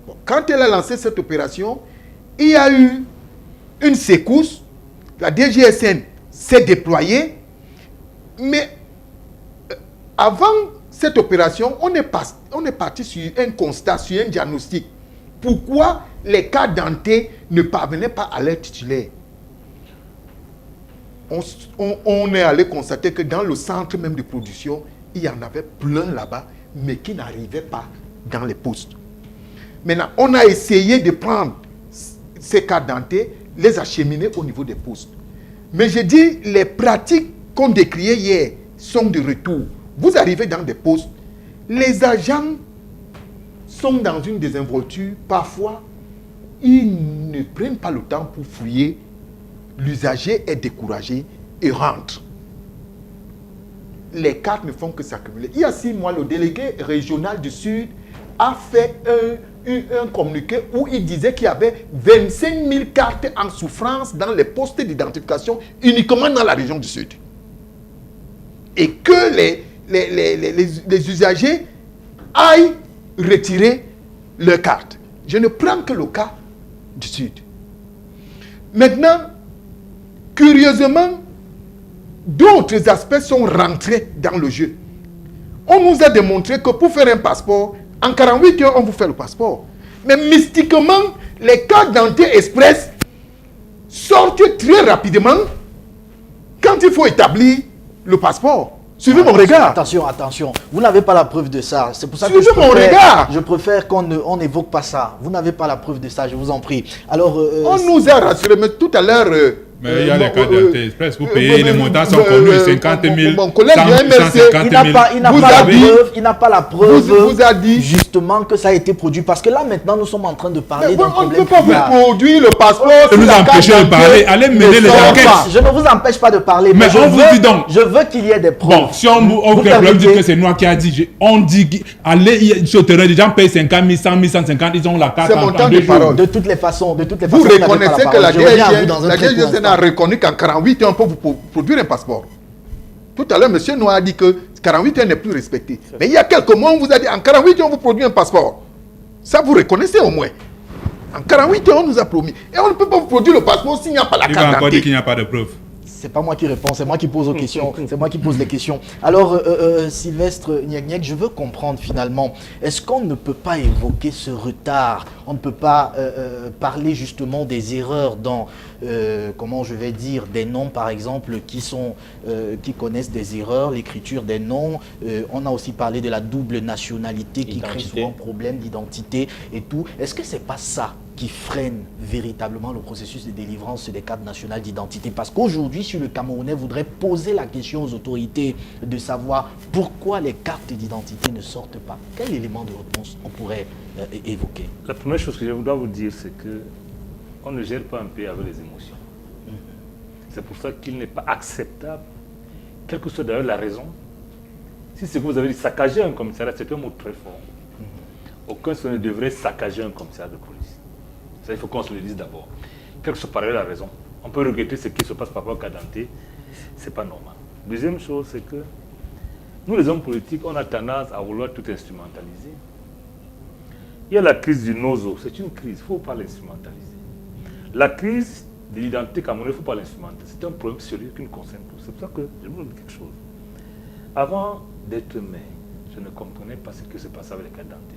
Bon, quand elle a lancé cette opération, il y a eu une secousse, la DGSN s'est déployée, mais avant cette opération, on est parti sur un constat, sur un diagnostic. Pourquoi les cas dentés ne parvenaient pas à leur titulaire? On est allé constater que dans le centre même de production, il y en avait plein là-bas, mais qui n'arrivaient pas dans les postes. Maintenant, on a essayé de prendre ces cas dentés, les acheminer au niveau des postes. Mais je dis, les pratiques qu'on décriait hier sont de retour. Vous arrivez dans des postes, les agents sont dans une désinvolture. Parfois, ils ne prennent pas le temps pour fouiller. L'usager est découragé et rentre. Les cartes ne font que s'accumuler. Il y a 6 mois, le délégué régional du Sud a fait un communiqué où il disait qu'il y avait 25 000 cartes en souffrance dans les postes d'identification uniquement dans la région du Sud. Et que les usagers aillent retirer leurs cartes. Je ne prends que le cas du Sud. Maintenant, curieusement, d'autres aspects sont rentrés dans le jeu. On nous a démontré que pour faire un passeport, en 48 heures, on vous fait le passeport. Mais mystiquement, les cartes dentés express sortent très rapidement quand il faut établir le passeport. Suivez mon regard.
Attention. Vous n'avez pas la preuve de ça. C'est pour ça que je préfère qu'on n'évoque pas ça. Vous n'avez pas la preuve de ça, je vous en prie. Alors,
on nous a rassuré, mais tout à l'heure...
mais il y a les cartes dentés express. Vous payez, les montants sont connus, 50 000,
mon collègue du MRC,
il n'a pas la preuve,
vous a dit
justement que ça a été produit. Parce que là, maintenant, nous sommes en train de parler d'un problème.
On ne peut pas vous produire le passeport.
Ne nous empêchez de parler. Allez mener les enquêtes.
Je ne vous empêche pas de parler.
Mais on vous dit donc.
Je veux qu'il y ait des preuves.
Bon, si on dit que c'est moi qui a dit, on dit, allez sur le terrain, les gens payent 50 000, 100 000, 150, ils ont la carte.
C'est mon temps de parole.
De toutes les façons.
Vous reconnaissez que la DGSN a reconnu qu'en 48 heures, on peut vous produire un passeport. Tout à l'heure, M. Noir a dit que 48 heures n'est plus respecté. Mais il y a quelques mois, on vous a dit en 48 heures, on vous produit un passeport. Ça, vous reconnaissez au moins. En 48 heures, on nous a promis. Et on ne peut pas vous produire le passeport s'il n'y a pas la carte d'identité.
Il va encore dire qu'il n'y a pas de preuve.
C'est pas moi qui réponds, c'est moi qui pose aux questions. C'est moi qui pose les questions. Alors, Sylvestre Niek, je veux comprendre finalement, est-ce qu'on ne peut pas évoquer ce retard? On ne peut pas parler justement des erreurs dans, comment je vais dire, des noms par exemple qui connaissent des erreurs, l'écriture des noms. On a aussi parlé de la double nationalité qui crée souvent problème d'identité et tout. Est-ce que c'est pas ça qui freine véritablement le processus de délivrance des cartes nationales d'identité? Parce qu'aujourd'hui, si le Camerounais voudrait poser la question aux autorités de savoir pourquoi les cartes d'identité ne sortent pas, quel élément de réponse on pourrait évoquer?
La première chose que je dois vous dire, c'est que on ne gère pas un pays avec les émotions. C'est pour ça qu'il n'est pas acceptable, quelle que soit d'ailleurs la raison. Si c'est que vous avez dit saccager un commissariat, c'est un mot très fort. Aucun ne devrait saccager un commissariat de police. Ça, il faut qu'on se le dise d'abord. Quelle que soit par la raison, on peut regretter ce qui se passe par rapport au cas denté, c'est pas normal. Deuxième chose, c'est que nous, les hommes politiques, on a tendance à vouloir tout instrumentaliser. Il y a la crise du nozo, c'est une crise, il ne faut pas l'instrumentaliser. La crise de l'identité camerounaise, il ne faut pas l'instrumentaliser. C'est un problème sérieux qui nous concerne tous. C'est pour ça que je vous dis quelque chose. Avant d'être maire, je ne comprenais pas ce qui se passait avec les cas dentés.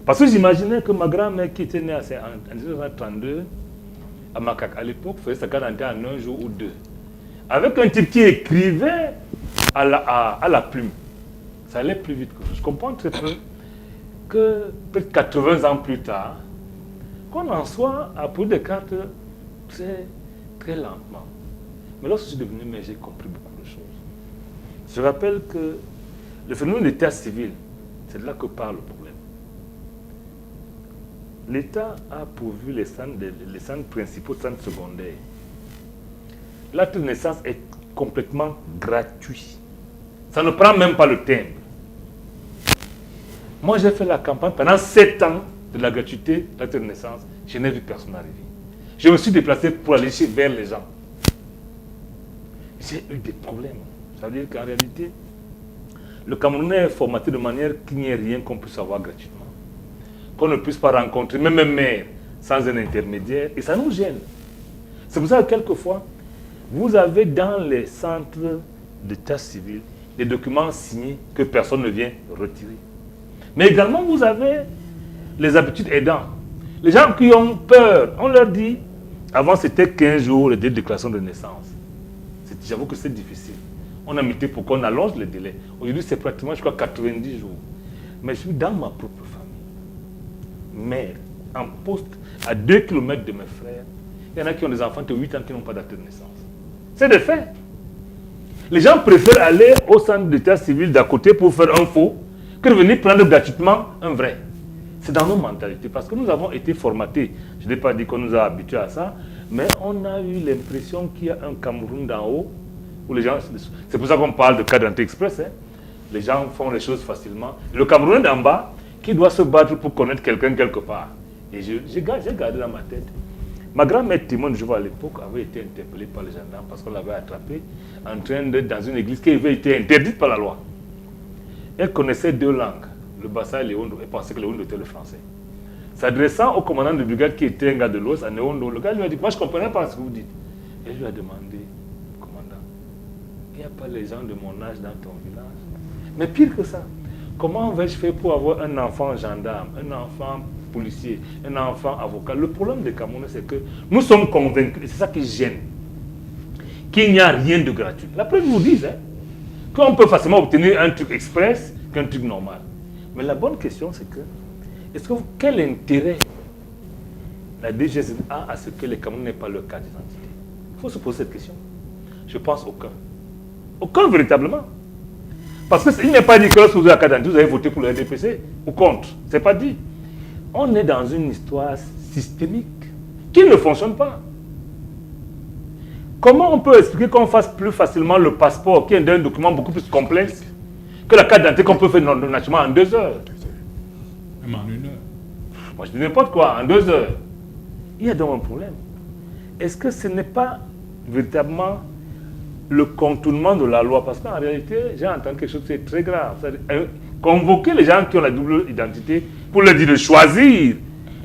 Parce que j'imaginais que ma grand-mère qui était née en 1932 à Macaque, à l'époque, faisait sa carte d'identité en 1 jour ou 2. Avec un type qui écrivait à la plume. Ça allait plus vite que ça. Je comprends très peu que peut-être 80 ans plus tard, qu'on en soit à produire des cartes très, très lentement. Mais lorsque je suis devenu maire, j'ai compris beaucoup de choses. Je rappelle que le phénomène de l'état civil, c'est de là que part le problème. L'État a pourvu les centres principaux, centres secondaires. L'acte de naissance est complètement gratuit. Ça ne prend même pas le timbre. Moi, j'ai fait la campagne pendant 7 ans de la gratuité de l'acte de naissance. Je n'ai vu personne arriver. Je me suis déplacé pour aller vers les gens. J'ai eu des problèmes. Ça veut dire qu'en réalité, le Camerounais est formaté de manière qu'il n'y ait rien qu'on puisse avoir gratuitement. Qu'on ne puisse pas rencontrer même un maire sans un intermédiaire. Et ça nous gêne. C'est pour ça que quelquefois, vous avez dans les centres d'état civil des documents signés que personne ne vient retirer. Mais également, vous avez les habitudes aidants. Les gens qui ont peur, on leur dit, avant c'était 15 jours, les délais de déclaration de naissance. J'avoue que c'est difficile. On a milité pour qu'on allonge les délais. Aujourd'hui, c'est pratiquement, je crois, 90 jours. Mais je suis dans ma propre famille. Mère, en poste, à 2 km de mes frères, il y en a qui ont des enfants de 8 ans qui n'ont pas d'acte de naissance. C'est des faits. Les gens préfèrent aller au centre d'état civil d'à côté pour faire un faux que de venir prendre gratuitement un vrai. C'est dans nos mentalités, parce que nous avons été formatés. Je n'ai pas dit qu'on nous a habitués à ça, mais on a eu l'impression qu'il y a un Cameroun d'en haut, où les gens... C'est pour ça qu'on parle de cadre express. Hein. Les gens font les choses facilement. Le Cameroun d'en bas, qui doit se battre pour connaître quelqu'un quelque part. Et j'ai gardé dans ma tête. Ma grand-mère Timon, je vois à l'époque, avait été interpellée par les gendarmes parce qu'on l'avait attrapée en train d'être dans une église qui avait été interdite par la loi. Elle connaissait 2 langues, le Bassa et le Hondo. Elle pensait que le Hondo était le français. S'adressant au commandant de brigade qui était un gars de l'Ouest, à Néondo, le gars lui a dit, moi je ne comprenais pas ce que vous dites. Elle lui a demandé, commandant, il n'y a pas les gens de mon âge dans ton village. Mais pire que ça, comment vais-je faire pour avoir un enfant gendarme, un enfant policier, un enfant avocat? Le problème des Camerounais, c'est que nous sommes convaincus, et c'est ça qui gêne, qu'il n'y a rien de gratuit. La preuve vous dit qu'on peut facilement obtenir un truc express qu'un truc normal. Mais la bonne question, c'est que, quel intérêt la DGS a à ce que les Camerounais n'aient pas leur carte d'identité? Il faut se poser cette question. Je pense aucun. Aucun véritablement. Parce qu'il n'est pas dit que lorsque vous avez la carte d'identité, vous avez voté pour le RDPC ou contre. Ce n'est pas dit. On est dans une histoire systémique qui ne fonctionne pas. Comment on peut expliquer qu'on fasse plus facilement le passeport, qui est un document beaucoup plus complexe, que la carte d'identité qu'on peut faire naturellement en 2 heures?
Même en 1 heure.
Moi je dis n'importe quoi, en 2 heures. Il y a donc un problème. Est-ce que ce n'est pas véritablement le contournement de la loi? Parce qu'en réalité, j'ai entendu quelque chose qui est très grave. Convoquer les gens qui ont la double identité pour leur dire de choisir.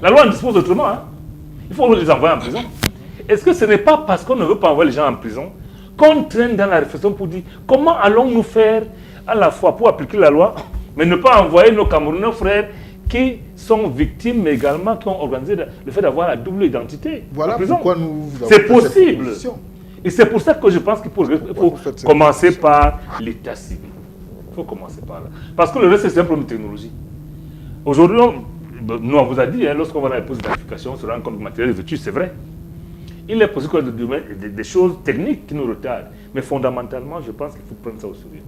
La loi en dispose autrement. Hein? Il faut les envoyer en prison. Est-ce que ce n'est pas parce qu'on ne veut pas envoyer les gens en prison qu'on traîne dans la réflexion pour dire comment allons-nous faire à la fois pour appliquer la loi, mais ne pas envoyer nos Camerounais, nos frères qui sont victimes, mais également qui ont organisé le fait d'avoir la double identité.
Voilà pourquoi nous avons
c'est
fait
possible.
cette proposition.
Et c'est pour ça que je pense qu'il faut commencer par l'état civil. Il faut commencer par là. Parce que le reste, c'est un problème de technologie. Aujourd'hui, nous, on vous a dit, lorsqu'on va dans les postes d'identification, on se rend compte que le matériel est vêtu, c'est vrai. Il est possible qu'il y ait des choses techniques qui nous retardent. Mais fondamentalement, je pense qu'il faut prendre ça au sérieux.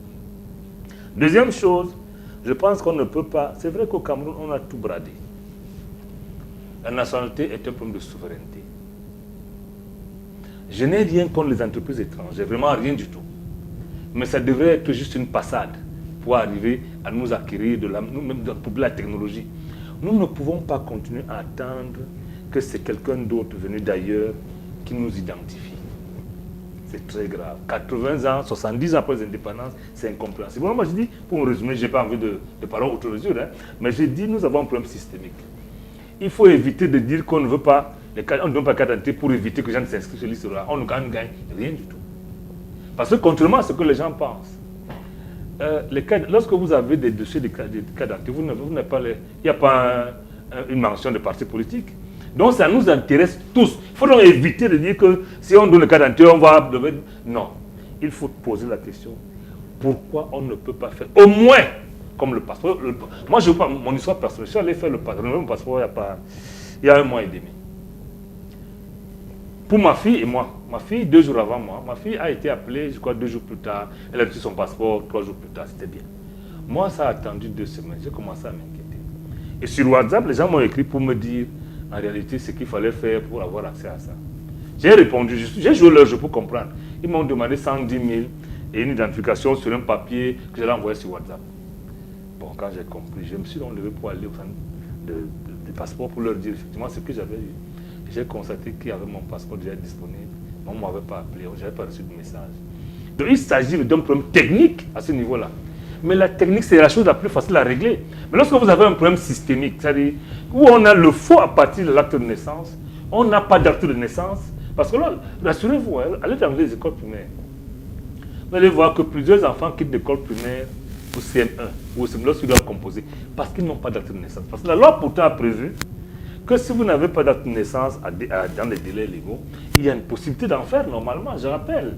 Deuxième chose, je pense qu'on ne peut pas... C'est vrai qu'au Cameroun, on a tout bradé. La nationalité est un problème de souveraineté. Je n'ai rien contre les entreprises étrangères, vraiment rien du tout. Mais ça devrait être juste une passade pour arriver à nous acquérir de la technologie. Nous ne pouvons pas continuer à attendre que c'est quelqu'un d'autre venu d'ailleurs qui nous identifie. C'est très grave. 80 ans, 70 ans après l'indépendance, c'est incompréhensible. Bon, moi je dis, pour me résumer, je n'ai pas envie de parler autre mesure, mais je dis, nous avons un problème systémique. Il faut éviter de dire qu'on ne veut pas, on ne donne pas carte d'identité pour éviter que les gens ne s'inscrivent sur l'histoire. On ne gagne rien du tout. Parce que contrairement à ce que les gens pensent, lorsque vous avez des dossiers de carte d'identité, vous n'avez pas il n'y a pas une mention de parti politique. Donc ça nous intéresse tous. Il faut donc éviter de dire que si on donne le carte d'identité, on va... Non. Il faut poser la question. Pourquoi on ne peut pas faire au moins comme le passeport? Moi, je veux pas mon histoire personnelle. Je suis allé faire le passeport il y a 1 mois et demi. Pour ma fille et moi, ma fille 2 jours avant moi, ma fille a été appelée, je crois 2 jours plus tard, elle a reçu son passeport 3 jours plus tard, c'était bien. Moi, ça a attendu 2 semaines, j'ai commencé à m'inquiéter. Et sur WhatsApp, les gens m'ont écrit pour me dire, en réalité, ce qu'il fallait faire pour avoir accès à ça. J'ai répondu, j'ai joué leur jeu pour comprendre. Ils m'ont demandé 110 000 et une identification sur un papier que j'allais envoyer sur WhatsApp. Bon, quand j'ai compris, je me suis enlevé pour aller au centre de passeport pour leur dire effectivement ce que j'avais eu. J'ai constaté qu'il y avait mon passeport déjà disponible. On ne m'avait pas appelé, je n'avais pas reçu de message. Donc il s'agit d'un problème technique à ce niveau-là. Mais la technique, c'est la chose la plus facile à régler. Mais lorsque vous avez un problème systémique, c'est-à-dire où on a le faux à partir de l'acte de naissance, on n'a pas d'acte de naissance, parce que là, rassurez-vous, allez dans les écoles primaires. Vous allez voir que plusieurs enfants quittent l'école primaire au CM1 ou au CM2 lorsqu'ils doivent composer, parce qu'ils n'ont pas d'acte de naissance. Parce que la loi pourtant a prévu que si vous n'avez pas d'acte de naissance dans les délais légaux, il y a une possibilité d'en faire normalement. Je rappelle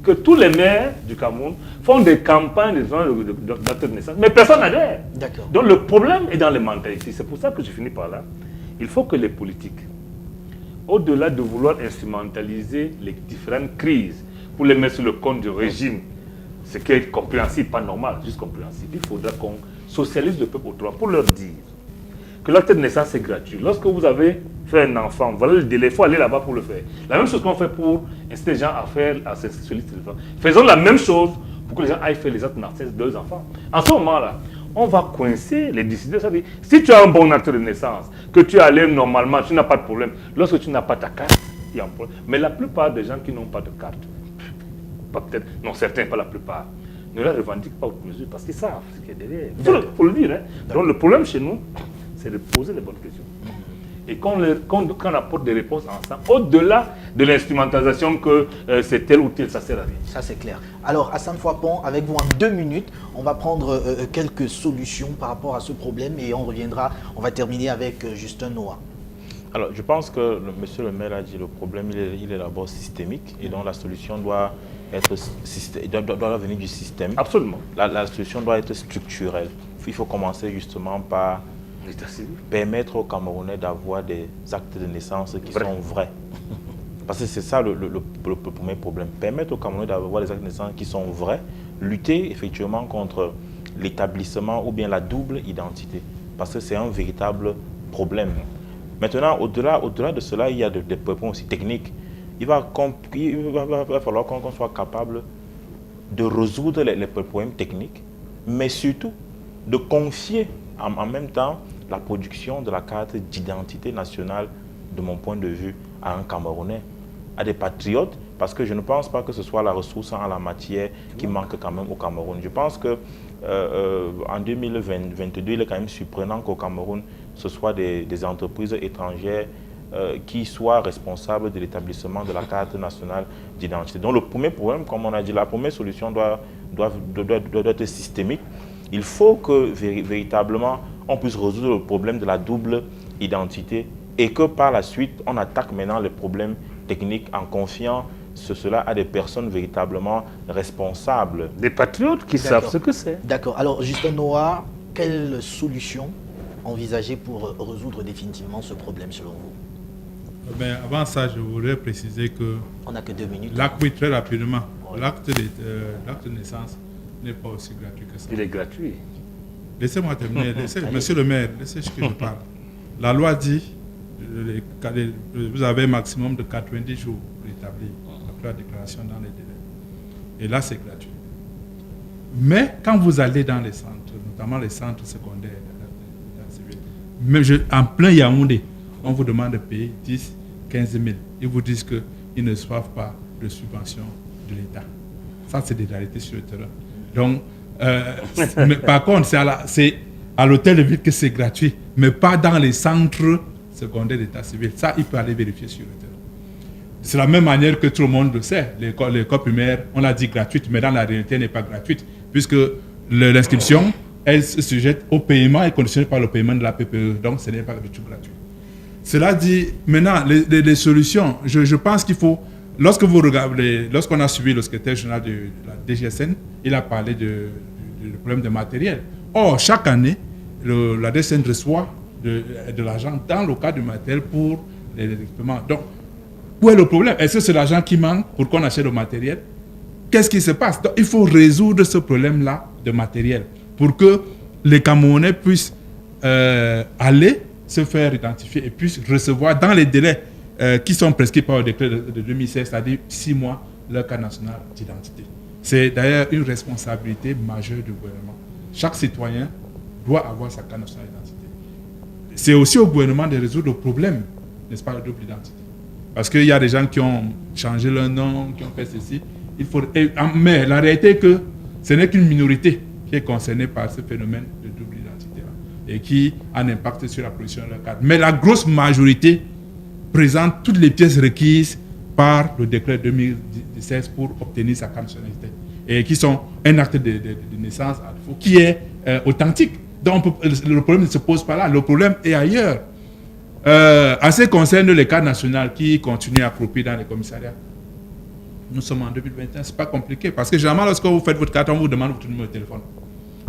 que tous les maires du Cameroun font des campagnes d'acte de naissance, mais personne n'adhère. Donc le problème est dans les mentalités. C'est pour ça que je finis par là. Il faut que les politiques, au-delà de vouloir instrumentaliser les différentes crises pour les mettre sur le compte du régime, ce qui est compréhensible, pas normal, juste compréhensible, il faudra qu'on socialise le peuple autrement pour leur dire que l'acte de naissance est gratuit. Lorsque vous avez fait un enfant, voilà le délai, il faut aller là-bas pour le faire. La même chose qu'on fait pour inciter les gens à faire à s'inscrire sur liste de enfants. Faisons la même chose pour que les gens aillent faire les actes de naissance de leurs enfants. En ce moment-là, on va coincer les décideurs. C'est-à-dire, si tu as un bon acte de naissance, que tu es allé normalement, tu n'as pas de problème. Lorsque tu n'as pas ta carte, il y a un problème. Mais la plupart des gens qui n'ont pas de carte, pas peut-être, non certains, pas la plupart, ne la revendiquent pas aux mesures parce qu'ils savent ce qu'il y a derrière. Il faut le dire. Hein. Donc le problème chez nous, c'est de poser les bonnes questions. Et qu'on apporte des réponses ensemble, au-delà de l'instrumentalisation que c'est tel ou tel, ça sert à rien.
Ça c'est clair. Alors Hassan Fouapon, avec vous en 2 minutes, on va prendre quelques solutions par rapport à ce problème et on reviendra, on va terminer avec Justin Noah.
Alors je pense que monsieur le maire a dit le problème il est d'abord systémique et donc la solution doit venir du système.
Absolument.
La solution doit être structurelle. Il faut commencer justement par permettre aux Camerounais d'avoir des actes de naissance qui sont vrais. Parce que c'est ça le premier problème. Permettre aux Camerounais d'avoir des actes de naissance qui sont vrais, lutter effectivement contre l'établissement ou bien la double identité. Parce que c'est un véritable problème. Maintenant, au-delà de cela, il y a des problèmes aussi techniques. Il va falloir qu'on soit capable de résoudre les problèmes techniques, mais surtout de confier en même temps la production de la carte d'identité nationale, de mon point de vue, à un Camerounais, à des patriotes, parce que je ne pense pas que ce soit la ressource en la matière qui manque quand même au Cameroun. Je pense que en 2022, il est quand même surprenant qu'au Cameroun, ce soit des entreprises étrangères qui soient responsables de l'établissement de la carte nationale d'identité. Donc le premier problème, comme on a dit, la première solution doit être systémique. Il faut que véritablement on puisse résoudre le problème de la double identité et que par la suite on attaque maintenant les problèmes techniques en confiant cela à des personnes véritablement responsables.
Des patriotes qui savent ce que c'est.
D'accord. Alors Justin Noah, quelle solution envisager pour résoudre définitivement ce problème selon vous?
Ben, avant ça, je voudrais préciser que...
On n'a que 2 minutes.
Oui, très rapidement. Ouais. L'acte de naissance n'est pas aussi gratuit que ça.
Il est gratuit.
Laissez-moi terminer. Monsieur le maire, laissez ce que je parle. La loi dit vous avez un maximum de 90 jours pour établir après la déclaration dans les délais. Et là, c'est gratuit. Mais quand vous allez dans les centres, notamment les centres secondaires, même en plein Yaoundé, on vous demande de payer 10, 15 000. Ils vous disent qu'ils ne reçoivent pas de subvention de l'État. Ça, c'est des réalités sur le terrain. Donc, mais par contre, c'est à l'hôtel de ville que c'est gratuit, mais pas dans les centres secondaires d'état civil. Ça, il peut aller vérifier sur le terrain. C'est la même manière que tout le monde le sait. L'école primaire, on l'a dit gratuite, mais dans la réalité, elle n'est pas gratuite, puisque l'inscription, elle se sujette au paiement et conditionnée par le paiement de la PPE. Donc, ce n'est pas du tout gratuit. Cela dit, maintenant, les solutions, je pense qu'il faut, lorsqu'on a suivi le secrétaire général de la DGSN, il a parlé du problème de matériel. Or, chaque année, la DGSN reçoit de l'argent dans le cas du matériel pour les équipements. Donc, où est le problème? Est-ce que c'est l'argent qui manque pour qu'on achète le matériel? Qu'est-ce qui se passe? Donc, il faut résoudre ce problème-là de matériel pour que les Camerounais puissent aller se faire identifier et puissent recevoir dans les délais qui sont prescrits par le décret de 2016, c'est-à-dire 6 mois leur carte nationale d'identité. C'est d'ailleurs une responsabilité majeure du gouvernement. Chaque citoyen doit avoir sa carte nationale d'identité. C'est aussi au gouvernement de résoudre le problème, n'est-ce pas, de double identité. Parce qu'il y a des gens qui ont changé leur nom, qui ont fait ceci. Mais la réalité est que ce n'est qu'une minorité qui est concernée par ce phénomène de double identité et qui a un impact sur la production de leur carte. Mais la grosse majorité présente toutes les pièces requises par le décret 2016 pour obtenir sa carte nationalité et qui sont un acte de naissance qui est authentique. Donc le problème ne se pose pas là, le problème est ailleurs. En ce qui concerne les cartes nationales qui continuent à croupir dans les commissariats, nous sommes en 2021, c'est pas compliqué parce que généralement lorsque vous faites votre carte, on vous demande votre numéro de téléphone.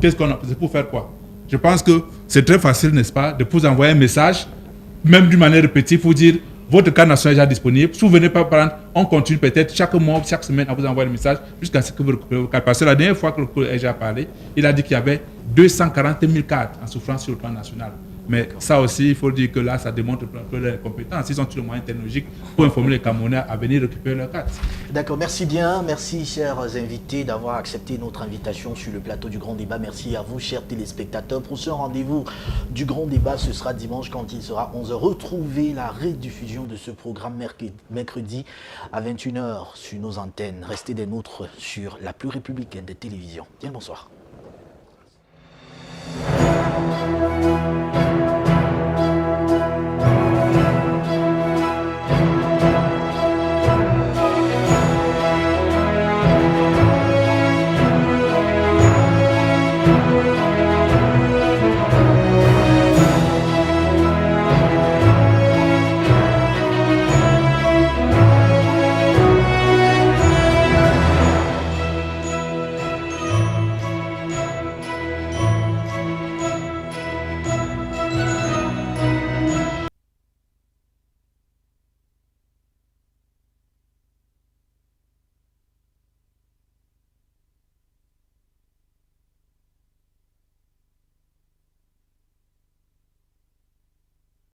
Qu'est-ce qu'on a? C'est pour faire quoi? Je pense que c'est très facile, n'est-ce pas, de vous envoyer un message, même d'une manière répétée, pour dire votre carte nationale est déjà disponible. Si vous ne venez pas prendre, on continue peut-être chaque mois, chaque semaine à vous envoyer le message jusqu'à ce que vous récupérez vos cartes. Parce que la dernière fois que le collège a parlé, il a dit qu'il y avait 240 000 cartes en souffrance sur le plan national. Mais ça aussi, il faut dire que là, ça démontre un peu leurs compétences. Ils ont tous les moyens technologiques pour informer les Camerounais à venir récupérer leurs cartes.
D'accord, merci bien. Merci, chers invités, d'avoir accepté notre invitation sur le plateau du Grand Débat. Merci à vous, chers téléspectateurs. Prochain rendez-vous du Grand Débat, ce sera dimanche quand il sera 11h. Retrouvez la rediffusion de ce programme mercredi à 21h sur nos antennes. Restez des nôtres sur la plus républicaine des télévisions. Bien le bonsoir.